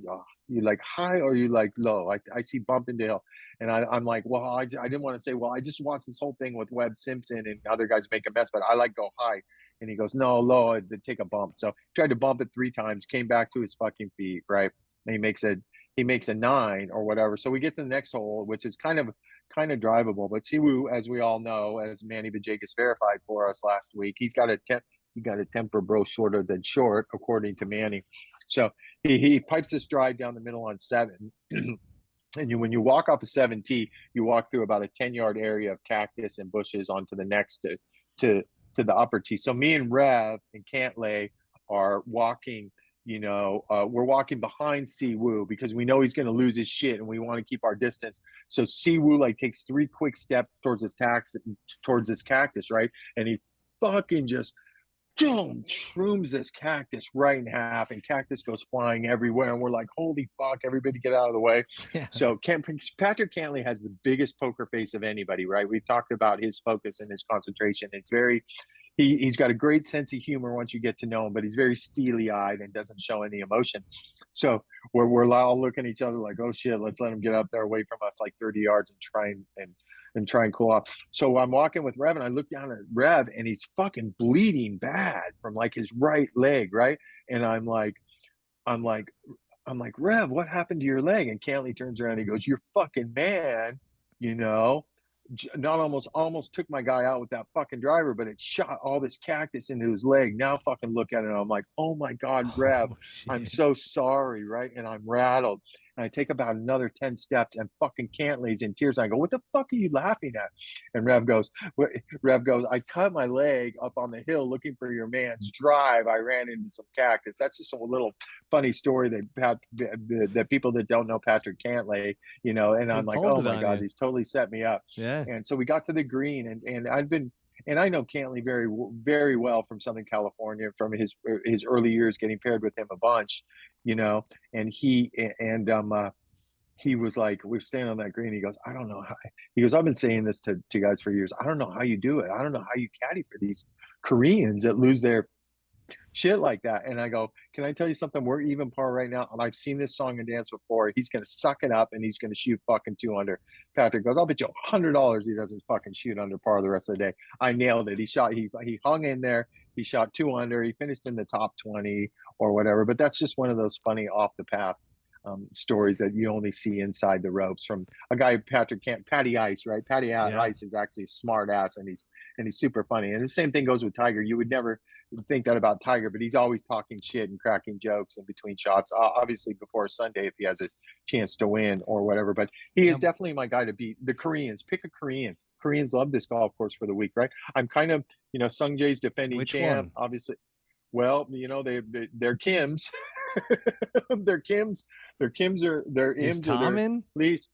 you like high or you like low? I see bump into hill. And I'm like, well, I didn't want to say, well, I just watched this whole thing with Webb Simpson and other guys make a mess, but I like go high. And he goes, no, low, I'd take a bump. So tried to bump it 3 times, came back to his fucking feet, right? And he makes a 9 or whatever. So we get to the next hole, which is kind of kind of drivable. But Siwoo, as we all know, as Manny Vajegas verified for us last week, he got a temper bro shorter than short, according to Manny. So he pipes this drive down the middle on 7. And when you walk off a 7T, you walk through about a 10-yard area of cactus and bushes onto the next to the upper tee. So me and Rev and Cantlay are walking, we're walking behind Siwoo because we know he's going to lose his shit and we want to keep our distance. So Siwoo like takes 3 quick steps towards this cactus, right? And he fucking just shrooms this cactus right in half, and cactus goes flying everywhere, and we're like, holy fuck, everybody get out of the way. Yeah. So Patrick Cantlay has the biggest poker face of anybody, right? We've talked about his focus and his concentration. It's very he's got a great sense of humor once you get to know him, but he's very steely-eyed and doesn't show any emotion. So we're all looking at each other like, oh shit, let's let him get up there away from us like 30 yards and try and cool off. So I'm walking with Rev, and I look down at Rev, and he's fucking bleeding bad from like his right leg, right? And I'm like, Rev, what happened to your leg? And Cantlay turns around and he goes, your fucking man, not almost took my guy out with that fucking driver, but it shot all this cactus into his leg. Now fucking look at it, and I'm like, oh my God, Rev, I'm so sorry, right? And I'm rattled. And I take about another 10 steps, and fucking Cantlay's in tears. And I go, what the fuck are you laughing at? And Rev goes, I cut my leg up on the hill looking for your man's drive. I ran into some cactus. That's just a little funny story that people that don't know Patrick Cantlay, and I'm like, oh my God, he's totally set me up. Yeah. And so we got to the green, and I know Cantlay very, very well from Southern California, from his early years getting paired with him a bunch, and he was like, we're standing on that green. He goes, I don't know how. He goes, I've been saying this to guys for years. I don't know how you do it. I don't know how you caddy for these Koreans that lose their shit like that. And I go, can I tell you something? We're even par right now. And I've seen this song and dance before. He's going to suck it up and he's going to shoot fucking 2 under. Patrick goes, I'll bet you $100 he doesn't fucking shoot under par the rest of the day. I nailed it. He hung in there. He shot 2 under. He finished in the top 20 or whatever. But that's just one of those funny off the path stories that you only see inside the ropes from a guy, Patty Ice, right? Patty Ice is actually a smart ass, and he's super funny. And the same thing goes with Tiger. You would never think that about Tiger, but he's always talking shit and cracking jokes in between shots, obviously before Sunday if he has a chance to win or whatever. But he is definitely my guy to beat. The Koreans, pick a Korean. Koreans love this golf course for the week, right? I'm kind of, Sung Jae's defending champ, obviously. Well, they're Kims. They're Kims. They're Is Tom in? Please,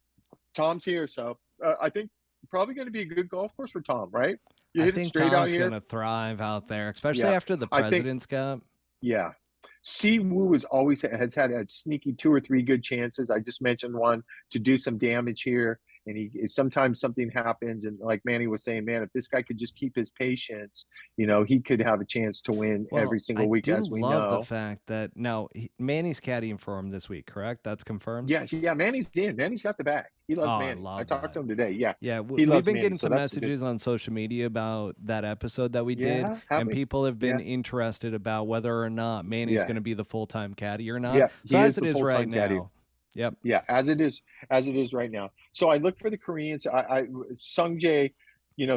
Tom's here, so I think probably going to be a good golf course for Tom, right? I think Tom's going to thrive out there, especially after the President's Cup. Yeah. Siwoo has had a sneaky 2 or 3 good chances. I just mentioned one to do some damage here. And sometimes something happens, and like Manny was saying, man, if this guy could just keep his patience, he could have a chance to win every single week, as we know. I love the fact that now Manny's caddying for him this week, correct? That's confirmed? Yeah, Manny's in. Manny's got the bag. He loves Manny. I talked to him today. Yeah. We've been getting some messages on social media about that episode that we did, and people have been interested about whether or not Manny's going to be the full-time caddy or not. Yeah, so as it is right caddy now. Yep. Yeah, as it is right now. So I look for the Koreans. Sung Jae,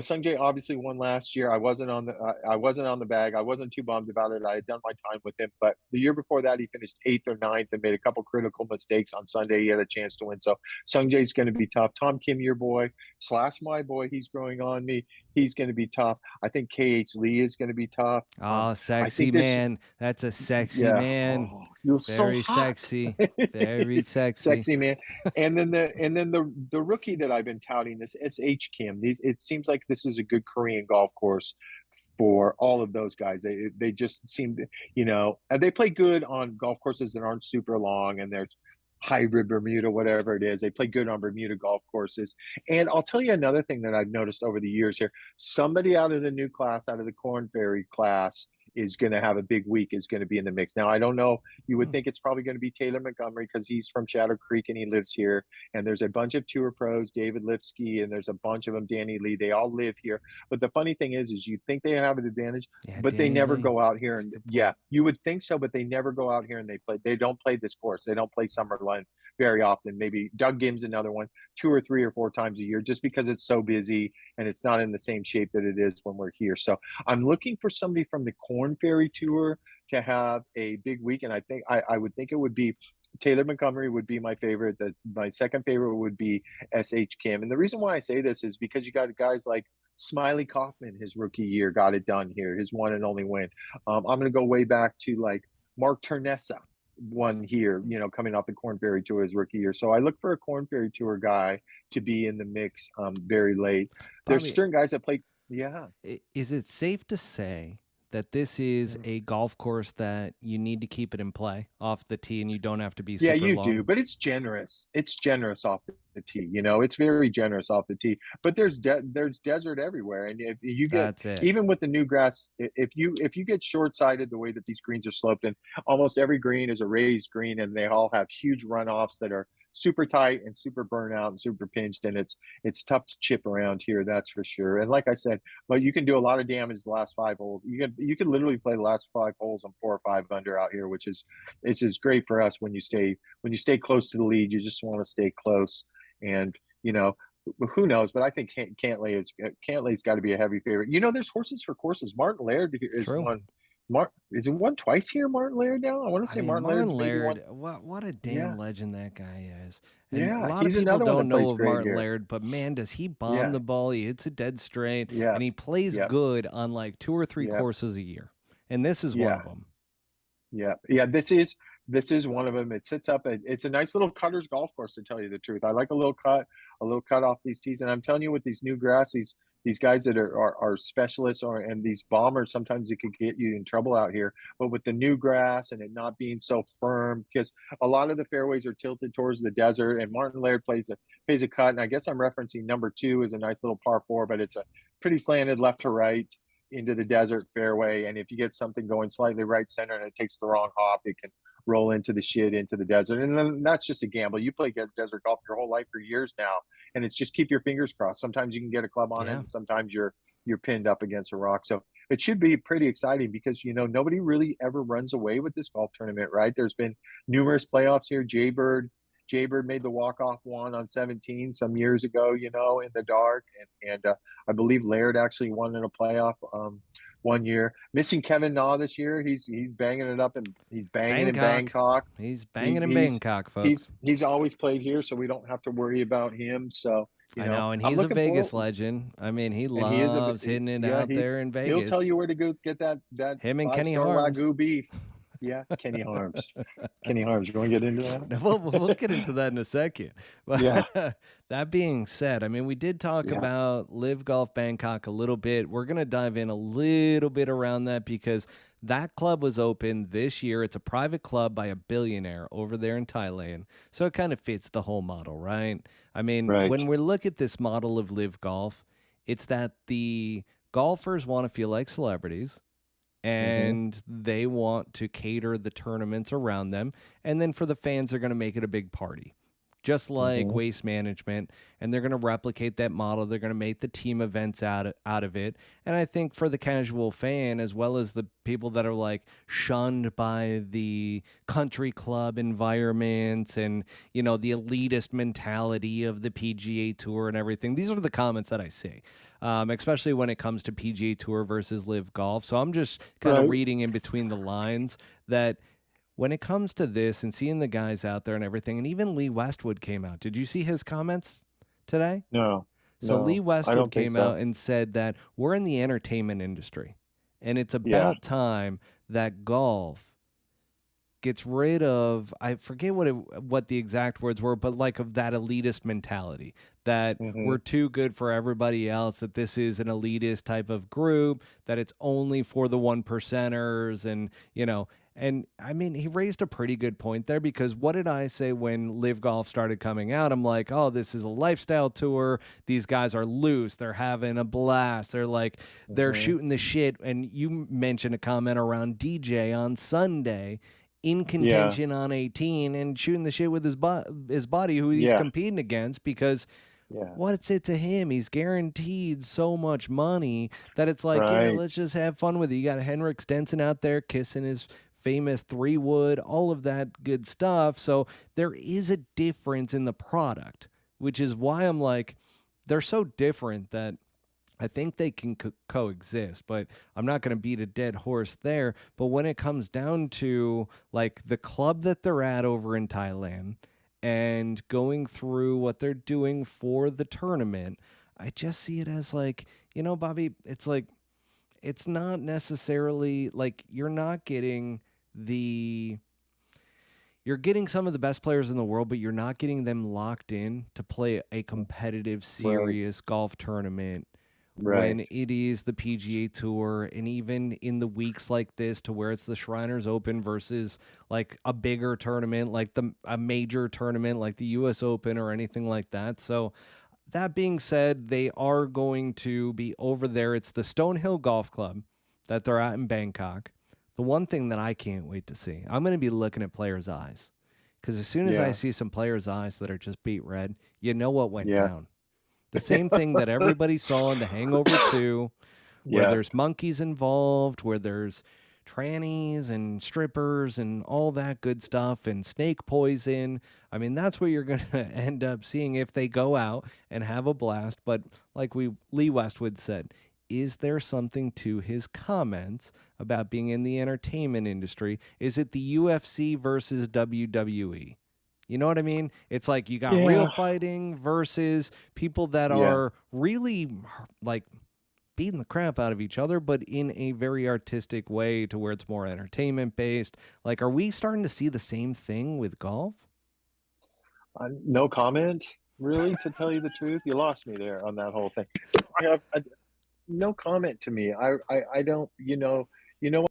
Sung Jae obviously won last year. I wasn't on the bag. I wasn't too bummed about it. I had done my time with him, but the year before that, he finished 8th or 9th and made a couple critical mistakes on Sunday. He had a chance to win. So Sung Jae's going to be tough. Tom Kim, your boy / my boy, he's growing on me. He's going to be tough. I think KH Lee is going to be tough. Oh, sexy man. That's a sexy man. Oh, you're very so sexy. Very sexy. Sexy man. And then the rookie that I've been touting, this SH Kim. It seems like this is a good Korean golf course for all of those guys. They just seem to, they play good on golf courses that aren't super long, and there's hybrid Bermuda, whatever it is. They play good on Bermuda golf courses. And I'll tell you another thing that I've noticed over the years here. Somebody out of the new class, out of the Corn Ferry class, is going to have a big week, is going to be in the mix. Now, I don't know. You would think it's probably going to be Taylor Montgomery because he's from Shadow Creek and he lives here. And there's a bunch of tour pros, David Lipsky, and there's a bunch of them, Danny Lee. They all live here. But the funny thing is you think they have an advantage, but Danny they never Lee. Go out here. And you would think so, but they never go out here and they play. They don't play this course. They don't play Summerlin very often. Maybe Doug Gim's another one, 2 or 3 or 4 times a year, just because it's so busy and it's not in the same shape that it is when we're here. So I'm looking for somebody from the Corn Ferry Tour to have a big week, and I would think it would be Taylor Montgomery would be my favorite. My second favorite would be SH Kim. And the reason why I say this is because you got guys like Smiley Kaufman, his rookie year, got it done here, his one and only win. I'm going to go way back to like Mark Ternessa won here, coming off the Corn Ferry Tour his rookie year. So I look for a Corn Ferry Tour guy to be in the mix very late. There's Bobby, certain guys that play. Yeah. is it safe to say that this is a golf course that you need to keep it in play off the tee and you don't have to be Yeah, super you long? do, but it's generous. It's generous off the tee. It's very generous off the tee. But there's desert everywhere, and if you get That's it. even with the new grass, if you get short sighted the way that these greens are sloped, and almost every green is a raised green, and they all have huge runoffs that are super tight and super burnout and super pinched, and it's tough to chip around here, that's for sure. And like I said, but you can do a lot of damage the last 5 holes. You can literally play the last 5 holes on 4 or 5 under out here, which is it's just great for us when you stay close to the lead. You just want to stay close, and who knows? But I think Cantlay's got to be a heavy favorite. There's horses for courses. Martin Laird is True. one. Is it won twice here, Martin Laird now? I want to say Martin Laird, what a damn legend that guy is. And a lot of he's people another one don't that plays know of great Martin here. Laird, but man, does he bomb the ball. He hits it dead straight, and he plays Yep. good on like 2 or 3 courses a year. And this is one of them. Yeah. This is one of them. It sits up. It's a nice little cutter's golf course, to tell you the truth. I like a little cut off these tees. And I'm telling you, with these new grass, these guys that are specialists, and these bombers, sometimes it could get you in trouble out here. But with the new grass and it not being so firm, because a lot of the fairways are tilted towards the desert, and Martin Laird pays a cut. And I guess I'm referencing number 2 is a nice little par 4, but it's a pretty slanted left to right into the desert fairway. And if you get something going slightly right center and it takes the wrong hop, it can roll into the desert. And then that's just a gamble. You play desert golf your whole life for years now, and it's just keep your fingers crossed. Sometimes you can get a club on it, and sometimes you're pinned up against a rock. So it should be pretty exciting, because nobody really ever runs away with this golf tournament, right? There's been numerous playoffs here. Jaybird made the walk-off one on 17 some years ago, in the dark. And I believe Laird actually won in a playoff one year. Missing Kevin Na this year. He's banging it up, and he's banging in Bangkok. He's banging in Bangkok, folks. He's always played here, so we don't have to worry about him. So I know, and he's a Vegas legend. I mean, he loves hitting it out there in Vegas. He'll tell you where to go get that him and Kenny Harms. Wagyu beef. Yeah, Kenny Harms. Kenny Harms. You want to get into that? We'll get into that in a second. But yeah. That being said, I mean, we did talk about LIV Golf Bangkok a little bit. We're going to dive in a little bit around that, because that club was open this year. It's a private club by a billionaire over there in Thailand. So it kind of fits the whole model, right? I mean, when we look at this model of LIV Golf, it's that the golfers want to feel like celebrities, and they want to cater the tournaments around them. And then for the fans, they're going to make it a big party, just like Waste Management. And they're going to replicate that model. They're going to make the team events out of it. And I think for the casual fan, as well as the people that are like shunned by the country club environments and, the elitist mentality of the PGA Tour and everything, these are the comments that I see. Especially when it comes to PGA Tour versus LIV Golf. So I'm just kind of reading in between the lines that when it comes to this and seeing the guys out there and everything, and even Lee Westwood came out. Did you see his comments today? No. So Lee Westwood came out and said that we're in the entertainment industry, and it's about time that golf gets rid of, I forget what the exact words were, but like of that elitist mentality that we're too good for everybody else, that this is an elitist type of group, that it's only for the 1%ers, and and I mean, he raised a pretty good point there, because what did I say when LIV Golf started coming out? I'm like, oh, this is a lifestyle tour. These guys are loose. They're having a blast. They're like, they're shooting the shit. And you mentioned a comment around DJ on Sunday in contention on 18 and shooting the shit with his buddy who he's competing against, because what's it to him? He's guaranteed so much money that it's like, yeah, let's just have fun with it. You got Henrik Stenson out there kissing his famous 3-wood, all of that good stuff. So there is a difference in the product, which is why I'm like, they're so different that I think they can coexist, but I'm not going to beat a dead horse there. But when it comes down to like the club that they're at over in Thailand and going through what they're doing for the tournament, I just see it as like, Bobby, it's like, it's not necessarily like you're getting some of the best players in the world, but you're not getting them locked in to play a competitive, serious golf tournament when it is the PGA Tour, and even in the weeks like this to where it's the Shriners Open versus like a bigger tournament, like a major tournament like the US Open or anything like that. So that being said, they are going to be over there. It's the Stonehill Golf Club that they're at in Bangkok. The one thing that I can't wait to see, I'm going to be looking at players' eyes, because as soon as I see some players' eyes that are just beat red, you know what went down. The same thing that everybody saw in The Hangover 2, where there's monkeys involved, where there's trannies and strippers and all that good stuff and snake poison. I mean, that's what you're going to end up seeing if they go out and have a blast. But like Lee Westwood said, is there something to his comments about being in the entertainment industry? Is it the UFC versus WWE? You know what I mean? It's like you got real fighting versus people that are really like beating the crap out of each other, but in a very artistic way to where it's more entertainment based. Like, are we starting to see the same thing with golf? No comment, really, to tell you the truth. You lost me there on that whole thing. No comment to me. I don't, what?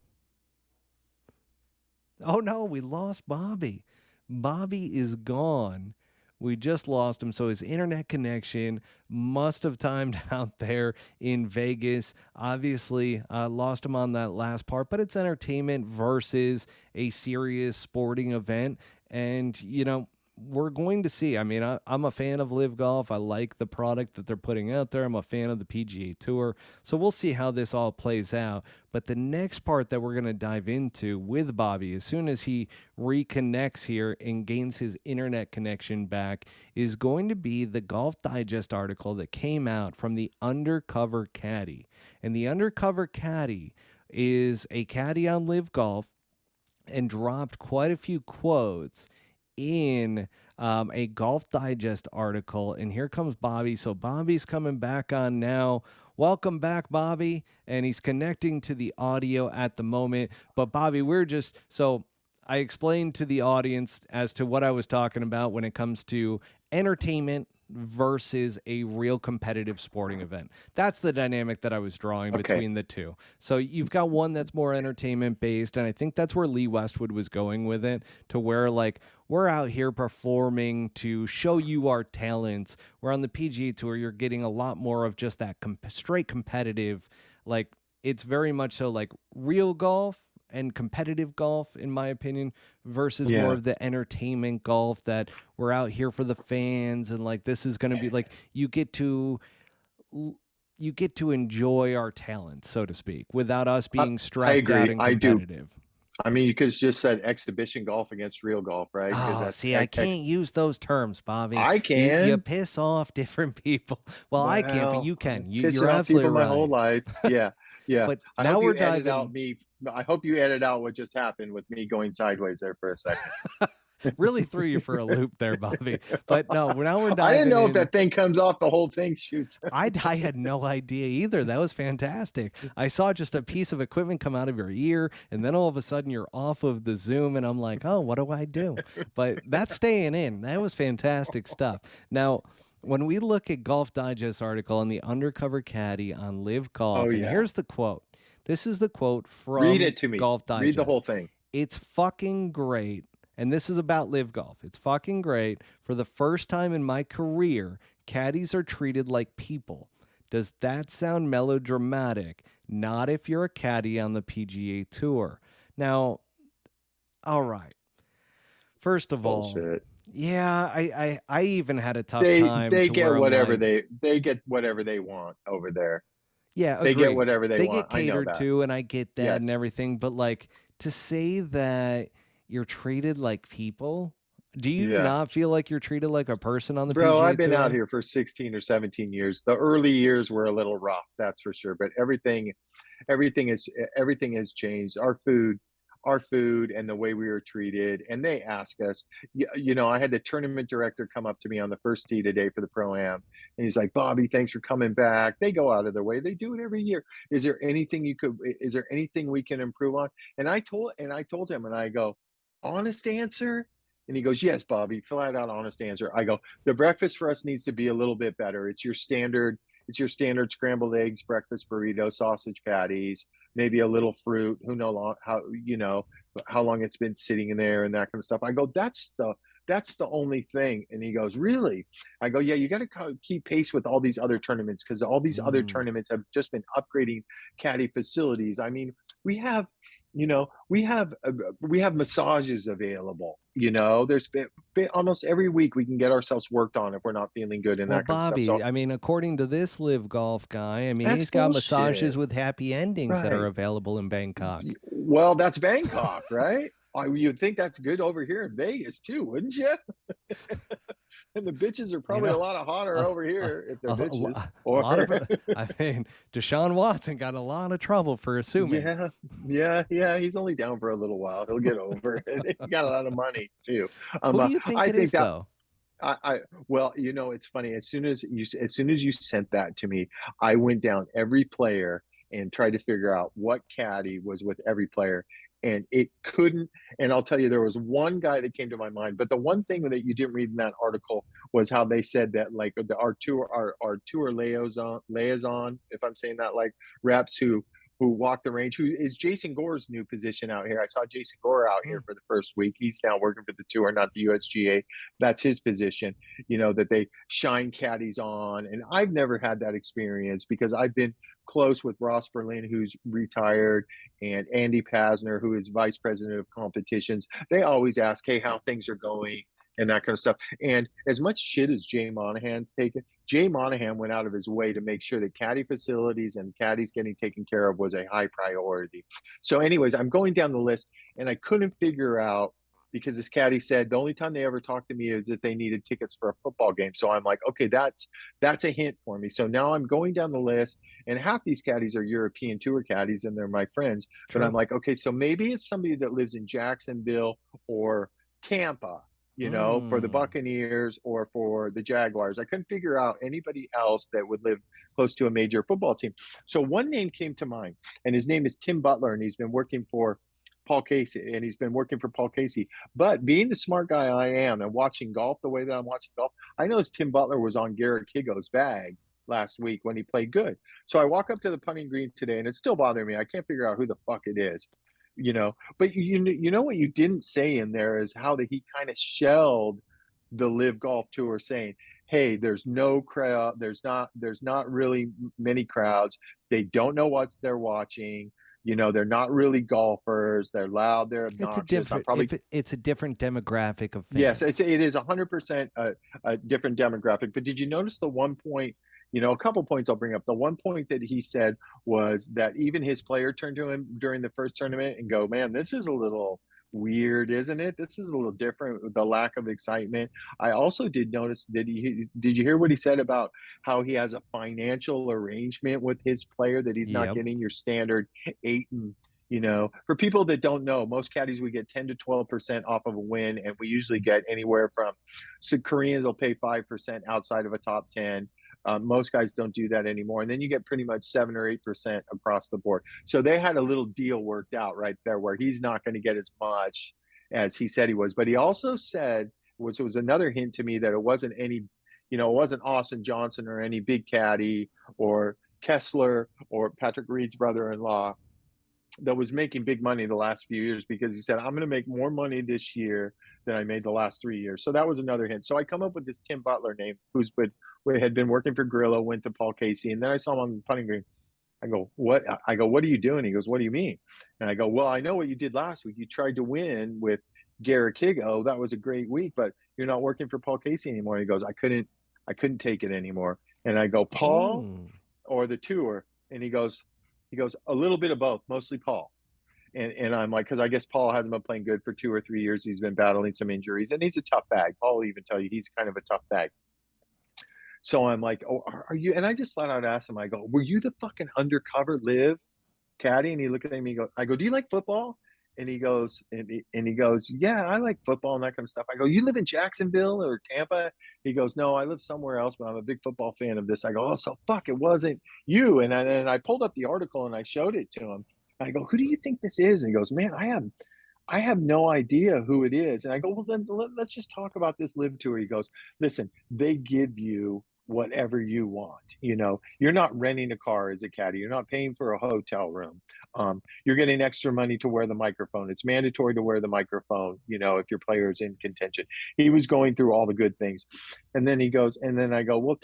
Oh no, we lost Bobby. Bobby is gone. We just lost him. So his internet connection must have timed out there in Vegas. Obviously, lost him on that last part, but it's entertainment versus a serious sporting event. And, we're going to see. I mean, I'm a fan of LIV Golf. I like the product that they're putting out there. I'm a fan of the PGA Tour. So we'll see how this all plays out. But the next part that we're going to dive into with Bobby, as soon as he reconnects here and gains his internet connection back, is going to be the Golf Digest article that came out from the Undercover Caddy. And the Undercover Caddy is a caddy on LIV Golf and dropped quite a few quotes in a Golf Digest article. And here comes Bobby. So Bobby's coming back on now. Welcome back, Bobby. And he's connecting to the audio at the moment. But Bobby, so I explained to the audience as to what I was talking about when it comes to entertainment versus a real competitive sporting event. That's the dynamic that I was drawing between the two. So you've got one that's more entertainment based, and I think that's where Lee Westwood was going with it, to where like we're out here performing to show you our talents. Where on the PGA Tour, you're getting a lot more of just that straight competitive, like it's very much so like real golf and competitive golf, in my opinion, versus more of the entertainment golf that we're out here for the fans. And like, this is going to be like, you get to enjoy our talent, so to speak, without us being stressed out and competitive. I mean, you could have just said exhibition golf against real golf, right? Oh, see, I can't use those terms, Bobby. I can. You piss off different people. Well, I can't, but you can. You're off absolutely people right. My whole life. Yeah. But now we're diving. I hope you edit out what just happened with me going sideways there for a second. Really threw you for a loop there, Bobby. But no, now we're diving. I didn't know if that thing comes off, the whole thing shoots. I had no idea either. That was fantastic. I saw just a piece of equipment come out of your ear, and then all of a sudden you're off of the Zoom, and I'm like, oh, what do I do? But that's staying in. That was fantastic stuff. Now, when we look at Golf Digest article on the Undercover Caddy on LIV Golf, and here's the quote. This is the quote from Read it to me. Golf Digest. Read the whole thing. It's fucking great. And this is about LIV Golf. It's fucking great. For the first time in my career, caddies are treated like people. Does that sound melodramatic? Not if you're a caddy on the PGA Tour. Now, all right. First of all, yeah, I even had a tough time. They get whatever they get whatever they want over there. Yeah, They get agreed. whatever they They want. get I know catered that. to, and I get that and Yes. everything, but, like, to say that you're treated like people, do you Yeah. not feel like you're treated like a person on the Bro, I've PGA been out Tour? here for 16 or 17 years. The early years were a little rough, that's for sure. But everything is everything has changed. Our food and the way we were treated. And they ask us, I had the tournament director come up to me on the first tee today for the Pro-Am. And he's like, Bobby, thanks for coming back. They go out of their way. They do it every year. Is there anything we can improve on? And I told him, and I go, honest answer? And he goes, yes, Bobby, flat out honest answer. I go, the breakfast for us needs to be a little bit better. It's your standard scrambled eggs, breakfast burrito, sausage patties, maybe a little fruit. Who know how long it's been sitting in there and that kind of stuff. I go, that's the only thing. And he goes, really? I go, yeah, you got to keep pace with all these other tournaments because all these other Mm. tournaments have just been upgrading caddy facilities. I mean, we have, we have massages available. There's been almost every week we can get ourselves worked on if we're not feeling good and Well, that kind of stuff. So Bobby, I mean, according to this live golf guy, I mean, that's he's got massages bullshit, with happy endings that are right? available in Bangkok. Well, that's Bangkok, right? You'd think that's good over here in Vegas too, wouldn't you? And the bitches are You probably a know, lot hotter a, over a, here if a, they're a bitches. lo- a Or lot of, I mean, Deshaun Watson got a lot of trouble for assuming. yeah, yeah, yeah. He's only down for a little while. He'll get over it. He got a lot of money too. Who do you think I it think is, that though? I well, it's funny. As soon as you sent that to me, I went down every player and tried to figure out what caddy was with every player, and it couldn't. And I'll tell you, there was one guy that came to my mind. But the one thing that you didn't read in that article was how they said that like our tour liaison, if I'm saying that, like reps who walk the range, who is Jason Gore's new position out here. I saw Jason Gore out Hmm. here for the first week. He's now working for the tour, not the USGA. That's his position, that they shine caddies on. And I've never had that experience because I've been close with Ross Berlin, who's retired, and Andy Pasner, who is vice president of competitions. They always ask, hey, how things are going and that kind of stuff. And as much shit as Jay Monahan's taken, Jay Monahan went out of his way to make sure that caddy facilities and caddies getting taken care of was a high priority. So, anyways, I'm going down the list and I couldn't figure out because this caddy said the only time they ever talked to me is if they needed tickets for a football game. So I'm like, okay, that's a hint for me. So now I'm going down the list, and half these caddies are European tour caddies, and they're my friends. But I'm True. like, okay, so maybe it's somebody that lives in Jacksonville or Tampa, for the Mm. Buccaneers or for the Jaguars. I couldn't figure out anybody else that would live close to a major football team. So one name came to mind, and his name is Tim Butler, and he's been working for Paul Casey, and he's been working for Paul Casey. But being the smart guy I am and watching golf the way that I'm watching golf, I noticed Tim Butler was on Garrett Higo's bag last week when he played good. So I walk up to the putting green today, and it's still bothering me. I can't figure out who the fuck it is. But you know what you didn't say in there is how that he kind of shelled the live golf tour, saying, hey, there's no crowd, there's not really many crowds, they don't know what they're watching, they're not really golfers, they're loud, they're It's a obnoxious. I'm different probably if it, it's a different demographic of Yes, fans. it is 100% a different demographic. But did you notice the one point, a couple points I'll bring up. The one point that he said was that even his player turned to him during the first tournament and go, man, this is a little weird, isn't it? This is a little different with the lack of excitement. I also did notice, did you hear what he said about how he has a financial arrangement with his player that he's not Yep. getting your standard 8 and for people that don't know, most caddies we get 10 to 12% off of a win, and we usually get anywhere from, so Koreans will pay 5% outside of a top 10. Most guys don't do that anymore, and then you get pretty much 7 or 8% across the board. So they had a little deal worked out right there where he's not going to get as much as he said he was. But he also said, which was another hint to me, that it wasn't Austin Johnson or any big caddy or Kessler or Patrick Reed's brother-in-law that was making big money the last few years, because he said, I'm going to make more money this year than I made the last 3 years. So that was another hint. So I come up with this Tim Butler name, had been working for Grillo, went to Paul Casey, and then I saw him on the putting green. I go, what? I go, what are you doing? He goes, what do you mean? And I go, well, I know what you did last week. You tried to win with Garrett Higo. That was a great week, but you're not working for Paul Casey anymore. He goes, I couldn't take it anymore. And I go, Paul Mm. or the tour? And he goes, a little bit of both, mostly Paul. And I'm like, because I guess Paul hasn't been playing good for 2 or 3 years. He's been battling some injuries, and he's a tough bag. Paul will even tell you he's kind of a tough bag. So I'm like, oh, are you? And I just flat out asked him, I go, were you the fucking undercover LIV Caddy? And he looked at me, I go, do you like football? And he goes, yeah, I like football and that kind of stuff. I go, you live in Jacksonville or Tampa? He goes, no, I live somewhere else, but I'm a big football fan of this. I go, oh, so fuck, it wasn't you. And I pulled up the article and I showed it to him. I go, who do you think this is? And he goes, man, I have no idea who it is. And I go, well, then let's just talk about this LIV tour. He goes, listen, they give you whatever you want. You're not renting a car as a caddy. You're not paying for a hotel room. You're getting extra money to wear the microphone. It's mandatory to wear the microphone, if your player is in contention. He was going through all the good things. And then he goes, and then I go, well,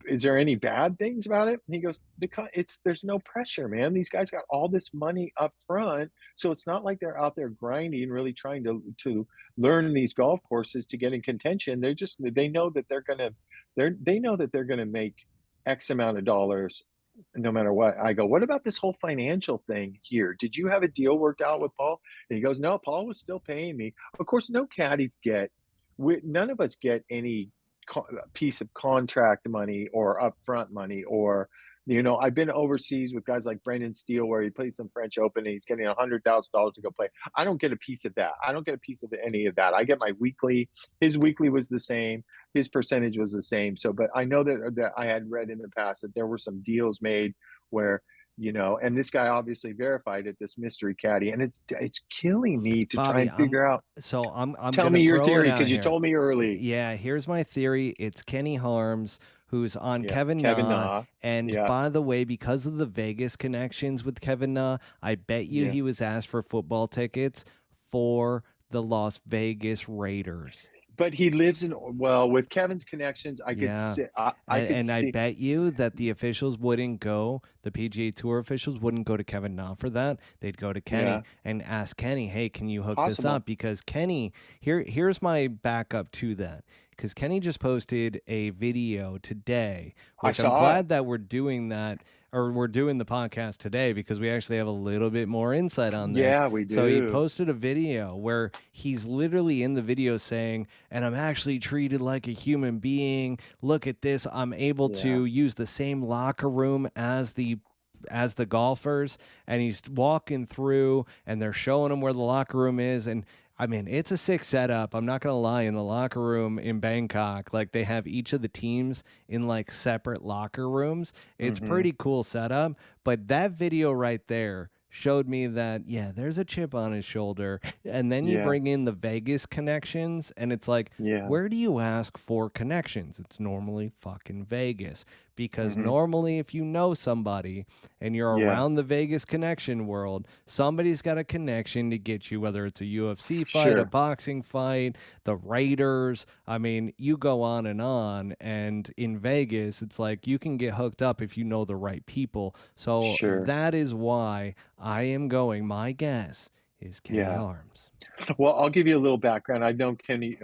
is there any bad things about it? And he goes, because there's no pressure, man. These guys got all this money up front, so it's not like they're out there grinding, really trying to learn these golf courses to get in contention. They know that they're gonna make X amount of dollars no matter what. I go, what about this whole financial thing here? Did you have a deal worked out with Paul? And he goes, no, Paul was still paying me. Of course, no caddies none of us get any piece of contract money or upfront money, or I've been overseas with guys like Brendan Steele where he plays some French Open and he's getting $100,000 to go play. I don't get a piece of that. I don't get a piece of any of that. I get my weekly. His weekly was the same. His percentage was the same. So, but I know that I had read in the past that there were some deals made where and this guy obviously verified it, this mystery caddy, and it's killing me to Bobby, try and figure out. I'm Tell gonna me your throw it theory, out because you here. told me early. Yeah, here's my theory. It's Kenny Harms who's on Yeah, Kevin Kevin Na. Na. And Yeah, by the way, because of the Vegas connections with Kevin Na, I bet you yeah. he was asked for football tickets for the Las Vegas Raiders. But he lives with Kevin's connections, I could Yeah. see. I could And I see. bet you that the officials wouldn't go, the PGA Tour officials wouldn't go to Kevin Na for that. They'd go to Kenny Yeah, and ask Kenny, hey, can you hook this possible. up? Because Kenny, here's my backup to that. Because Kenny just posted a video today, I which I'm saw it. glad that we're doing that, or we're doing the podcast today, because we actually have a little bit more insight on this. Yeah, we So he do. posted a video where he's literally in the video saying, and I'm actually treated like a human being. Look at this. I'm able Yeah, to use the same locker room as the golfers. And he's walking through and they're showing him where the locker room is. And I mean, it's a sick setup. I'm not going to lie. In the locker room in Bangkok, like they have each of the teams in like separate locker rooms. It's hmm, pretty cool setup. But that video right there showed me that, yeah, there's a chip on his shoulder. And then you yeah, bring in the Vegas connections, and it's like, yeah, where do you ask for connections? It's normally fucking Vegas. Because hmm, normally, if you know somebody and you're yeah. around the Vegas connection world, somebody's got a connection to get you, whether it's a UFC fight, a Sure. boxing fight, the Raiders. I mean, you go on. And in Vegas, it's like you can get hooked up if you know the right people. So Sure. that is why I am going. My guess is Kenny Yeah. Harms. Well, I'll give you a little background. I've known Kenny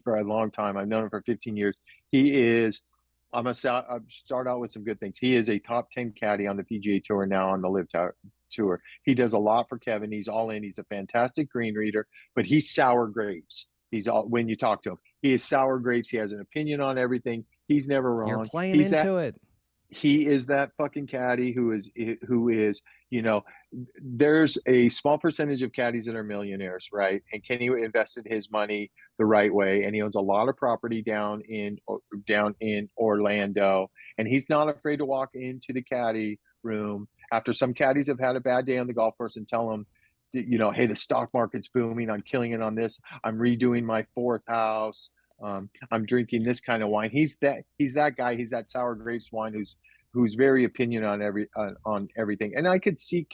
for a long time. I've known him for 15 years. He is. I'll start out with some good things. He is a top 10 caddy on the PGA Tour now, on the Tour. He does a lot for Kevin. He's all in. He's a fantastic green reader, but he's sour grapes. He's all when you talk to him. He is sour grapes. He has an opinion on everything. He's never You're wrong. playing into it. He is that fucking caddy who is you know there's a small percentage of caddies that are millionaires, right? And Kenny invested his money the right way, and he owns a lot of property down in Orlando, and he's not afraid to walk into the caddy room after some caddies have had a bad day on the golf course and tell him, hey, the stock market's booming, I'm killing it on this, I'm redoing my fourth house, I'm drinking this kind of wine. He's that guy. He's that sour grapes wine who's very opinion on everything. And I could see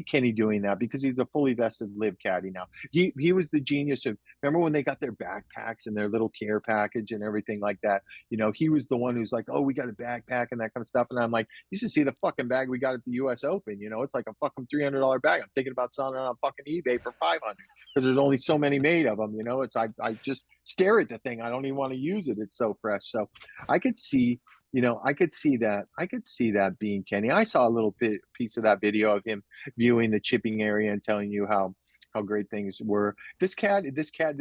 Kenny doing that because he's a fully vested LIV caddy now. He was the genius of, remember when they got their backpacks and their little care package and everything like that. He was the one who's like, oh, we got a backpack and that kind of stuff. And I'm like, you should see the fucking bag we got at the U.S. Open. It's like a fucking $300 bag. I'm thinking about selling it on fucking eBay for 500 because there's only so many made of them. It's I just stare at the thing. I don't even want to use it. It's so fresh. So I could see I could see that. I could see that being Kenny. I saw a little piece of that video of him viewing the chipping area and telling you how great things were. This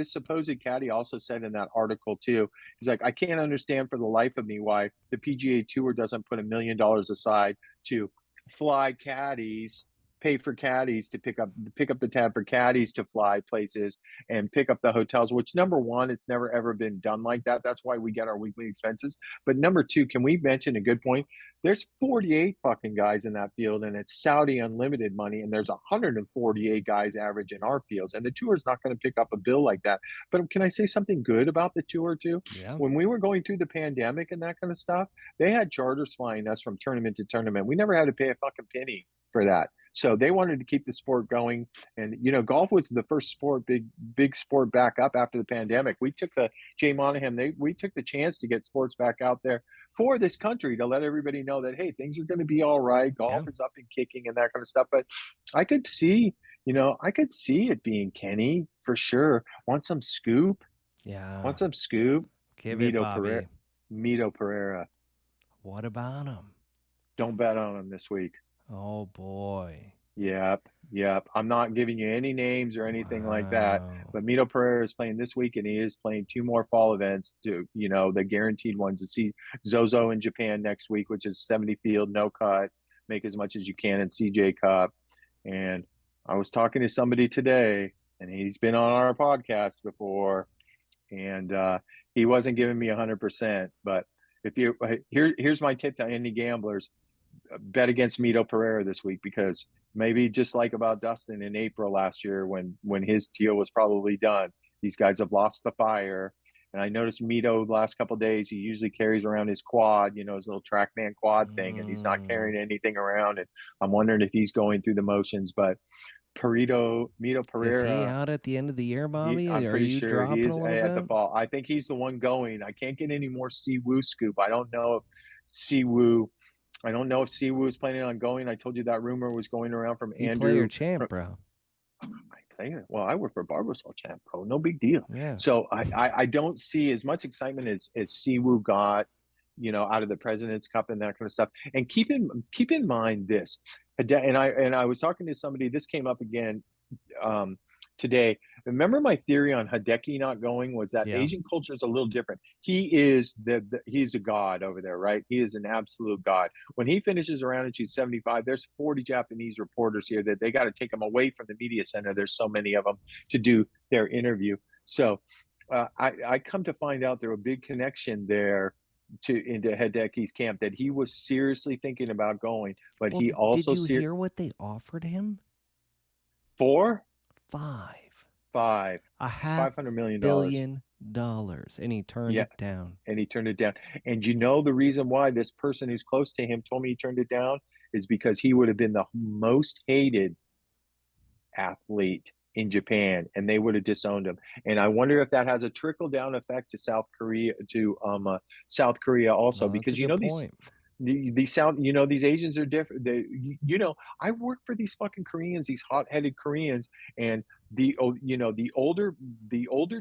supposed caddy also said in that article too. He's like, I can't understand for the life of me why the PGA Tour doesn't put $1 million aside to fly caddies, pay for caddies to pick up the tab for caddies to fly places and pick up the hotels, which number one, it's never ever been done like that. That's why we get our weekly expenses. But number two, can we mention a good point? There's 48 fucking guys in that field, and it's Saudi unlimited money, and there's 148 guys average in our fields, and the tour is not going to pick up a bill like that. But can I say something good about the tour too? Yeah. When we were going through the pandemic and that kind of stuff, they had charters flying us from tournament to tournament. We never had to pay a fucking penny for that. So they wanted to keep the sport going. And, golf was the first sport, big sport back up after the pandemic. We took Jay Monahan, we took the chance to get sports back out there for this country to let everybody know that, hey, things are going to be all right. Golf is up and kicking and that kind of stuff. But I could see, it being Kenny for sure. Want some scoop? Yeah. Want some scoop? Give it, Bobby. Mito Pereira. What about him? Don't bet on him this week. Oh boy. Yep. I'm not giving you any names or anything like that. But Mito Pereira is playing this week, and he is playing 2 more fall events to, the guaranteed ones to see Zozo in Japan next week, which is 70 field, no cut, make as much as you can in CJ Cup. And I was talking to somebody today, and he's been on our podcast before, and he wasn't giving me 100%. But here's my tip to any gamblers. Bet against Mito Pereira this week, because maybe just like about Dustin in April last year when his deal was probably done, these guys have lost the fire. And I noticed Mito the last couple of days, he usually carries around his quad, his little TrackMan quad thing, and he's not carrying anything around. And I'm wondering if he's going through the motions. But Mito Pereira, is he out at the end of the year, Bobby? I'm pretty sure he is at the bit? fall. I think he's the one going. I can't get any more Siwoo scoop. I don't know if Siwoo is planning on going. I told you that rumor was going around from Andrew. Player champ, bro. Well, I work for Barbasol champ, bro. No big deal. Yeah. So I don't see as much excitement as Siwoo got, out of the President's Cup and that kind of stuff. And keep in mind this, and I was talking to somebody. This came up again today. Remember my theory on Hideki not going was that Asian culture is a little different. He is he's a god over there, right? He is an absolute god. When he finishes around and shoots 75, there's 40 Japanese reporters here that they got to take him away from the media center. There's so many of them to do their interview. So I come to find out there a big connection there into Hideki's camp, that he was seriously thinking about going, but he also did you hear what they offered him? For $500 million, $500 million, and he turned it down. And the reason why this person who's close to him told me he turned it down is because he would have been the most hated athlete in Japan, and they would have disowned him. And I wonder if that has a trickle down effect to South Korea also, because these Asians are different. I work for these fucking Koreans, these hot-headed Koreans, and the older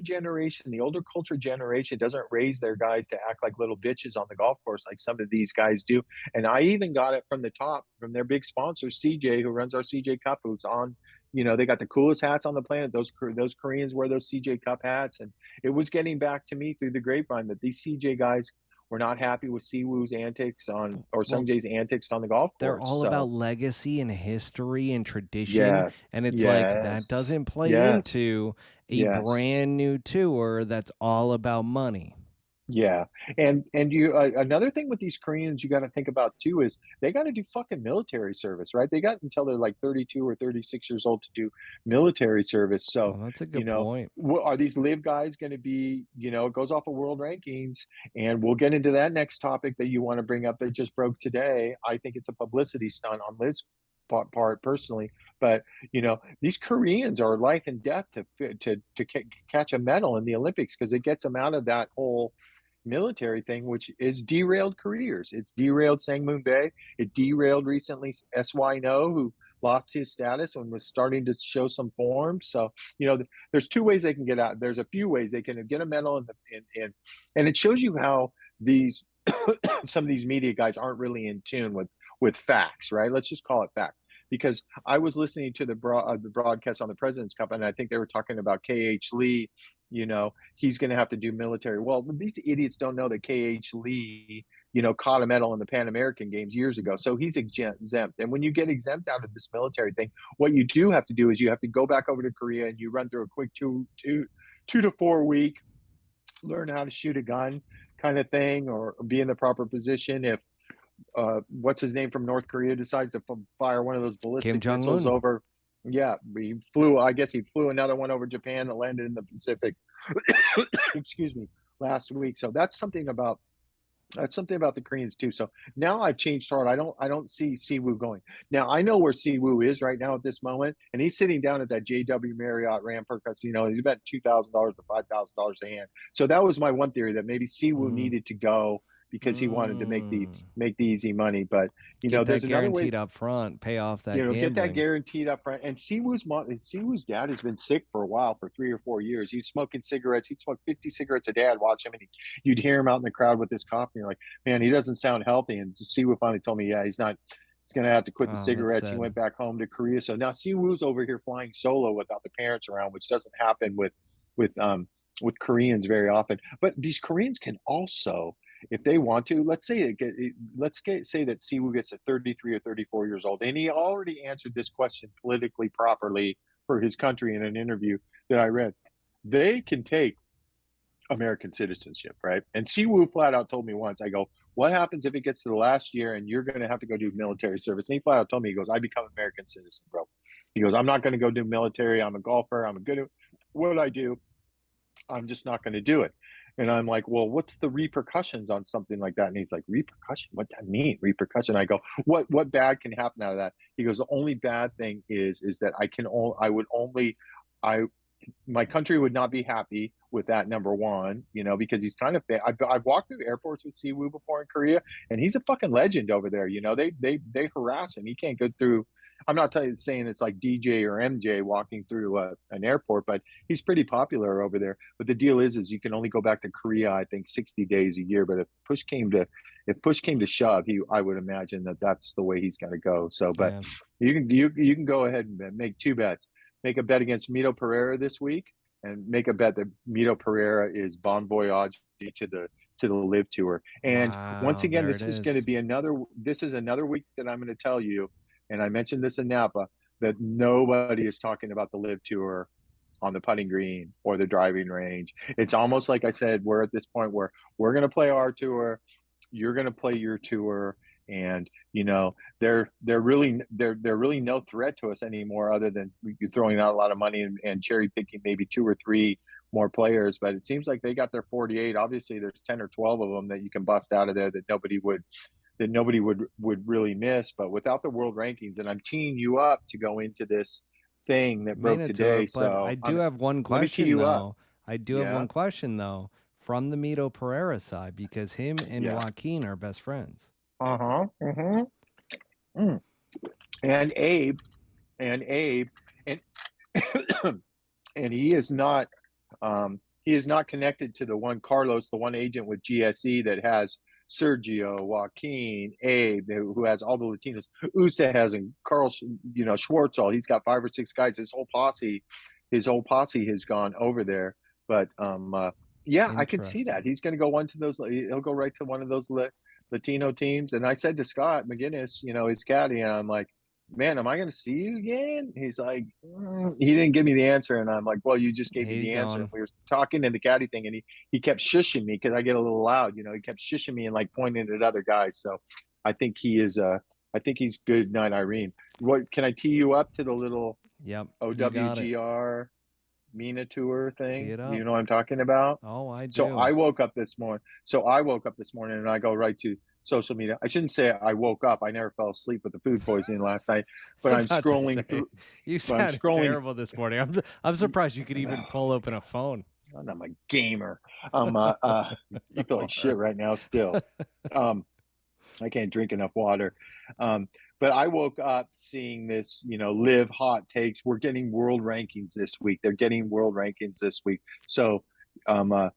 generation, the older culture generation doesn't raise their guys to act like little bitches on the golf course like some of these guys do. And I even got it from the top, from their big sponsor, CJ, who runs our CJ Cup, who's on. They got the coolest hats on the planet. Those Koreans wear those CJ Cup hats, and it was getting back to me through the grapevine that these CJ guys were not happy with Siwoo's antics Sungjae's antics on the golf course. They're all about legacy and history and tradition, and it's like that doesn't play into a brand new tour that's all about money. Yeah. And you another thing with these Koreans you got to think about too is they got to do fucking military service, right? They got until they're like 32 or 36 years old to do military service. So that's a good point. Are these LIV guys going to be, it goes off of world rankings, and we'll get into that next topic that you want to bring up that just broke today. I think it's a publicity stunt on LIV's part personally, but these Koreans are life and death to catch a medal in the Olympics, because it gets them out of that whole military thing, which is derailed careers. It's derailed Sang-moon Bae. It derailed recently SY No, who lost his status and was starting to show some form. So there's 2 ways they can get out. There's a few ways they can get a medal and it shows you how these some of these media guys aren't really in tune with facts, right? Let's just call it fact. Because I was listening to the broadcast on the President's Cup, and I think they were talking about KH Lee. He's going to have to do military. Well, these idiots don't know that KH Lee, caught a medal in the Pan American Games years ago. So he's exempt. And when you get exempt out of this military thing, what you do have to do is you have to go back over to Korea and you run through a quick 2 to 4 week, learn how to shoot a gun kind of thing, or be in the proper position if what's his name from North Korea decides to fire one of those ballistic missiles over. Yeah, I guess he flew another one over Japan that landed in the Pacific, excuse me, last week. So that's something about the Koreans too. So now I've changed heart. I don't see Siwoo going. Now I know where Siwoo is right now at this moment, and he's sitting down at that JW Marriott Rampart Casino. He's about $2,000 to $5,000 a hand. So that was my one theory, that maybe Siwoo needed to go because he wanted to make the easy money. But there's another way up front, pay off that gambling. Get that guaranteed up front. And Siwoo's dad has been sick for a while, for 3 or 4 years. He's smoking cigarettes. He'd smoke 50 cigarettes a day. I'd watch him, and you'd hear him out in the crowd with his coffee. And you're like, man, he doesn't sound healthy. And Siwoo finally told me, yeah, he's not. He's going to have to quit the cigarettes. He went back home to Korea. So now Siwoo's over here flying solo without the parents around, which doesn't happen with Koreans very often. But these Koreans can also, if they want to, let's say that Siwoo gets to 33 or 34 years old, and he already answered this question politically properly for his country in an interview that I read. They can take American citizenship, right? And Siwoo flat out told me once, I go, what happens if it gets to the last year and you're going to have to go do military service? And he flat out told me, he goes, I become American citizen, bro. He goes, I'm not going to go do military. I'm a golfer. I'm good at what I do. I'm just not going to do it. And I'm like, well, what's the repercussions on something like that? And he's like, repercussion? What that mean? Repercussion? I go, what bad can happen out of that? He goes, the only bad thing is that my country would not be happy with that, number one, because he's kind of, I've walked through airports with Siwoo before in Korea, and he's a fucking legend over there. They harass him. He can't go through. I'm not saying it's like DJ or MJ walking through an airport, but he's pretty popular over there. But the deal is you can only go back to Korea, I think, 60 days a year. But if push came to shove, I would imagine that's the way he's going to go. So, but you can go ahead and make 2 bets. Make a bet against Mito Pereira this week, and make a bet that Mito Pereira is bon voyage to the LIV Tour. And once again, this is going to be another week that I'm going to tell you, and I mentioned this in Napa, that nobody is talking about the LIV Tour on the putting green or the driving range. It's almost like I said, we're at this point where we're going to play our tour, you're going to play your tour, and they're really no threat to us anymore, other than you throwing out a lot of money and cherry picking maybe 2 or 3 more players. But it seems like they got their 48. Obviously, there's 10 or 12 of them that you can bust out of there that nobody would really miss. But without the world rankings, and I'm teeing you up to go into this thing that broke today. So I do have one question though. I do have one question though, from the Mito Pereira side, because him and Joaquin are best friends. And Abe, and and he is not connected to the one Carlos, the one agent with GSE that has Sergio, Joaquin, Abe, who has all the Latinos. Usa has, and Carl, Schwartzel. He's got 5 or 6 guys. His whole posse has gone over there. But I can see that he's going to go he'll go right to one of those Latino teams. And I said to Scott McGinnis, his caddy, and I'm like, man, am I going to see you again? He's like, he didn't give me the answer. And I'm like, well, you just gave me the answer. And we were talking in the caddy thing, and he kept shushing me because I get a little loud, he kept shushing me and like pointing at other guys. So I think he's good night, Irene. What, can I tee you up to the little OWGR Mina Tour thing? You know what I'm talking about? Oh, I do. So I woke up this morning and I go right to social media. I shouldn't say I woke up. I never fell asleep with the food poisoning last night, but I'm scrolling through. You sounded terrible this morning. I'm surprised you could even pull open a phone. I'm not a gamer. I feel like shit right now still. I can't drink enough water. But I woke up seeing this, LIV hot takes. We're getting world rankings this week. They're getting world rankings this week. So do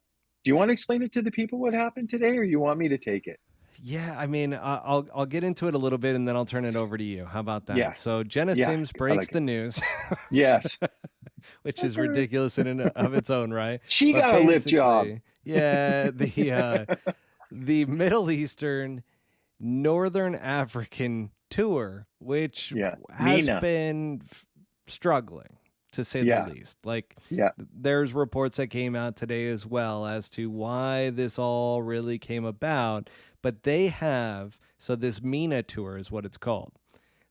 you want to explain it to the people what happened today, or you want me to take it? Yeah, I mean, I'll get into it a little bit and then I'll turn it over to you. How about Yeah, that? So Jenna yeah, Sims I breaks like it. the news, Yes. which is ridiculous in and of its own right. She But got a lip job. basically, yeah, the Middle Eastern Northern African tour, which Yeah. has Mina. been struggling to say the Yeah. least. Like, Yeah. there's reports that came out today as well as to why this all really came about. But they have, so this Mina tour is what it's called.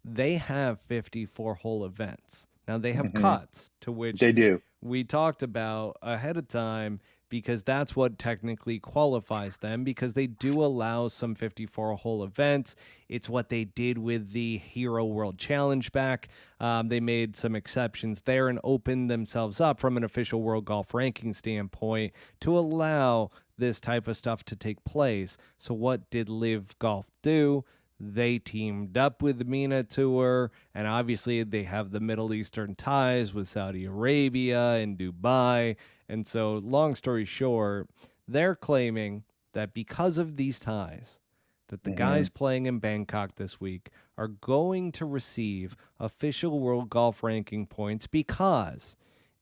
They have 54 hole events. Now they have Hmm. cuts to which They do. we talked about ahead of time because that's what technically qualifies them because they do allow some 54 hole events. It's what they did with the Hero World Challenge back. They made some exceptions there and opened themselves up from an official world golf ranking standpoint to allow this type of stuff to take place. So what did LIV Golf do? They teamed up with the MENA Tour, and obviously they have the Middle Eastern ties with Saudi Arabia and Dubai. And so, long story short, they're claiming that because of these ties, that the Hmm. guys playing in Bangkok this week are going to receive official world golf ranking points because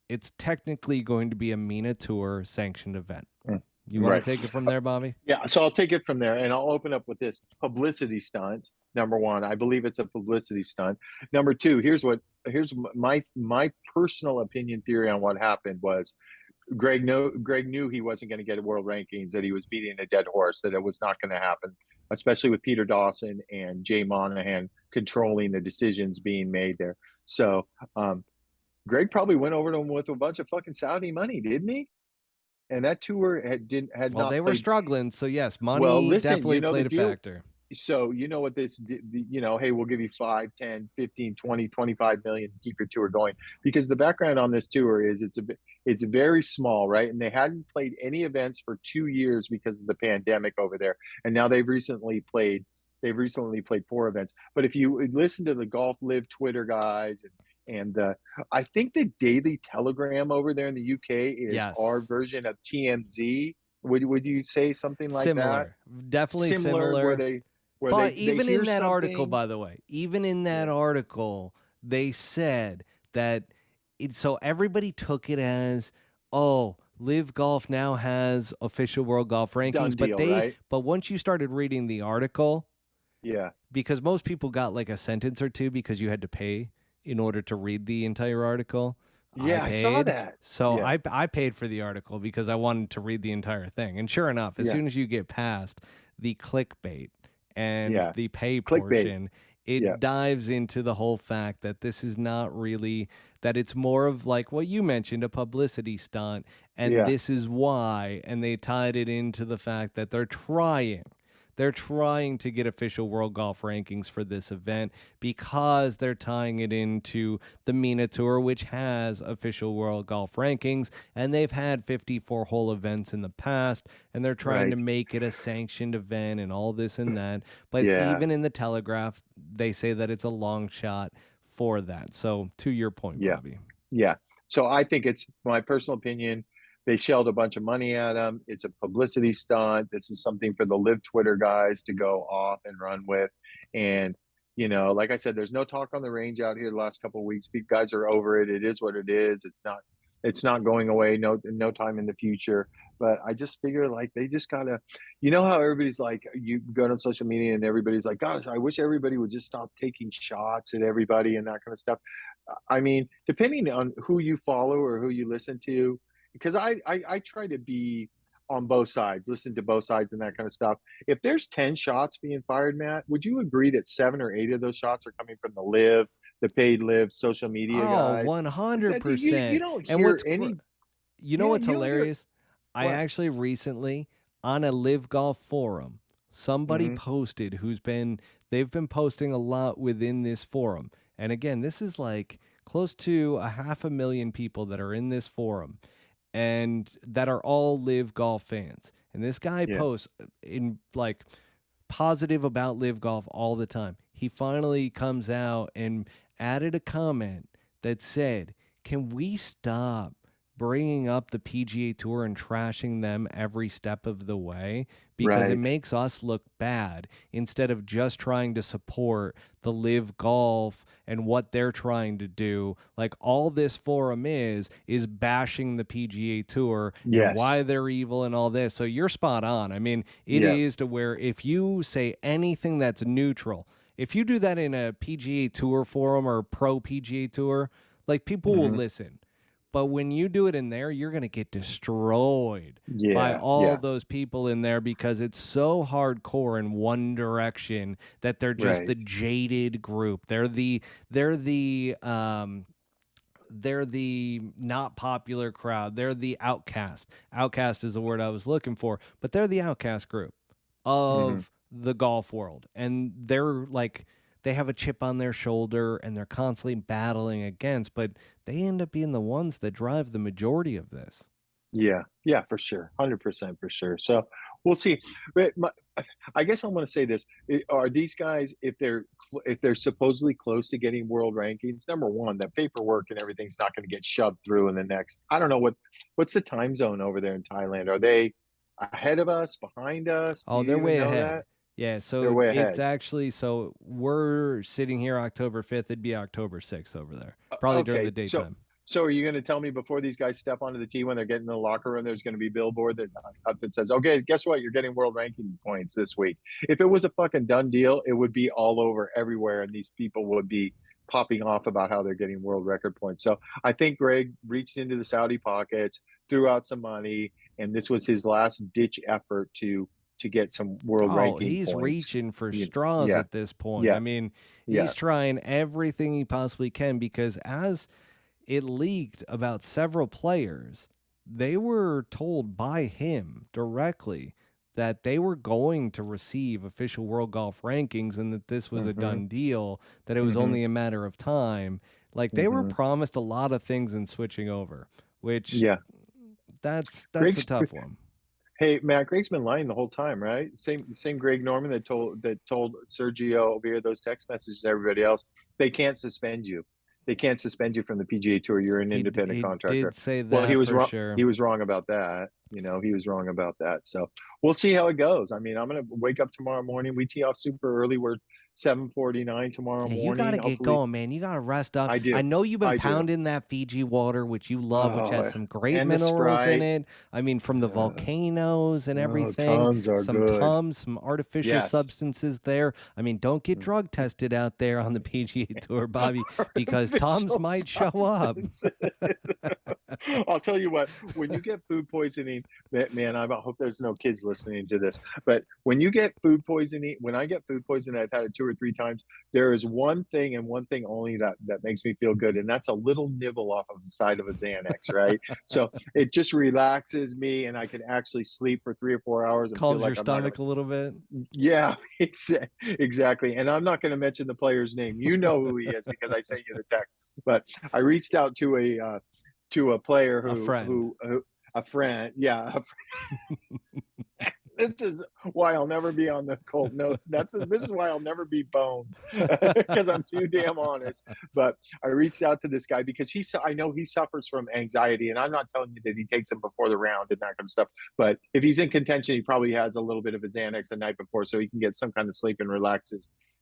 it's technically going to be a MENA Tour sanctioned event. You want to Right. take it from there, Bobby? Yeah. So I'll take it from there and I'll open up with this publicity stunt. Number one, I believe it's a publicity stunt. Number two, here's my personal opinion theory on what happened was Greg knew he wasn't going to get world rankings, that he was beating a dead horse, that it was not going to happen, especially with Peter Dawson and Jay Monahan controlling the decisions being made there. So Greg probably went over to him with a bunch of fucking Saudi money, didn't he? And that tour had Well, not they were played. struggling, so yes, Well, money listen, definitely you know the played a deal. factor. So you know what this, hey, we'll give you 5, 10, 15, 20, 25 million to keep your tour going, because the background on this tour is it's very small, right? And they hadn't played any events for 2 years because of the pandemic over there, and now they've recently played 4 events. But if you listen to the Golf Live Twitter guys, and I think the Daily Telegram over there in the UK is our Yes. version of TMZ. Would you say something like that? Similar. Definitely Similar, where similar. they But they even hear in that article, something. by the way, even in that Yeah. article, they said that so everybody took it as, oh, Live Golf now has official world golf Done rankings, deal, right? but once you started reading the article, Yeah. because most people got like a sentence or two because you had to pay in order to read the entire article. I Yeah, I saw paid. that. So Yeah. I paid for the article because I wanted to read the entire thing. And sure enough, as Yeah. soon as you get past the clickbait and Yeah. the pay Clickbait. portion, Yeah. it dives into the whole fact that this is not really, that it's more of like what you mentioned, a publicity stunt, and Yeah. this is why. And they tied it into the fact that they're trying to get official world golf rankings for this event because they're tying it into the MENA Tour, which has official world golf rankings, and they've had 54 hole events in the past, and they're trying to Right. make it a sanctioned event and all this and that. But Yeah. even in the Telegraph, they say that it's a long shot for that. So, to your point, Yeah. Bobby. Yeah. So I think, it's my personal opinion, they shelled a bunch of money at him. It's a publicity stunt. This is something for the Live Twitter guys to go off and run with. And, like I said, there's no talk on the range out here the last couple of weeks. Guys are over it. It is what it is. It's not going away. No time in the future. But I just figure, like, they just gotta, how everybody's like, you go on social media and everybody's like, gosh, I wish everybody would just stop taking shots at everybody and that kind of stuff. I mean, depending on who you follow or who you listen to, because I try to be on both sides, listen to both sides and that kind of stuff. If there's 10 shots being fired, Matt, would you agree that 7 or 8 of those shots are coming from the paid live social media Oh, guys? That you 100%. don't And hear any. you know Yeah, what's you don't hear hilarious? I what. actually recently on a Live Golf forum, somebody Hmm. posted they've been posting a lot within this forum. And again, this is like close to a 500,000 people that are in this forum and that are all Live Golf fans. And this guy Yeah. posts in like positive about Live Golf all the time. He finally comes out and added a comment that said, "Can we stop bringing up the PGA Tour and trashing them every step of the way, because it Right. makes us look bad instead of just trying to support the LIV Golf and what they're trying to do. Like, all this forum is bashing the PGA Tour and Yes. why they're evil and all this. So you're spot on. I mean, it Yeah. is to where if you say anything that's neutral, if you do that in a PGA Tour forum or pro PGA Tour, like, people will listen. But when you do it in there, you're going to get destroyed by Yeah. all Yeah. those people in there, because it's so hardcore in one direction that they're just Right. the jaded group. They're the not popular crowd. They're the outcast. Outcast is the word I was looking for, but they're the outcast group of the golf world. And they're like, they have a chip on their shoulder and they're constantly battling against, but they end up being the ones that drive the majority of this. Yeah, yeah, for sure, 100% for sure. So we'll see. But I guess I'm going to say this: are these guys, if they're supposedly close to getting world rankings? Number one, that paperwork and everything's not going to get shoved through in the next. I don't know what's the time zone over there in Thailand. Are they ahead of us, behind us? Do Oh, you they're even way know ahead. that? Yeah, They're so way it's ahead. actually, so we're sitting here October 5th. It'd be October 6th over there, probably during the Okay, so daytime. so are you going to tell me before these guys step onto the tee when they're getting in the locker room, there's going to be a billboard that up that says, "Okay, guess what? You're getting world ranking points this week." If it was a fucking done deal, it would be all over everywhere, and these people would be popping off about how they're getting world record points. So I think Greg reached into the Saudi pockets, threw out some money, and this was his last ditch effort to get some world Oh, ranking he's points. reaching for Yeah, straws yeah, at this point. I yeah, mean, yeah. he's trying everything he possibly can, because as it leaked about several players, they were told by him directly that they were going to receive official world golf rankings and that this was a hmm done deal, that it was hmm only a matter of time. Like, they were hmm promised a lot of things in switching over, which Yeah. that's a Greg's tough one. Hey, Matt, Greg's been lying the whole time, right? Same Greg Norman that told Sergio over here those text messages to everybody else. They can't suspend you. They can't suspend you from the PGA Tour. You're an independent He contractor. did say Well, he that was for wrong. sure. He was wrong about that. He was wrong about that. So we'll see how it goes. I mean, I'm gonna wake up tomorrow morning. We tee off super early. We're 7:49 tomorrow Yeah, you got morning. to get Hopefully, going, man. You got to rest up. I I do. know you've been I do. pounding that Fiji water, which you love, which has Oh, some great and the minerals in Sprite. it. I mean, from the volcanoes and Oh, everything, Tums are some good. Tums, some artificial Yes. substances there. I mean, don't get drug tested out there on the PGA Tour, Bobby, because Tums Artificial might show up. substances. I'll tell you what, when you get food poisoning, man, I hope there's no kids listening to this, but when you get food poisoning, when I get food poisoning, I've had it 2 or 3 times. There is one thing and one thing only that makes me feel good, and that's a little nibble off of the side of a Xanax, right? So it just relaxes me, and I can actually sleep for 3 or 4 hours and feel Calms your like I'm not going stomach a little bit. to. Yeah, exactly. And I'm not going to mention the player's name. You know who he is because I sent you the text. But I reached out to a player A friend. who a friend, yeah. This is why I'll never be on the Colt Notes. This is why I'll never be Bones because I'm too damn honest. But I reached out to this guy because I know he suffers from anxiety, and I'm not telling you that he takes them before the round and that kind of stuff. But if he's in contention, he probably has a little bit of a Xanax the night before, so he can get some kind of sleep and relax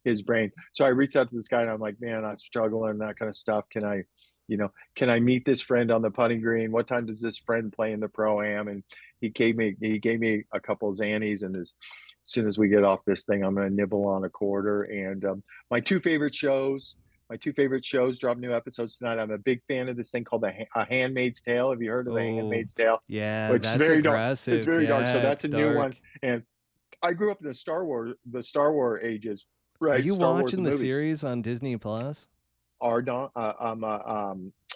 his brain. So I reached out to this guy, and I'm like, man, I'm struggling, that kind of stuff. Can I meet this friend on the putting green? What time does this friend play in the pro-am? And he gave me a couple of Xannies, and as soon as we get off this thing, I'm going to nibble on a quarter. And my two favorite shows drop new episodes tonight. I'm a big fan of this thing called A Handmaid's Tale. Have you heard of The Oh, Handmaid's Tale? yeah, Which is that's very dark. It's aggressive. very dark. So Yeah, that's it's a new one. dark. And I grew up in the Star Wars ages, Are right? you Star Wars, the watching the movies. series on Disney Plus? Ardon,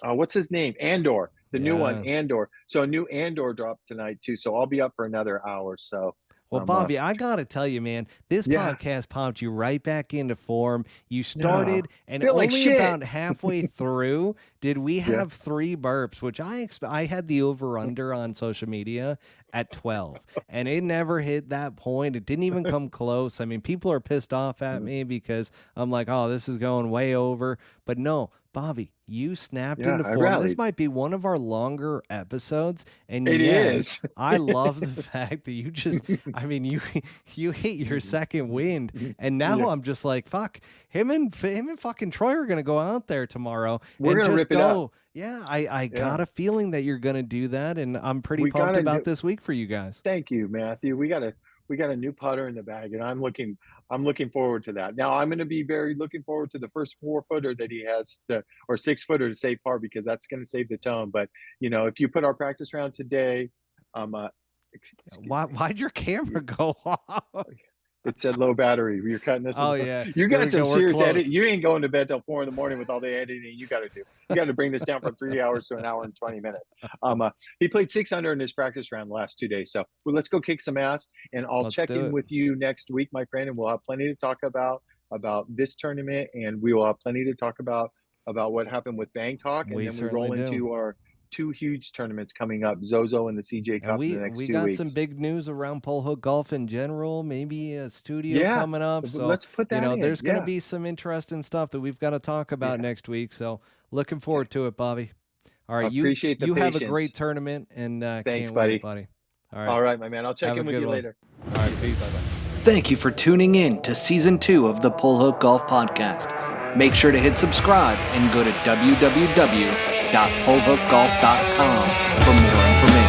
what's his name? Andor, the new one, Yeah. Andor. So a new Andor dropped tonight too. So I'll be up for another hour. So, Well, Bobby, I gotta tell you, man, this yeah, podcast popped you right back into form. You no, started, and feel like only shit. about halfway through did we Yeah. have 3 burps, which I had the over under on social media at 12, and it never hit that point. It didn't even come close. I mean, people are pissed off at me because I'm like, oh, this is going way over, but no. Bobby, you snapped Yeah, into I form. This rallied. might be one of our longer episodes, and It yet is. I love the fact that you just, I mean, you hit your second wind, and now Yeah. I'm just like, fuck, him and fucking Troy are gonna go out there tomorrow We're and gonna just rip it up. go. Yeah, I Yeah. got a feeling that you're gonna do that, and I'm pretty We pumped gotta about do. this week for you guys. Thank you, Matthew. We got a new putter in the bag, and I'm looking forward to that. Now I'm going to be very looking forward to the first 4-footer that he has or 6-footer to save par, because that's going to save the tone. But if you put our practice round today, excuse me. Why'd your camera go off? It said low battery. You're cutting this. Oh yeah, You there got we some go. We're serious close. edit. You ain't going to bed till 4 a.m. with all the editing you got to do. You got to bring this down from 3 hours to an hour and 20 minutes. He played 6 under in his practice round the last 2 days. So let's go kick some ass, and I'll Let's check do in it. with you next week, my friend, and we'll have plenty to talk about this tournament, and we will have plenty to talk about what happened with Bangkok, and We then we roll certainly do. into our 2 huge tournaments coming up, Zozo and the CJ And Cup, in the next we 2 got weeks. some big news around pole hook golf in general, maybe a studio Yeah, coming up. So let's put that in. there's going to Yeah. be some interesting stuff that we've got to talk about Yeah. next week. So looking forward to it, Bobby. All right, Appreciate the you have a patience. great tournament, and Thanks, can't buddy. wait, buddy. All right, my man. I'll check Have a in with good you one. later. All right, peace. Bye-bye. Thank you for tuning in to Season 2 of the Pole Hook Golf Podcast. Make sure to hit subscribe and go to www.polehookgolf.com for more information.